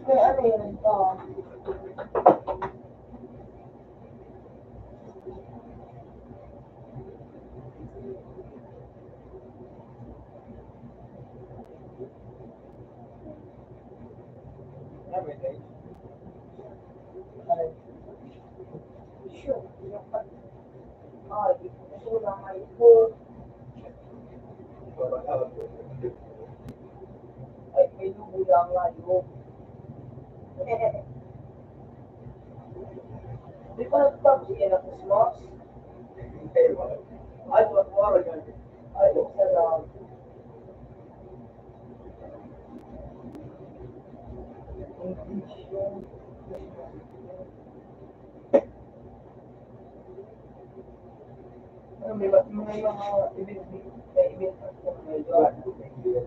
Kaya ano yun ito? Sure. Ay, gusto lang ay po. Ay, may lubo lang nga yun. Di ko natapos yan ang Christmas. Ay, wala yan. Ay, isa lang. English yung ano, may mga event, may event ako medyo.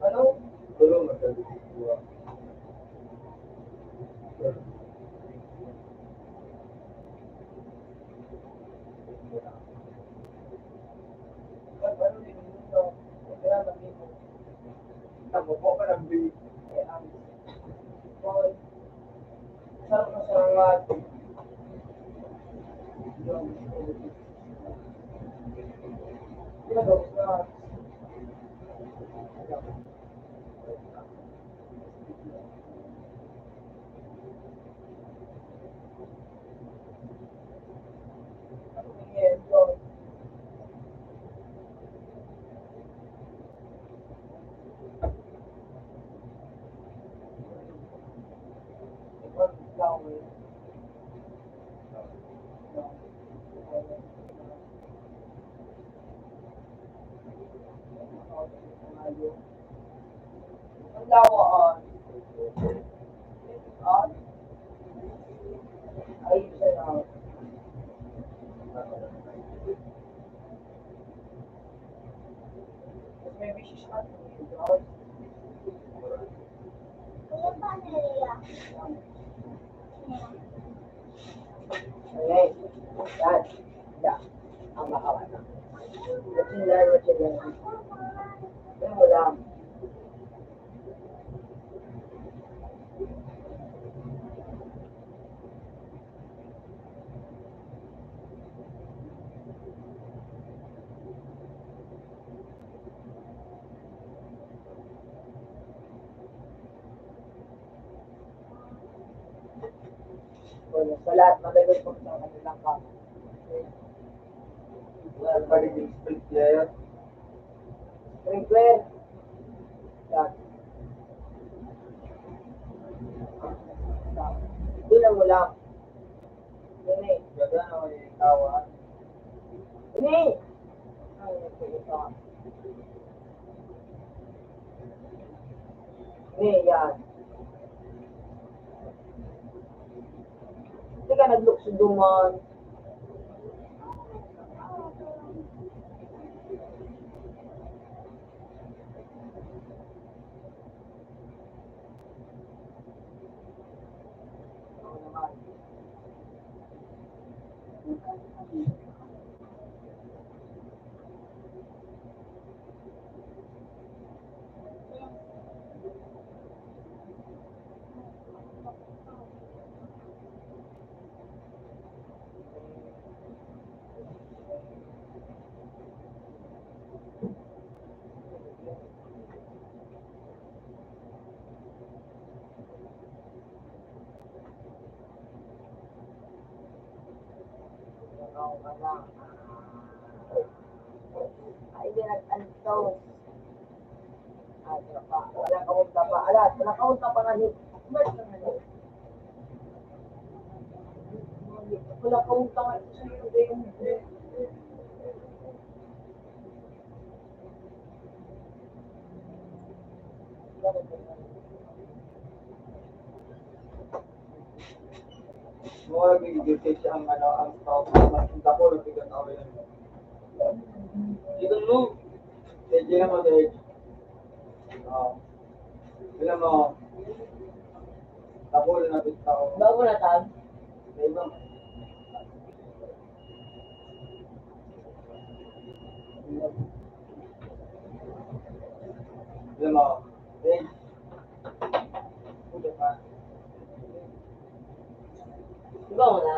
Ano? Ano din ito? Kaya namin mo. Tamo po ka ng big. Sarap na sarap. Ginagawa na. Ang lawaan. Ay, isa lang. May wishes ka. Kuya pa nila. Okay. Yan. Yan. Ang makawana. What's in there? Yan mo lang. Wala. Sa lahat, magagot ko sa kanilang kamo. Wala pa rin yung sprinkler. Sprinkler. Yan. Doon mo lang. Yun eh. Ganda na may tawa. Ini! Ay, nagpagkita. Ini, yan. Hindi ka nag-look sa duman. Ako naman. Ako ka lang. Ay, di nag-anto. Ay, pa. Walang kaunta pa. Alas, walang kaunta pa nga ni. Mas na nga ni. Walang kaunta nga. Mga bigay siya ang tao mas ang tapo ng bigat ako yan. Dito mo. Sige naman dahil. Bilang mo. Tapo na natin tao. Bago na tayo. Diba? Bilang mo. Dahil. Puto pa. Bago na.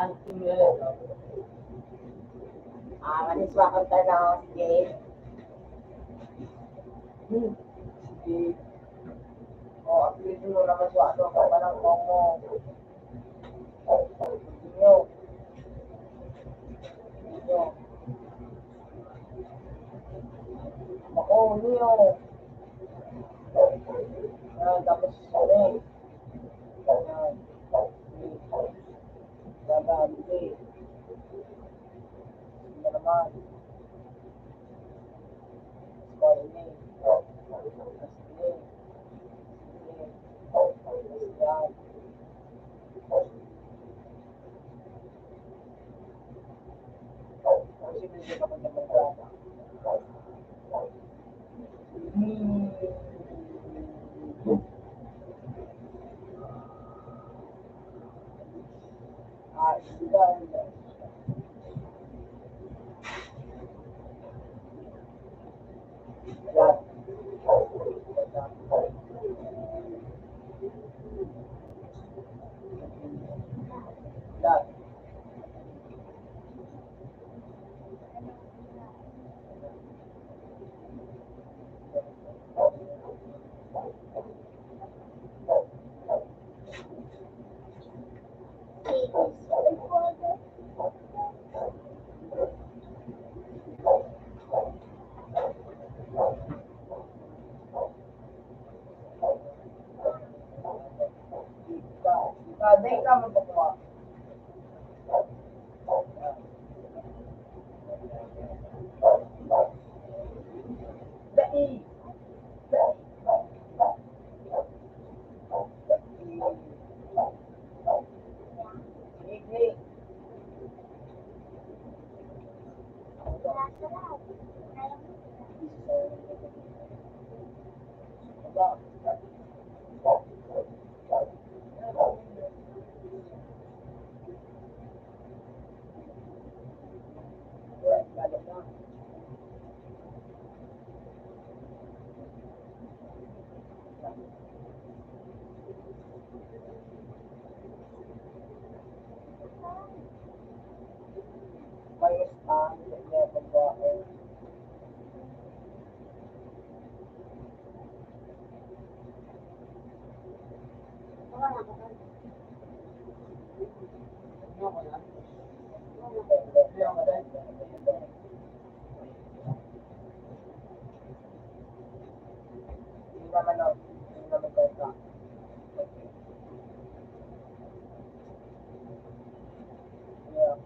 Anting Kaniswakan tayo na ako, sige. Sige. O, apilitin mo naman swado ka pa ng kongo. Inyo. Inyo. Ako, niyo. Tapos, ano eh. Ayan. Gagawin. Hindi naman. Sorry, ni. Sige. Yan. Kasi hindi ka magdamagdama. Sila. Yan. Yan. Day ka magpakuha. Dai. Sige. Ba. May stand, may pagbaon. Hindi naman ako. Hindi naman ko. Yeah.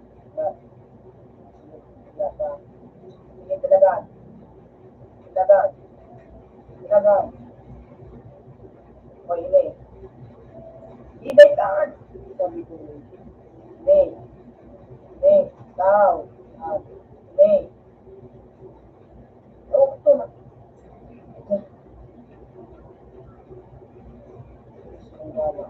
Sige, talaga. O, yun eh. Ibay ka. Sabi ko. May. Tao. May. Oo, ito na. Ang gala.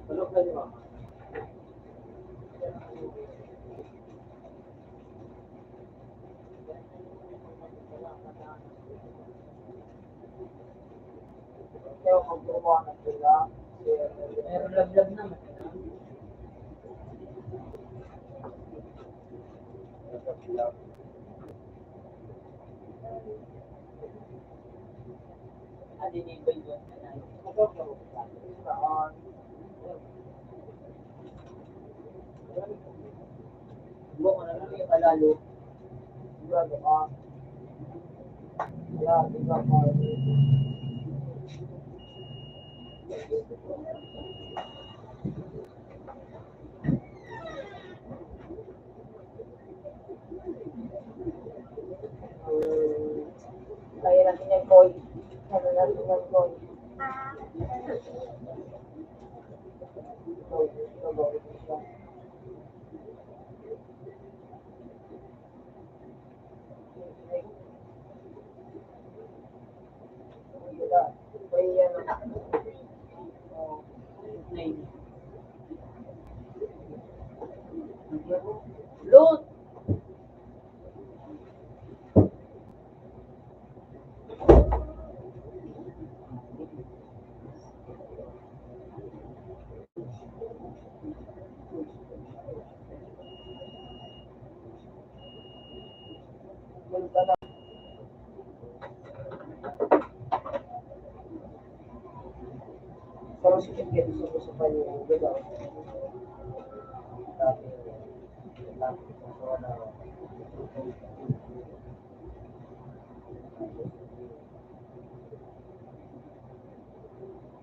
Tulog na di ba? Kaya magbubuha na sila. Pero laglag naman. Adinibay yun. Saan? Buka na lang yung kalalo. Sigurado ka. Yeah, tingnan mo. Kaya natin yan, Koy. Kaya natin yan, Koy. Koy, ito ba? Ito siya. yan. Oh. Loot! Punta na. Pero sikit ka gusto ko sa payo. Ganda.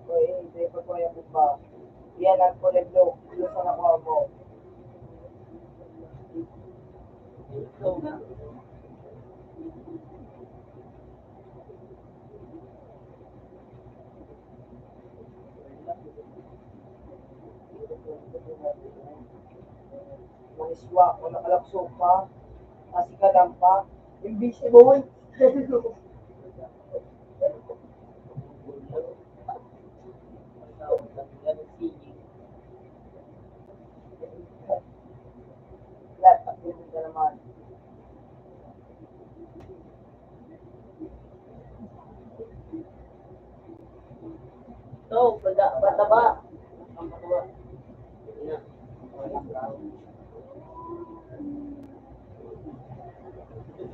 Oy, hindi pa ko yung ba. Yan ang kulay blue. Blue sa nakuha mo. Maniswa ko nakalakso pa. Kasi ka lang pa. Invisible. Lahat, pag-ibig ka naman. Ito, pataba. Ang pataba. Yan.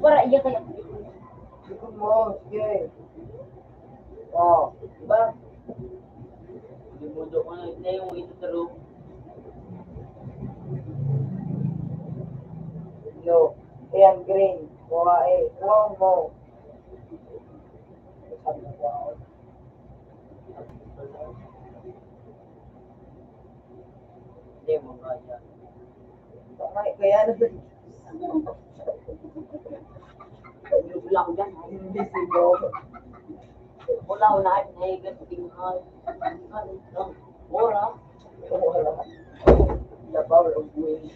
Para iya kaya. Likod mo, sige. Oh, diba? Limudo ko na yung ito sa room. Blue. Ayan, green. Kuha eh. Kuha mo. Sabi ko, wow. Hindi mo kaya. Kaya na ba? Yung lang dyan. Invisible. Wala ko na na tinggal. Ora. Wala. Labaw ang buhay.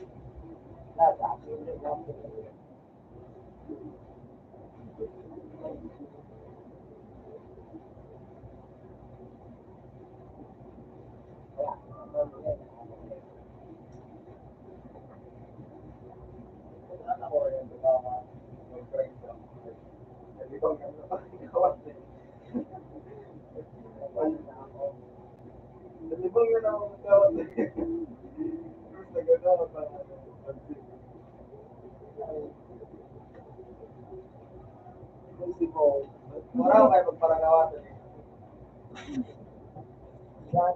Lahat, akin na lang. Nalibang yun ako magkawat. Tapos nagagawa pa. Principle. Maraw kayo magparagawat. Yan.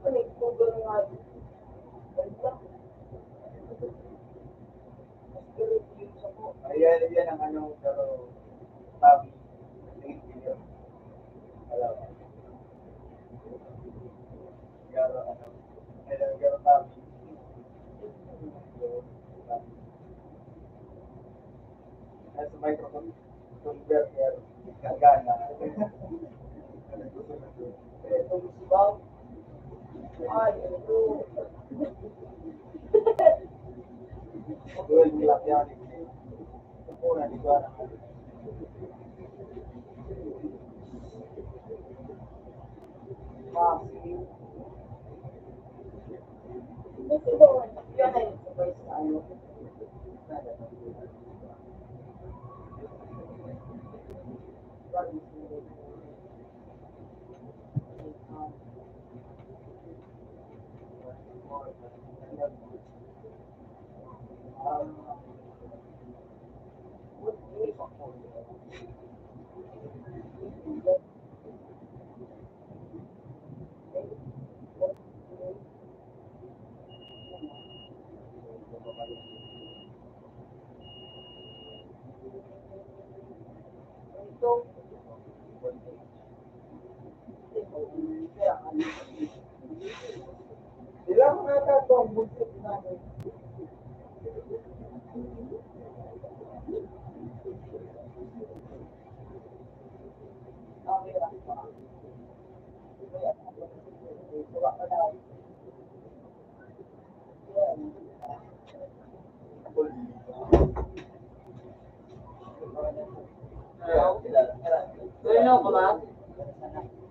Ano yung Google nga? Ganda. Mas galit yung sa ko. Ayan ang ano, pero sabi. Alam. Garo ano. Ayan, garo sabi. Sa microphone converter gagana. Ito musibaw. Ay, ito. Duel nila yan. Ito na, di ba? Massive. Yan ay sabay sa ano. Sila mga tato ang buntot namin. Ano ka ma?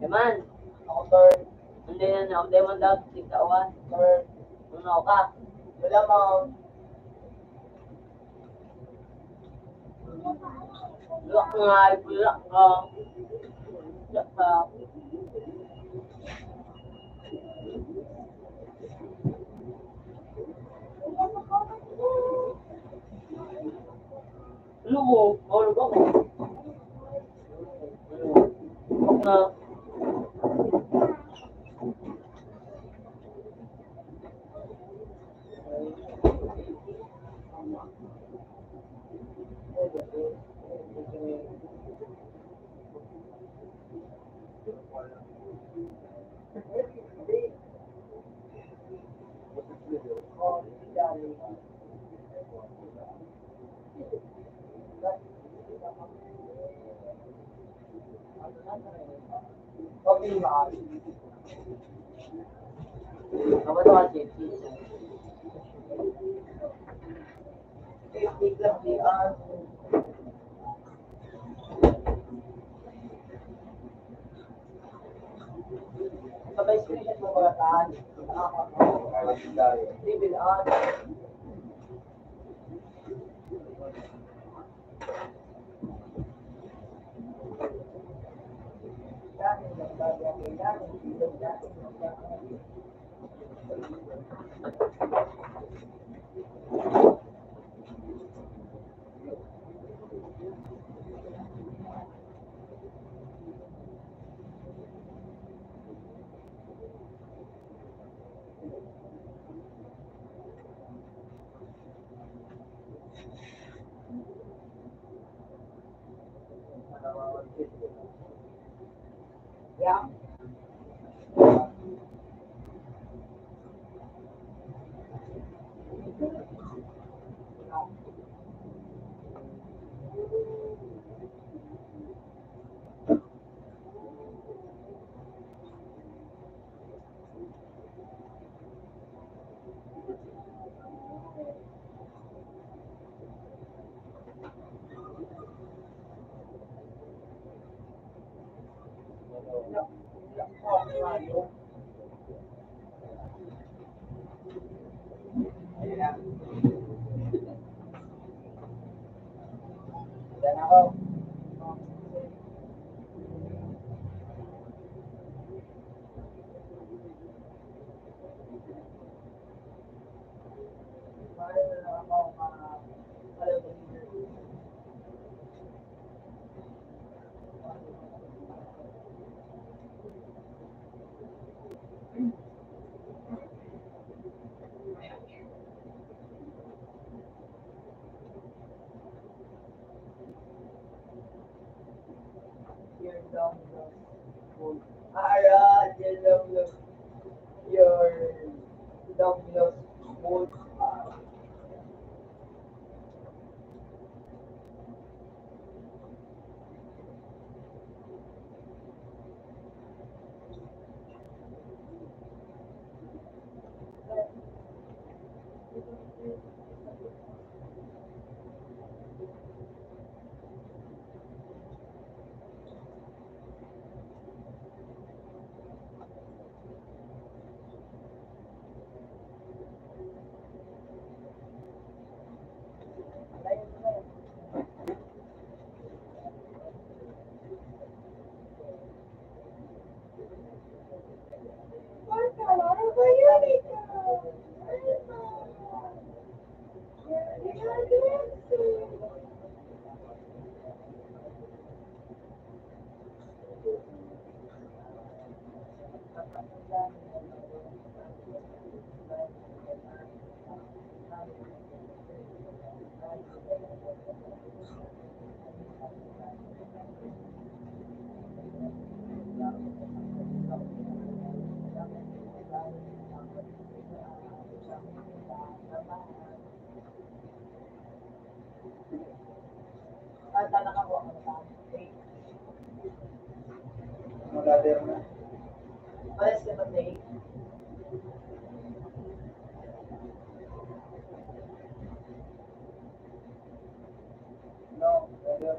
Yaman. Ako third. Hindi na ako demon daw ikawan. Third. Ano ka? Wala mount. Lock nga, lock ka. Lock ka. Ano mo? Ano ba ko? Lock na. Okay, ma'am. Kapag ito kasi. Big lang di ang sabay screenshot mo mga taan. Level on. Yeah. Dan ako. Your dumb look. Ara, your dumb look. Your dumb look. Mood. Tanang ako ang saan. Mag-gather na. Pares ka ba, Tay? No, gather.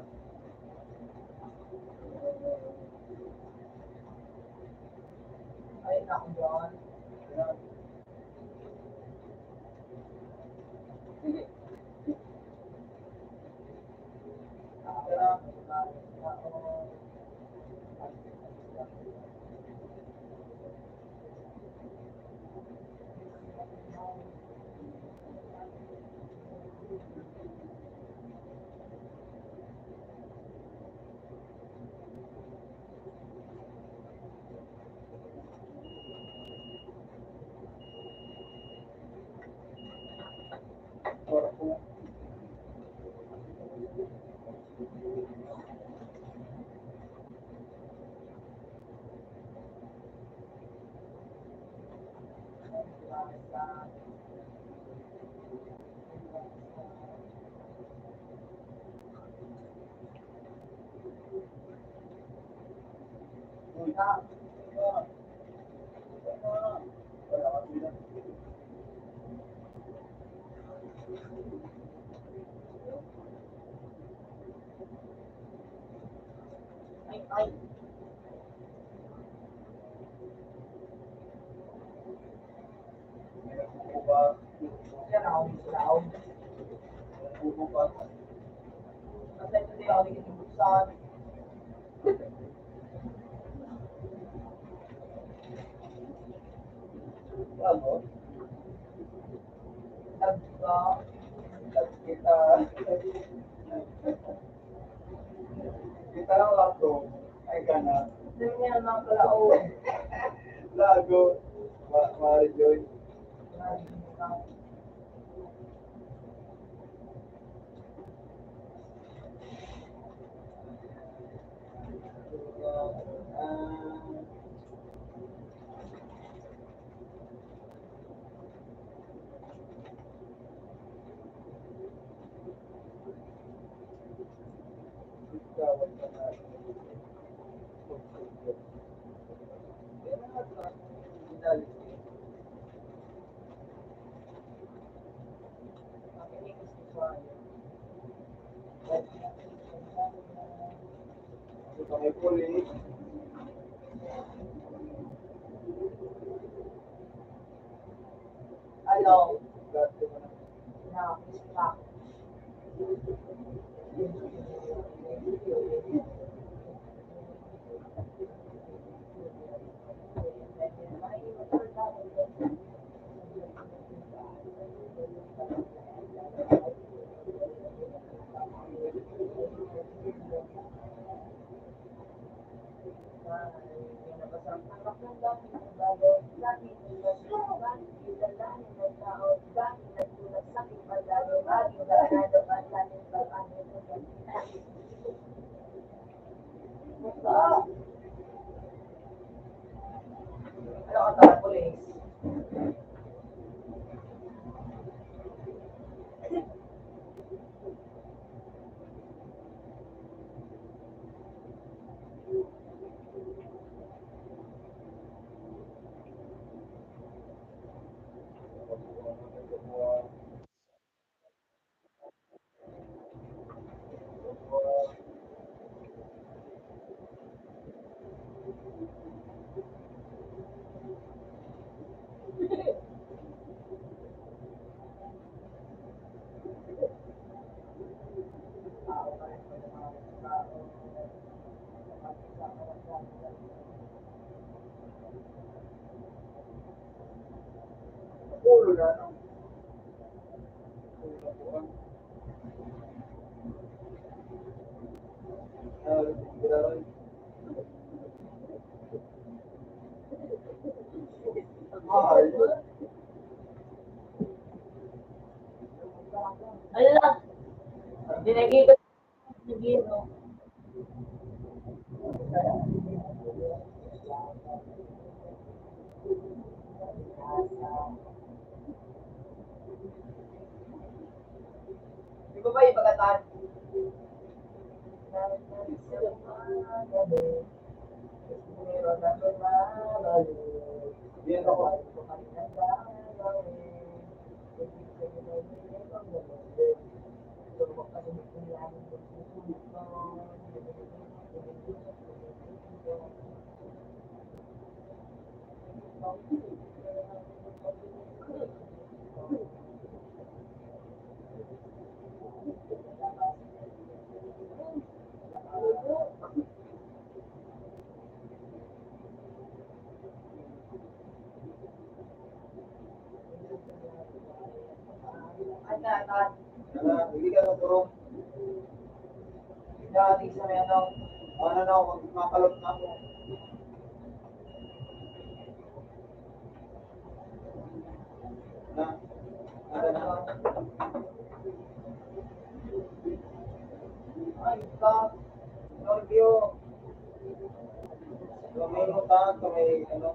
Yan ako, sila ako. Kasi hindi ako nagkikibuksan. Sabi ko, Kita lang lato. Ay ka na. hindi niya naman kalao. Lago. Ma-rejoin. May pulis. Ano? Gato mo na. Na, isa. Ano ka tawag, police? Ulo na. Ulo na po. Mahal. Ano lang? Dinagi ko. Nagino. Di ba ba yung bagatan? Yan ako. Hindi ka natulog. Dati sa may ano, Ano na ako, magmakalot na ako. Na, ano na? ay, ka, Norbio, So, may utang, so may, ano,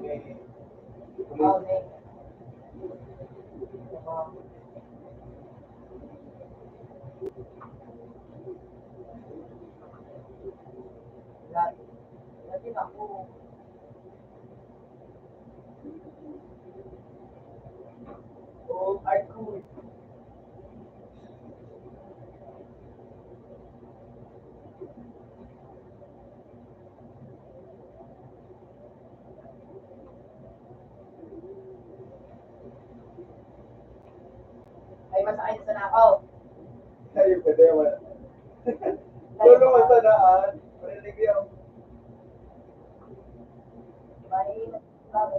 may, Alne. Dati na ako. Oh, art cool. Ay, masakit sa nakaw. Ayun pa din, wala. Tulungan sa daan. Marinig yun. Mainit lang.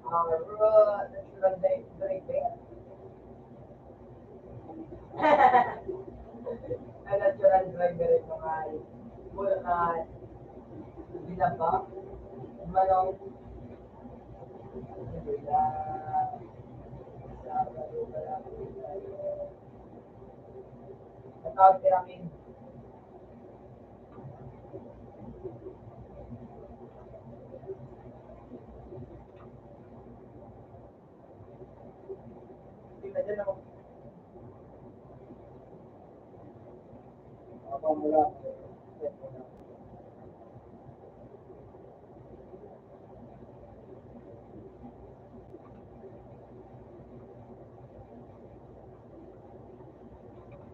Natural driving. Natural driver ito nga ay mula na binaba, manong bila Sabado pala natawag tiramin. Hindi na dyan ako. Ako mula.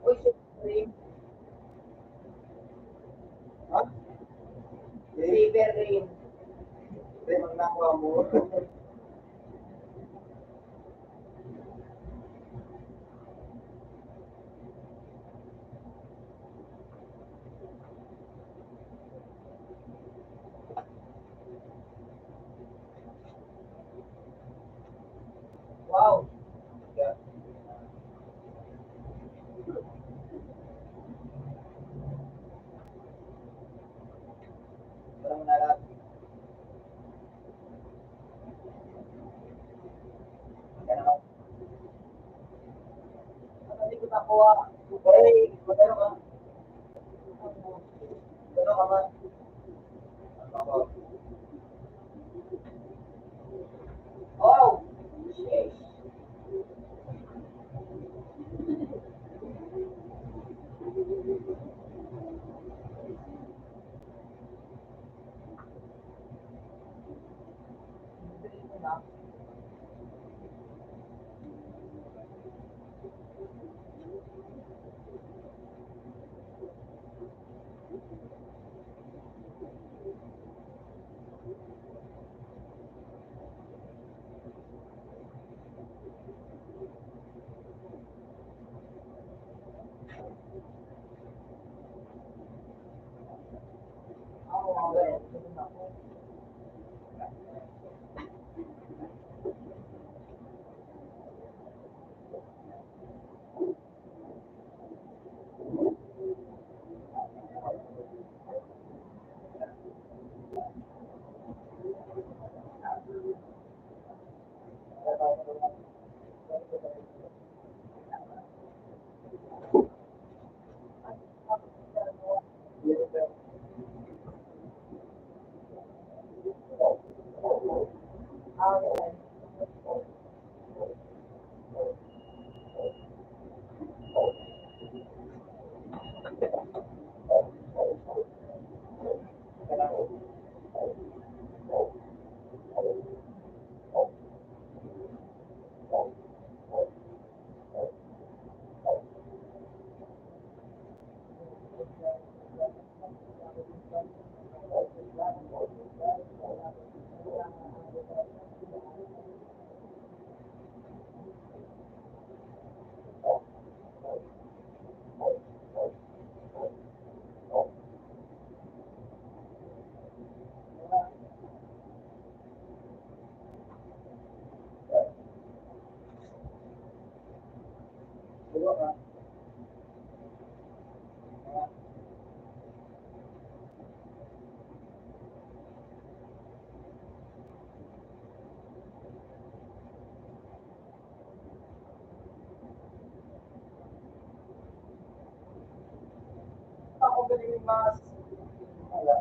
Uy, Supreme. Ha? Saber Rain. Hindi, ang nakuha mo. Wow. Yeah. Parang nalat. Yan naman. Hindi ko nakuha. Ay, magano ka? Magano ka man? Ako. Oh! Yes. Tuwa ka. Ako galing mas wala.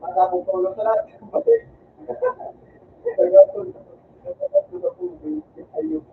Matapos tulong sa lahat. Ayun.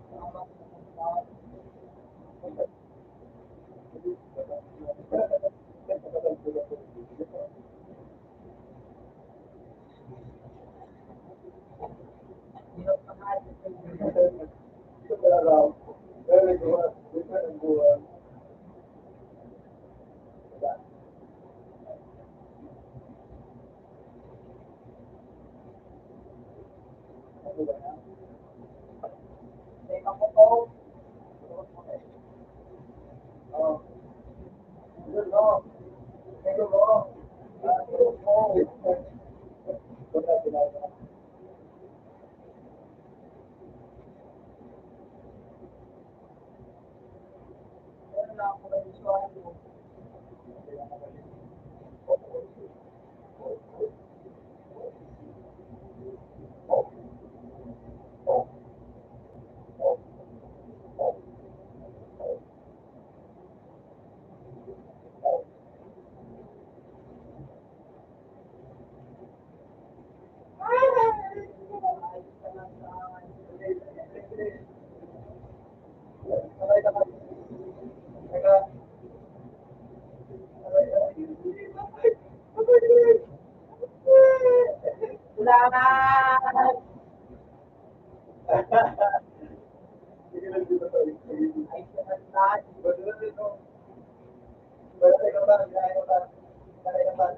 Salamat! Sige lang dito sa ay, salamat. Basta dito. Basta ka ba? Kaya ka ba? Kaya ka ba?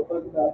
Kapag na,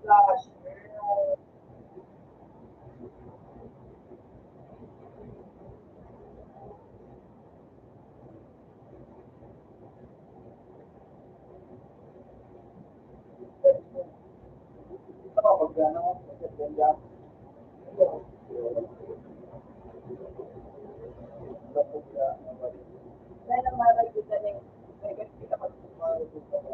Flash. ito kapag ano, kapag ganda, kapag Kaya naman nakikita niya yung may kasi kapag kita ka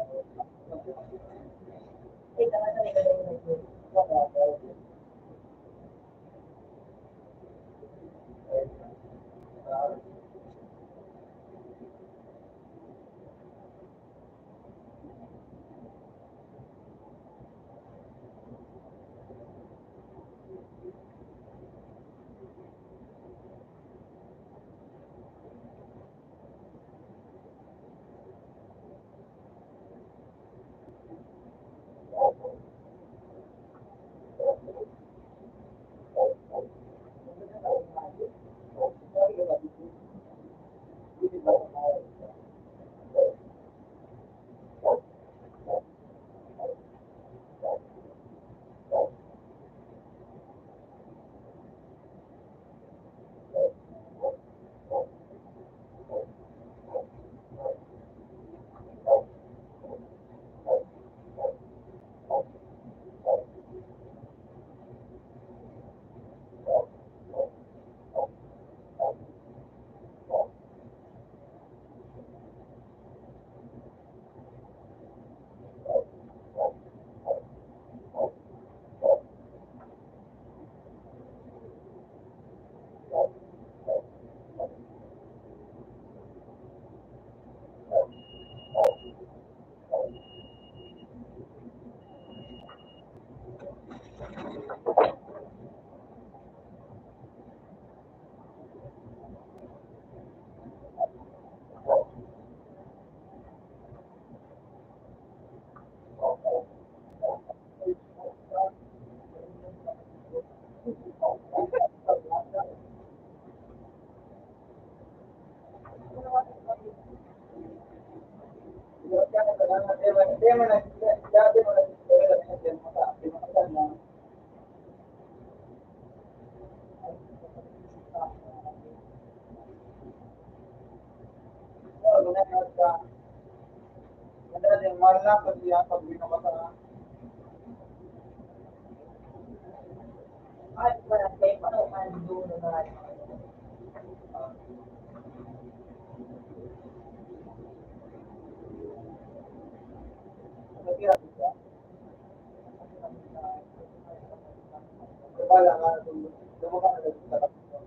sa nila yung mahal na kasi yan pag binabasa. kahit wala kayo paano ando na marami. Wala nga. Lumabas na dito sa kapito.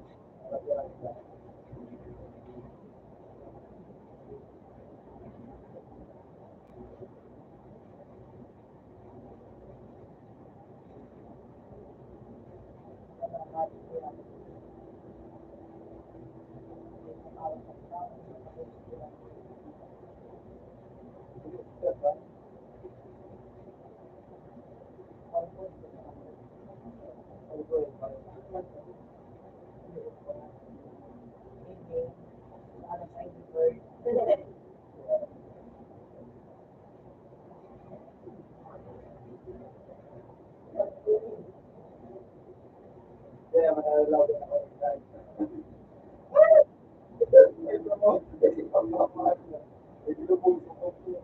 Kaya manalalaw din ako. Kasi pagmamahal na. Hindi lubog sa kopya.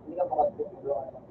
Hindi ka makatulungan.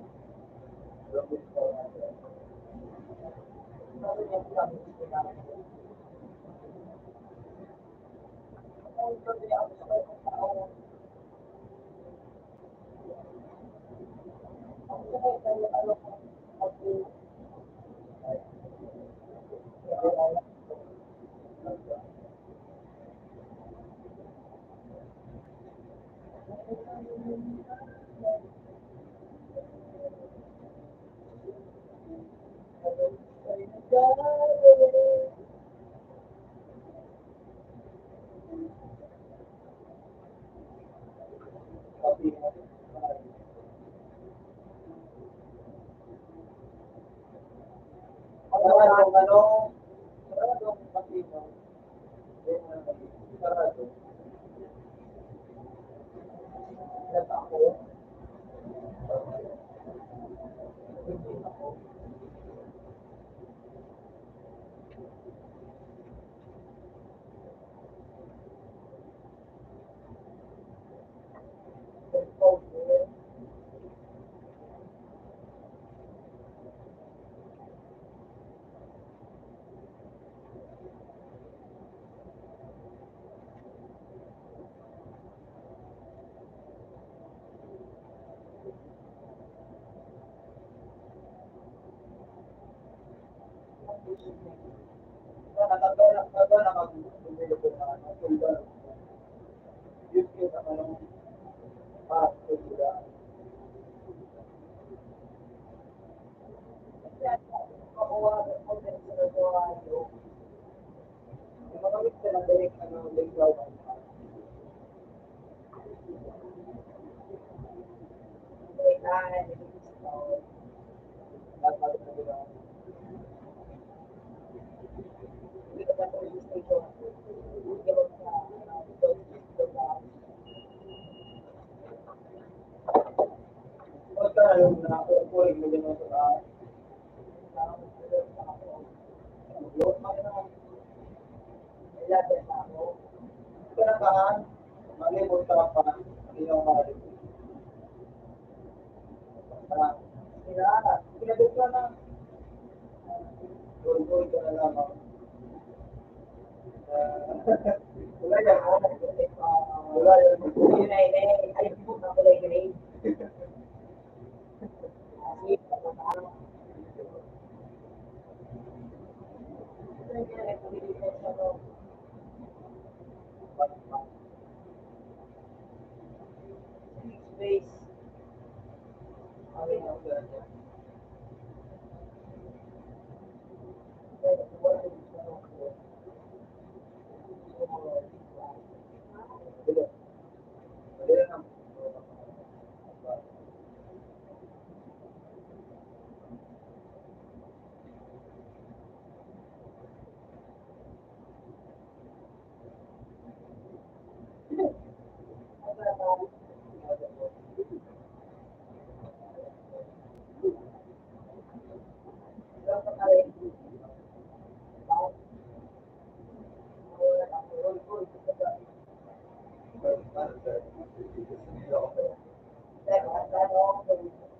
Dahil ang gano'n,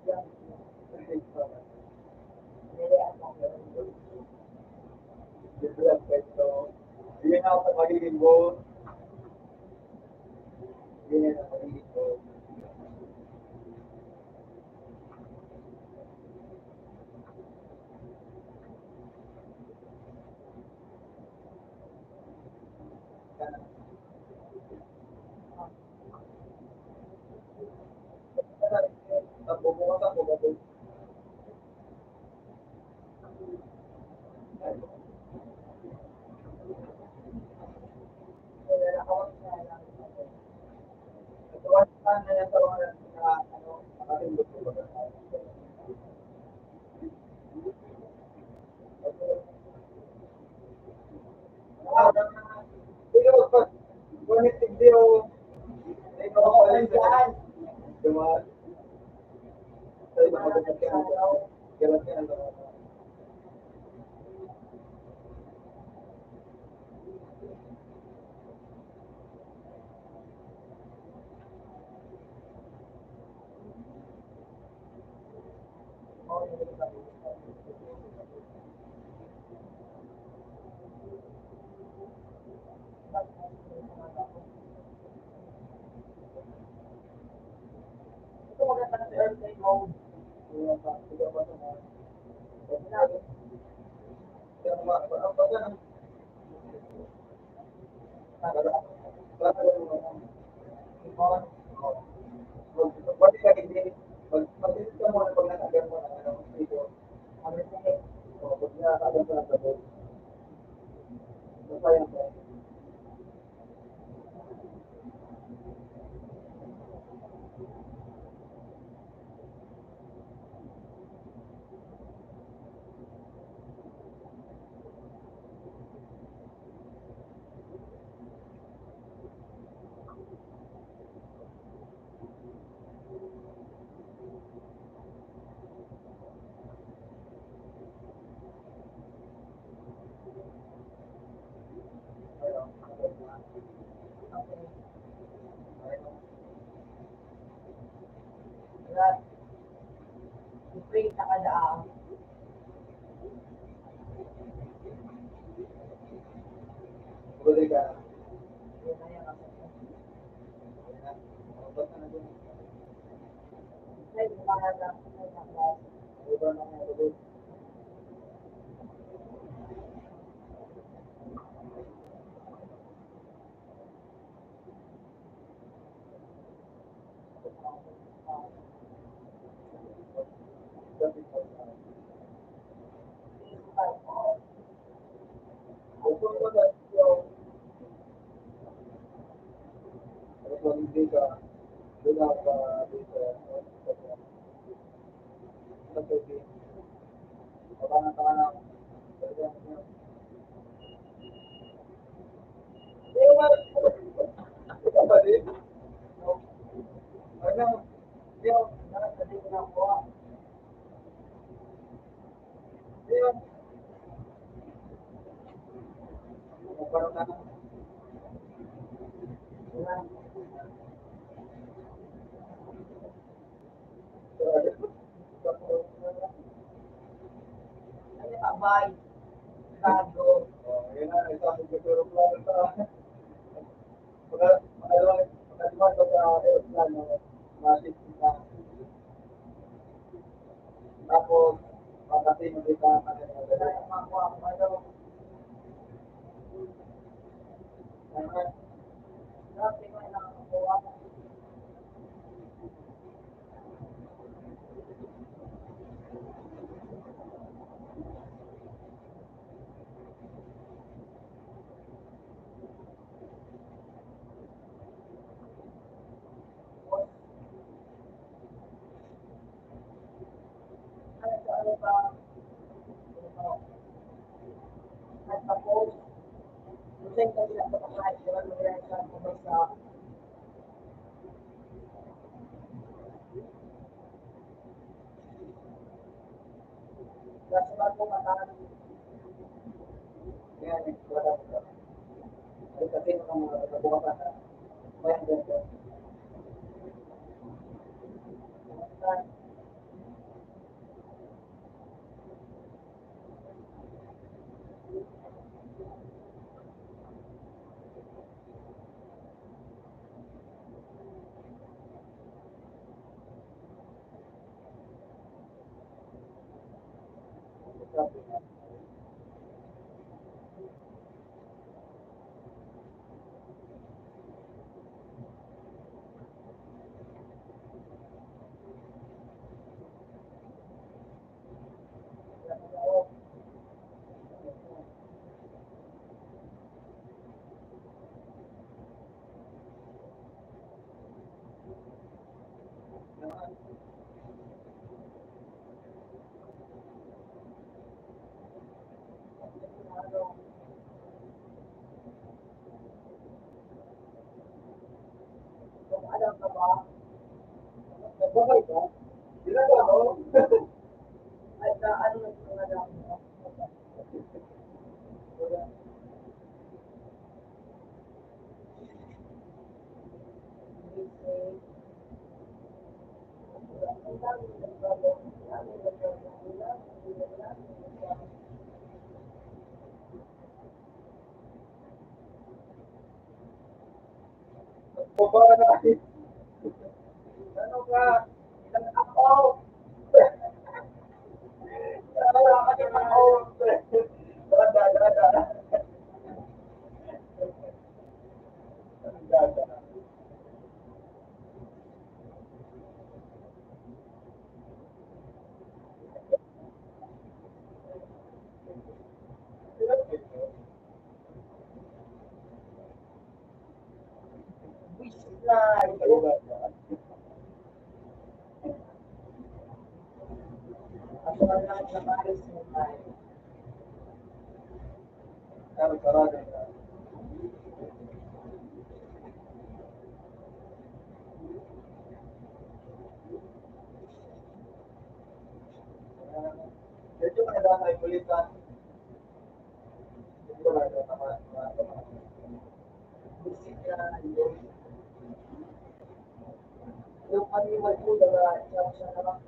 yan. Hindi ako. Yun ako sa magiging goal. Yun ang magiging goal. Bubukas ako kasi tuwan na yan sa mga nakatindog ko ba. Ikaw pag connected video, ikaw ako lang dyan. Diba? Sa ibang mga kailan ka na Ito maganda sa airplane mode. Spray sa kadaan. Huli ka. Yun na yan. Ay, mga lang. Ano abay? Bago. Tapos, patasin mo dito ang Kaya makuha ko ano. Dati ko na nakakuha. Ano ba? At tapos, minsan kasi na kapakain ko lang mga sa basta. Kasi bago matahan. Yan, wala ko. Ay, kasi mga kabukasan na, may hanggang Alam ka ba? Bakit ba? Ginagawa ko. At ano na ito nga lang mo? Baba na. Ano ka? Ilang ako? Wala ka din ako. Dada, dada. Dada. Wish na. Ako ang lahat na maayos mo tayo. Ano, sarado na. Medyo kanila tayo ulit ka. Medyo kanila tayo Wish na. Yung animal ko, dala, siya naman.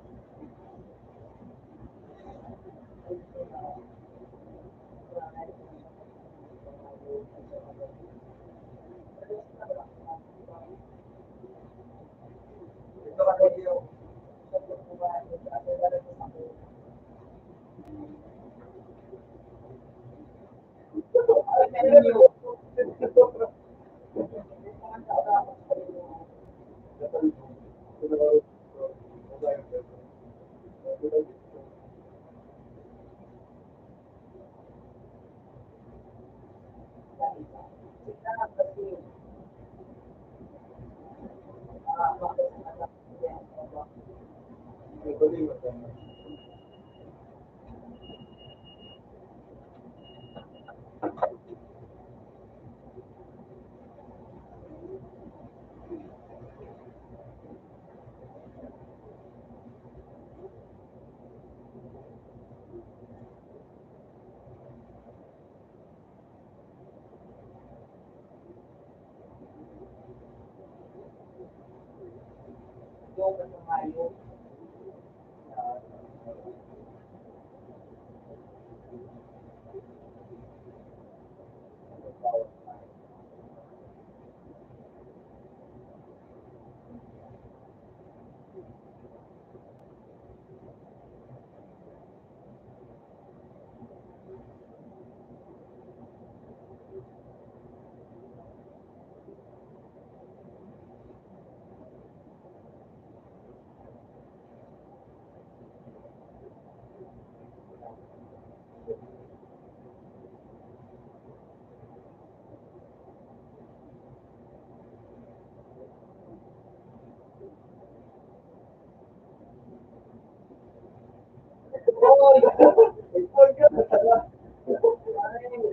Ito kasi yung Yung ano nga yun. Oy! Oy, ka na pala.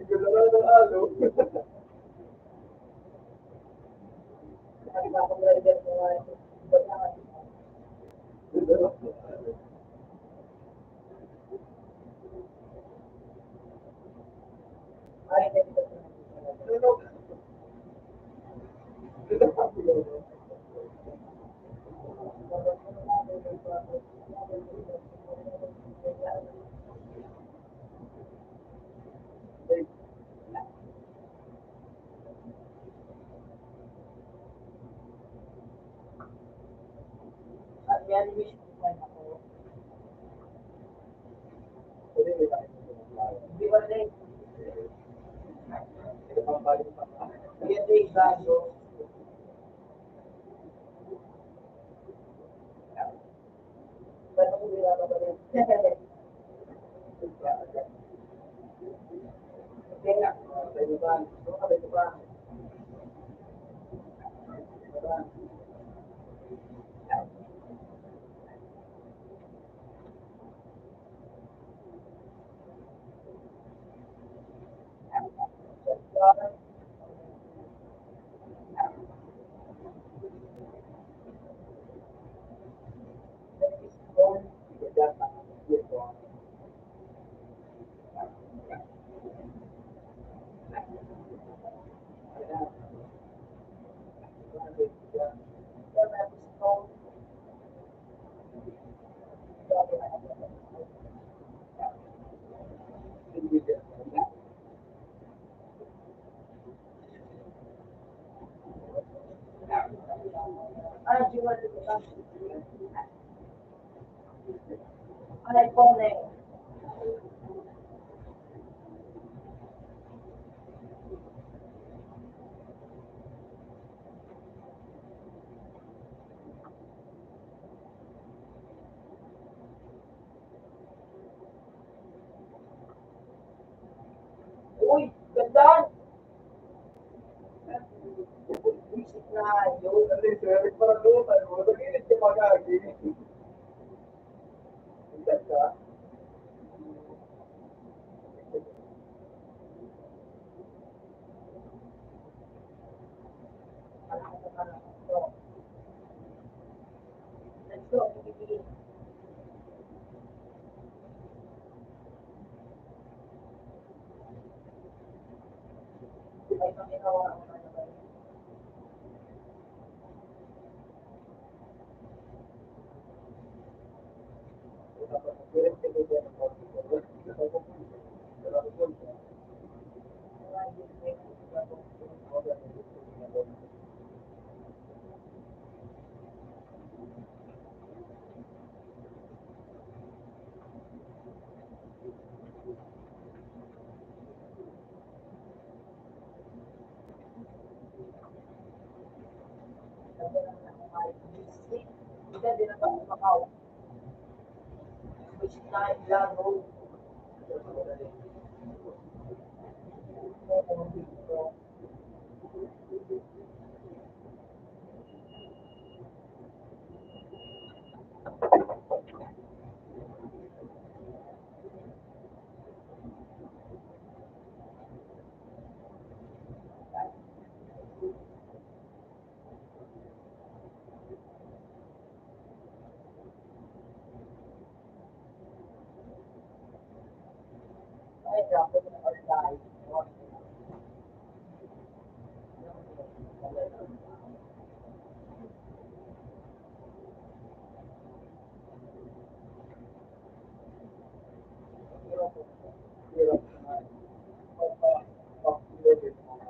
Gulala ng alo. Kasi ako rider mo nga ito. Ay, hindi ko Ano? Ito pa. Kaya wish ko pa ako. Pwede may kain mo ng klaro. Hindi ba rin? Ito pang balik pa ka. Kaya day bago. Ba't ako bila ka ba rin? Kaya, Pwede ba? Pwede ba? ano jiwa dito ka? Ano po na yun? Uy, ganda! Isip na yun. Ano yung sir? Parang doon tayo. Nag-init ka magagi. Ingat ka. Let's go, bibigyan. Ay, panginawa ako na naman. Dapat mag-init ka doon ng konti. Pero ako po, Hindi din ako kumakaw. Which is not laro. Ay, grabe na or die. hirap na. Pag-init mo.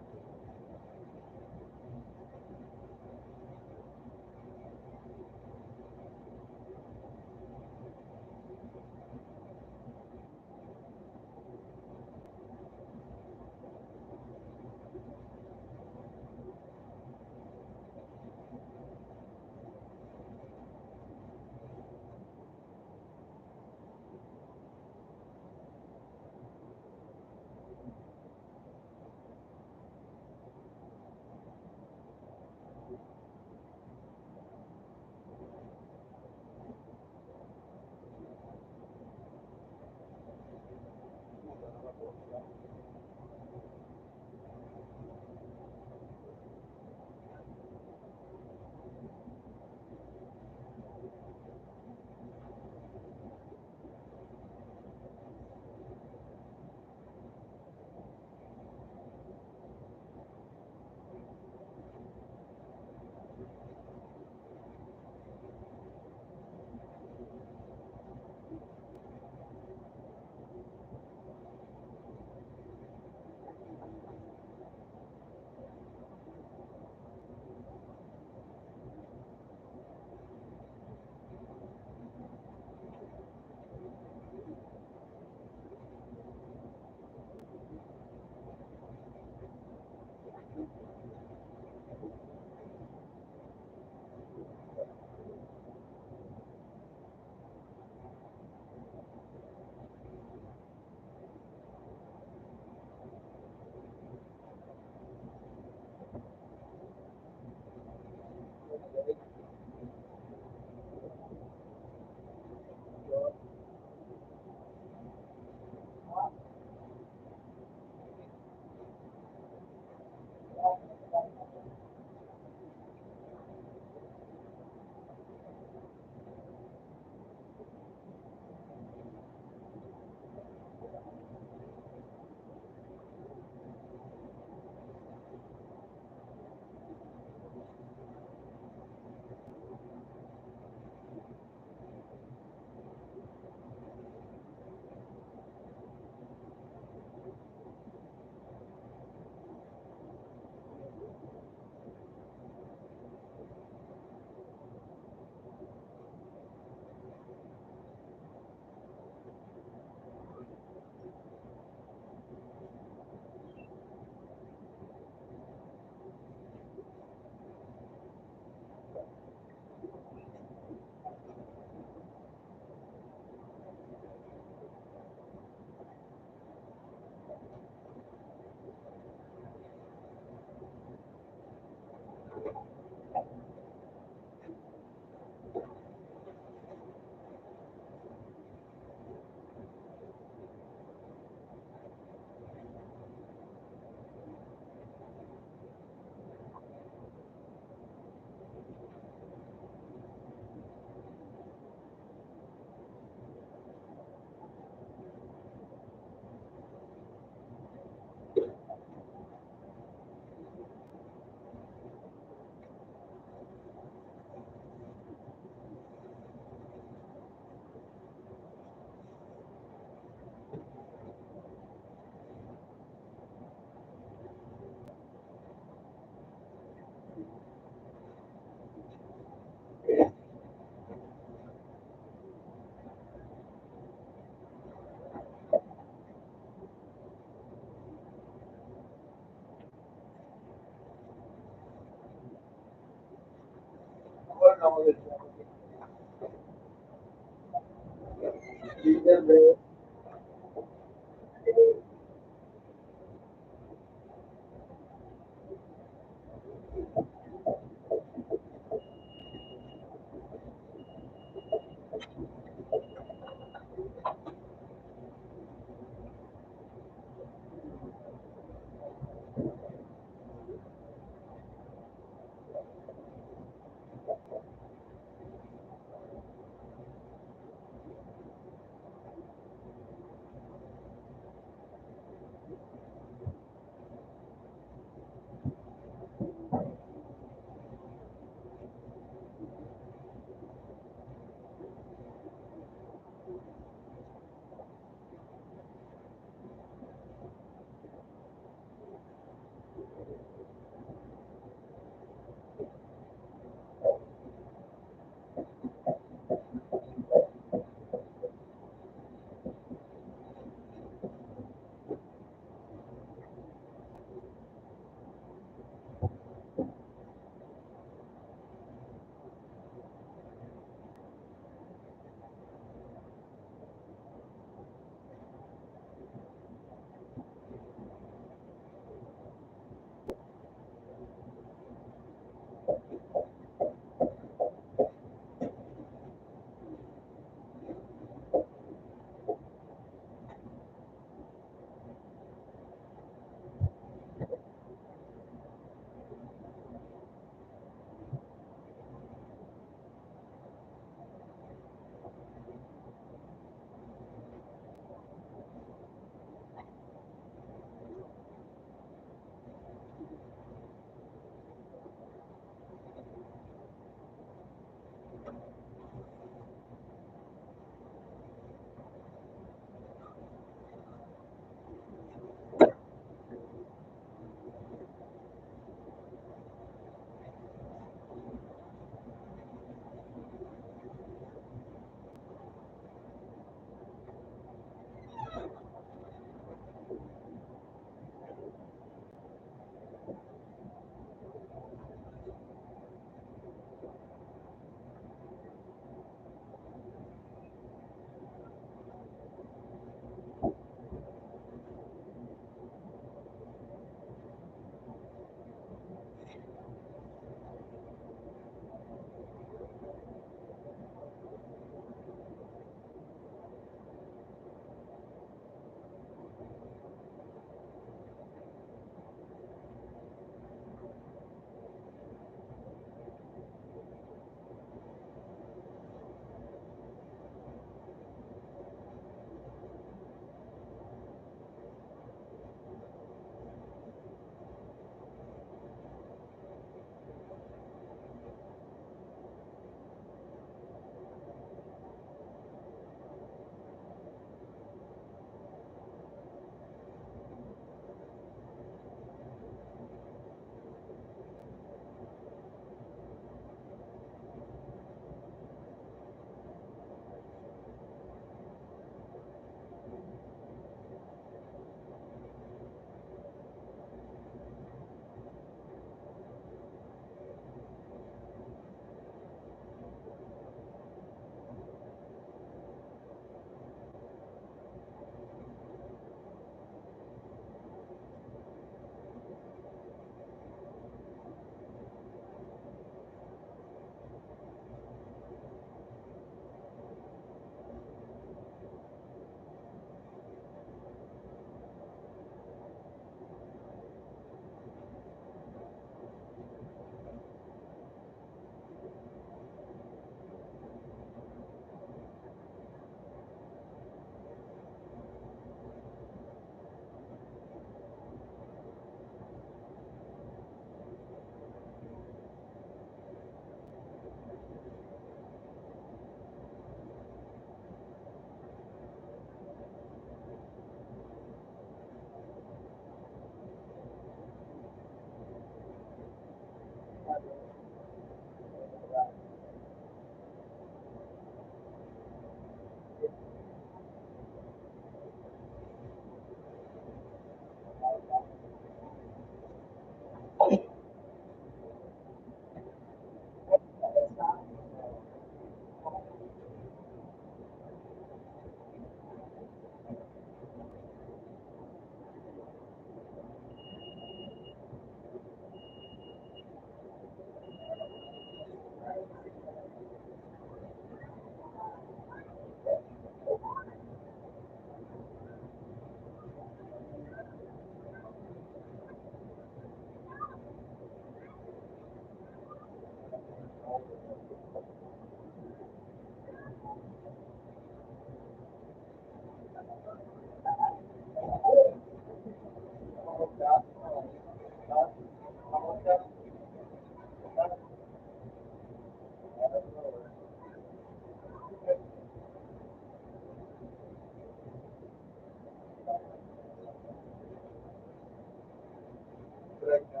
Right na.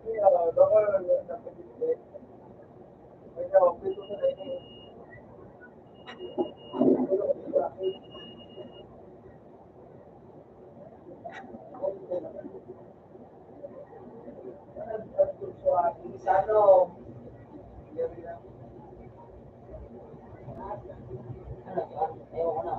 Kaya, baka napag-isip. Kaya, pito na rin eh. Ano? Ayoko na.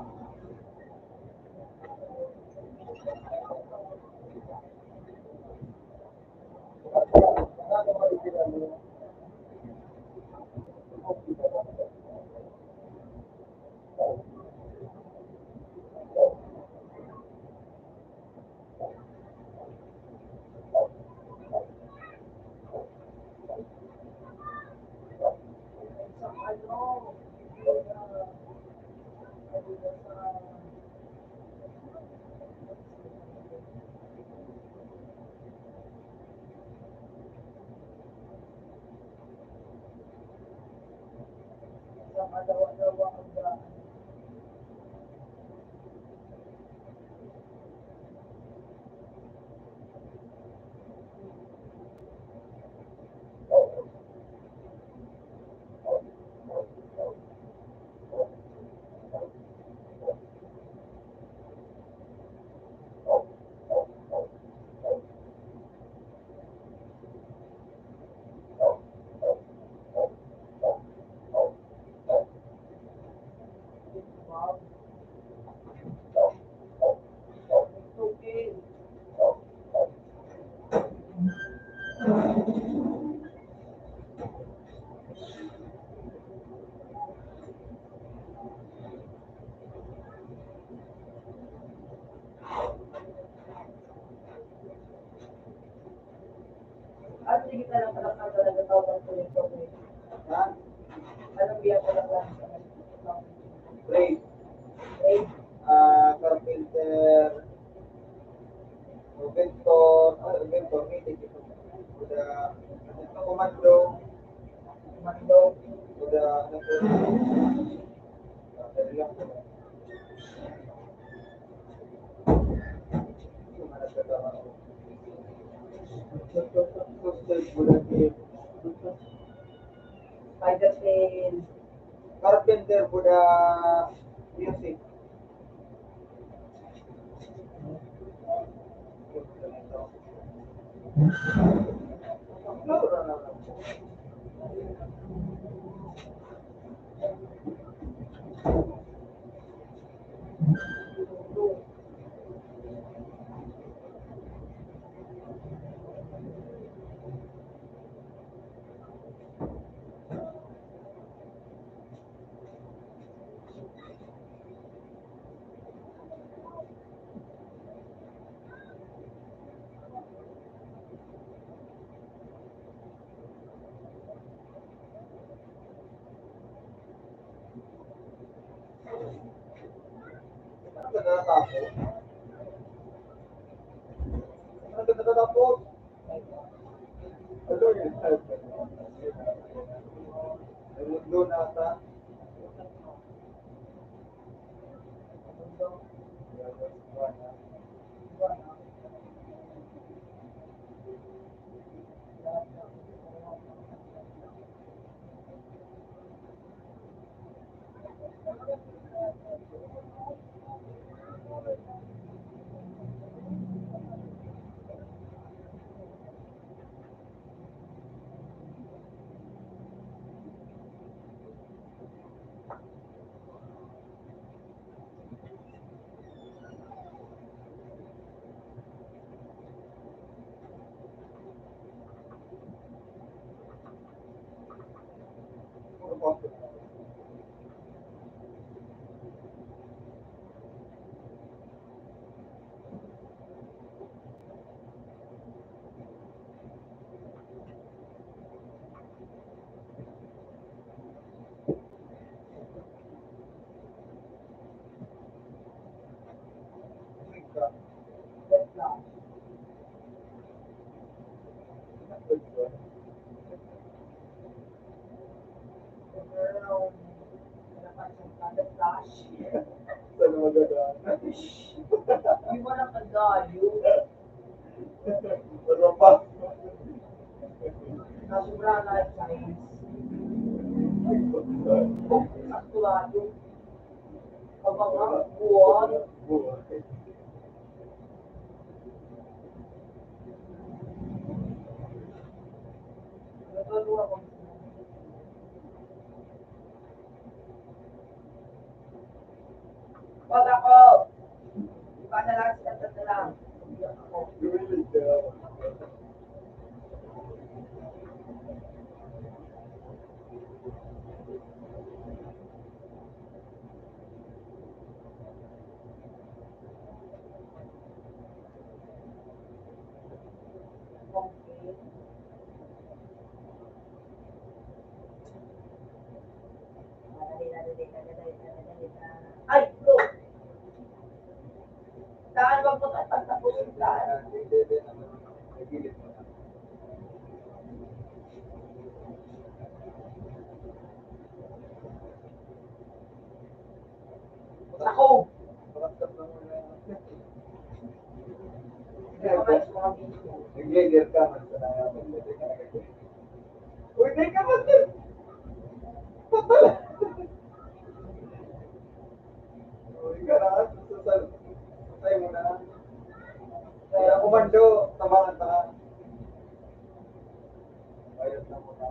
At sige talaga pala ka talaga tawag ko yung problem. Ha? Anong biya pala lang sa Trade. Trade. Carpenter. Inventor, meeting ito. Udah, ito komando. Mando. Udah, ano po. Dali lang po. Mana trabaho. Sustain bulan ini. Spider Tail. Carpenter budak music. Ano ka natatapos? Ano ka natatapos? Ano yun? Ay, mundo na ata. Saan magagawa? Hindi mo lang kagaya. Ano pa? Nasubra na yung science. Oh, saktuado. Kabanga, buwan. Nagagawa ko. Wag ako. Iba na lang sila sa lang. Iyak ako. Okay. Ay, go! Saan ba po tatapos yung daan? Ako! Hindi ko guys, mga video. Nag-leader ka, man sa uy, di ka man din! Patala! Uy, ka na, susay mo na. Kaya kumando, tabangan ka. Ayos na mo na.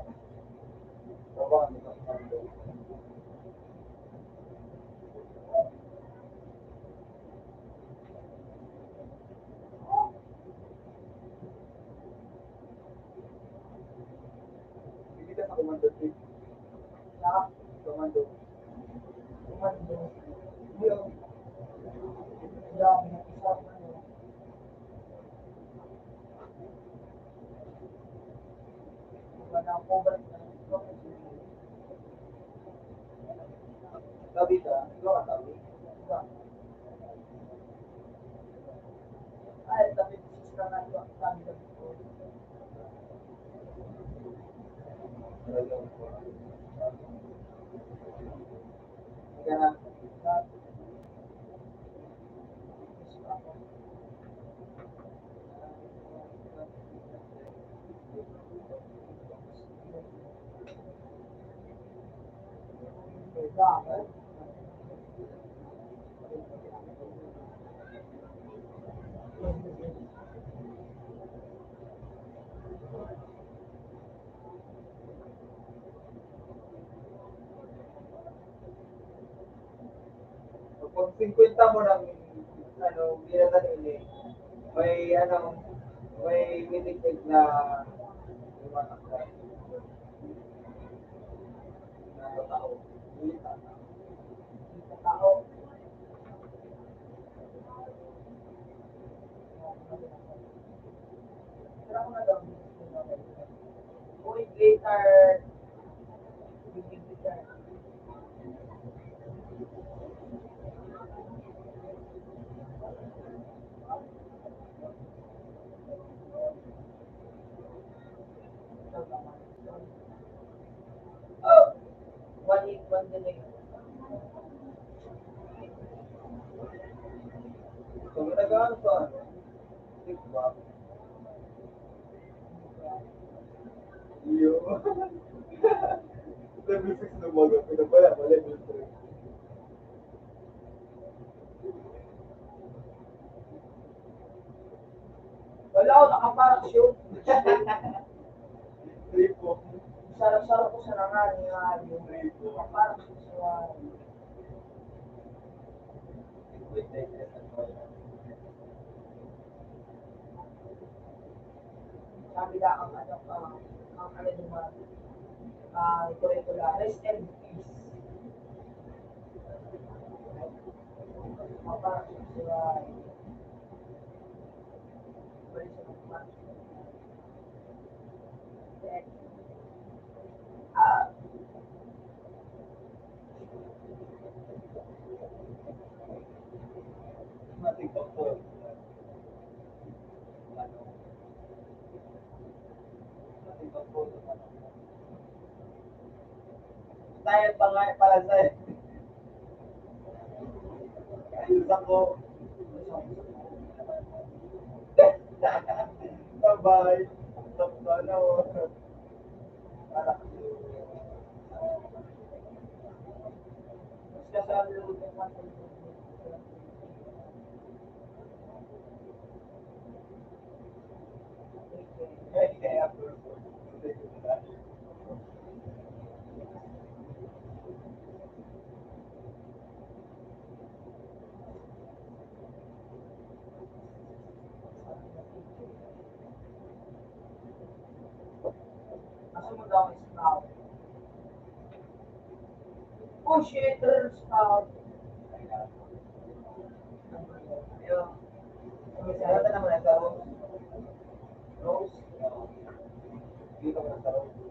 Tabangan mo sa kumando. Hindi ka sa kumando, Steve. Na, Kumando. kumando. Yung, yung, isang ano. Wala ko ba na ito? Sabi ka, ikaw ka sabi. Ay, tapi sisra na ito ang sabi ng ito. Kaya na, pag 50 mo ng ano, binatanili, may ano, may minitig na lumatakbo na tao. Hindi tao. Tao. Tira ko na daw. Wait, later. Later. Oh! 181 delay. So, nag-ano sa ano? TikTok. Iyo. Level 6 na bago. Pinabaya mo, level 3. Wala ako nakaparachute. Tripo. Sarap-sarap ko sa nangan nga yung Tripo. nakaparachute sa sabi na ang ano, ang ano naman, curricular, rest and peace. Nakaparachute sa balik sa mga TikTok po. TikTok po. dahil pangalan pala sa'yo. Ayos ako. sabay. Tapos ano, parang Mas kasali yung mga kaya Kasunod ako yung scout. Oh shit, scout. Ayun. Kaya ka naman nagkaroon. Rose. dito ko nagkaroon.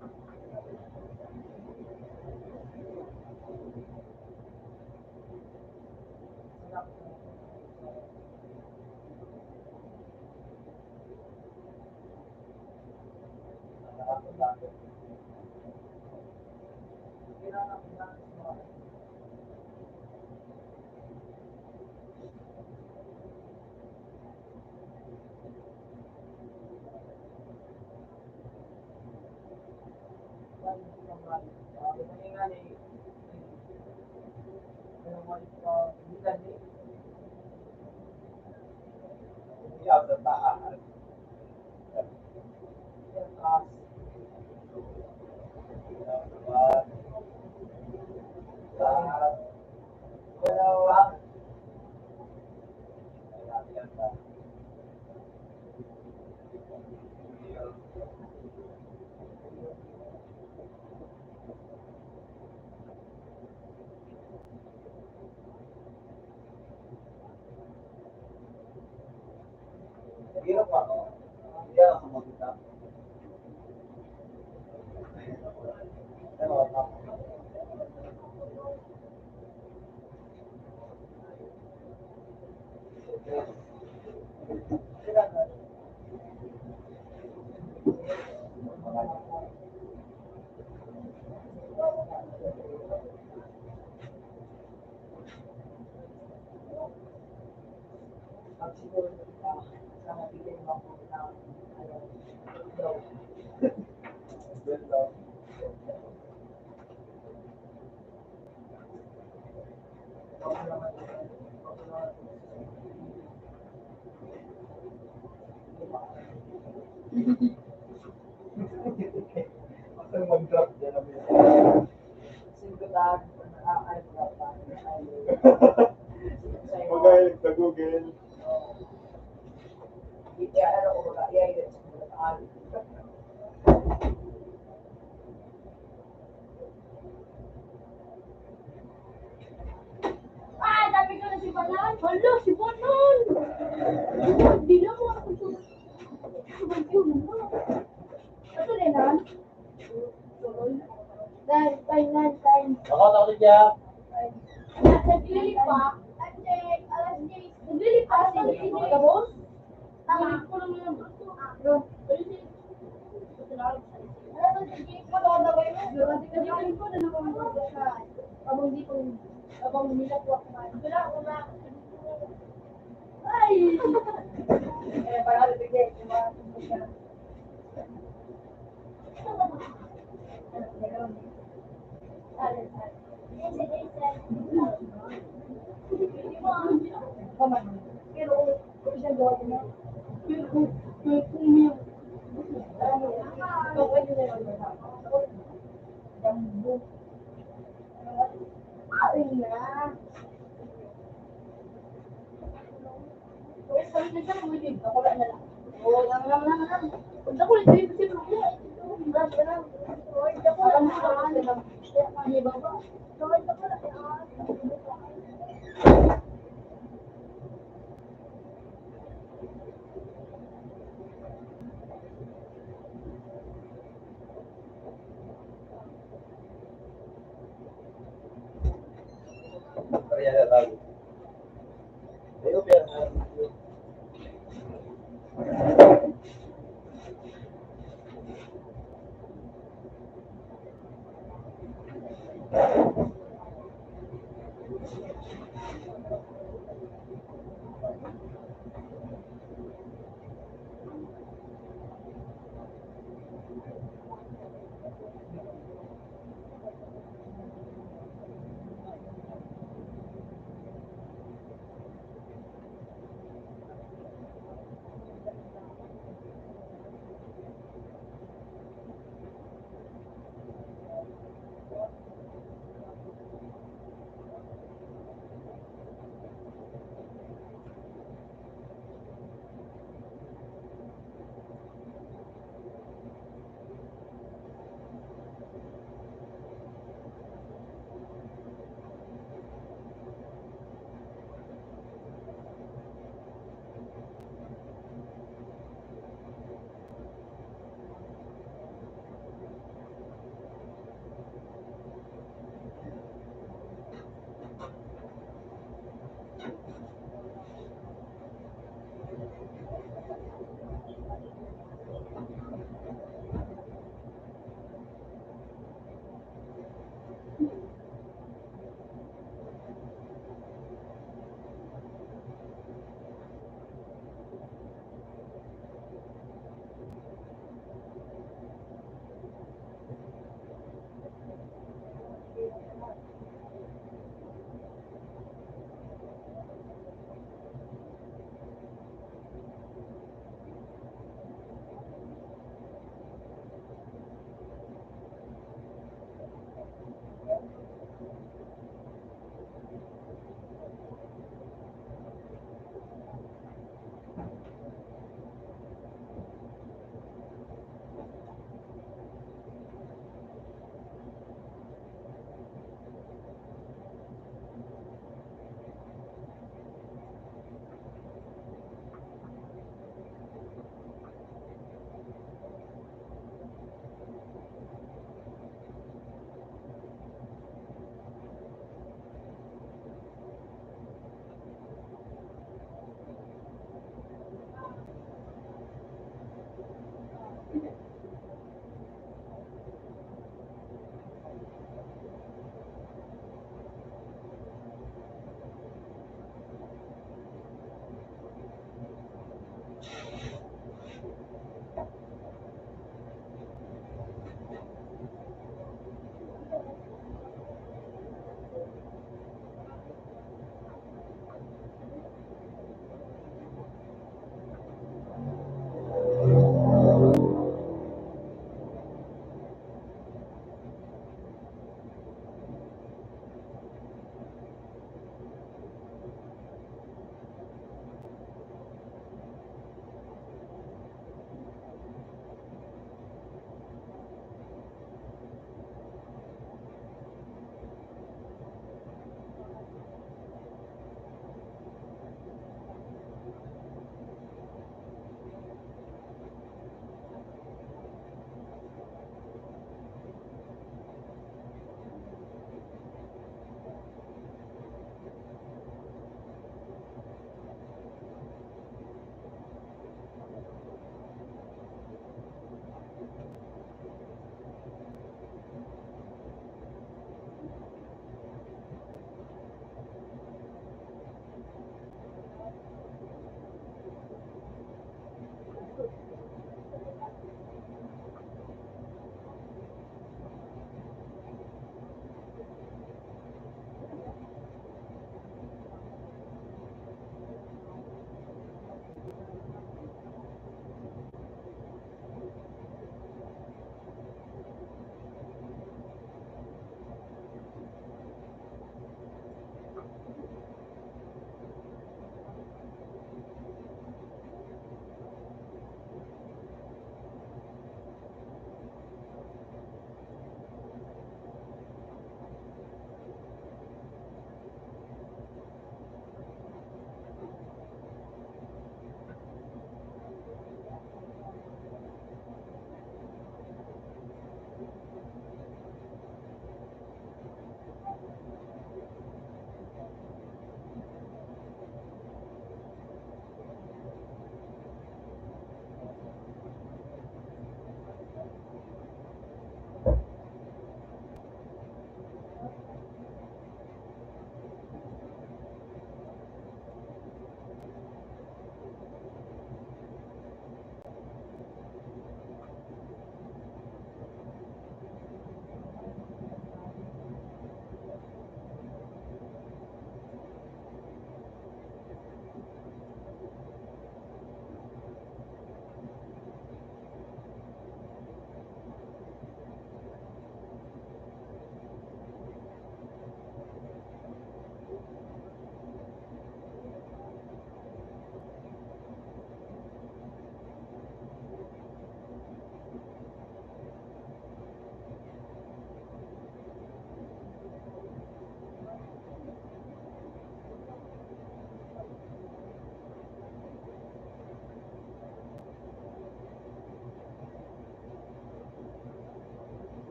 Iyaw sa taas. Taas. Dalawa. Hirap ako. Hindi ako makita. Ano ako? Pag siguro sa mabigay mo ako ng daw. Ganda. Kasi mag-drop dyan na minsan. Singkutan, ay, Magaling sa Google. ano ko ba, i-edit sa Ah, dami ko na si Balan. Hala, si Balan. Hindi na mo ako sa... Sabag yun mo. Ito rin, ha? Nine. Ako, takot siya. Naglilipa. Naglilipa si Gabon? Tama. Ko lang yun. Abang nila po ako man. Wala. Ay! Eh, para bigay, Kaya na tayo. Ayun, kaya na.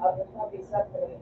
Ano sabi sa train?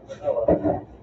Wala.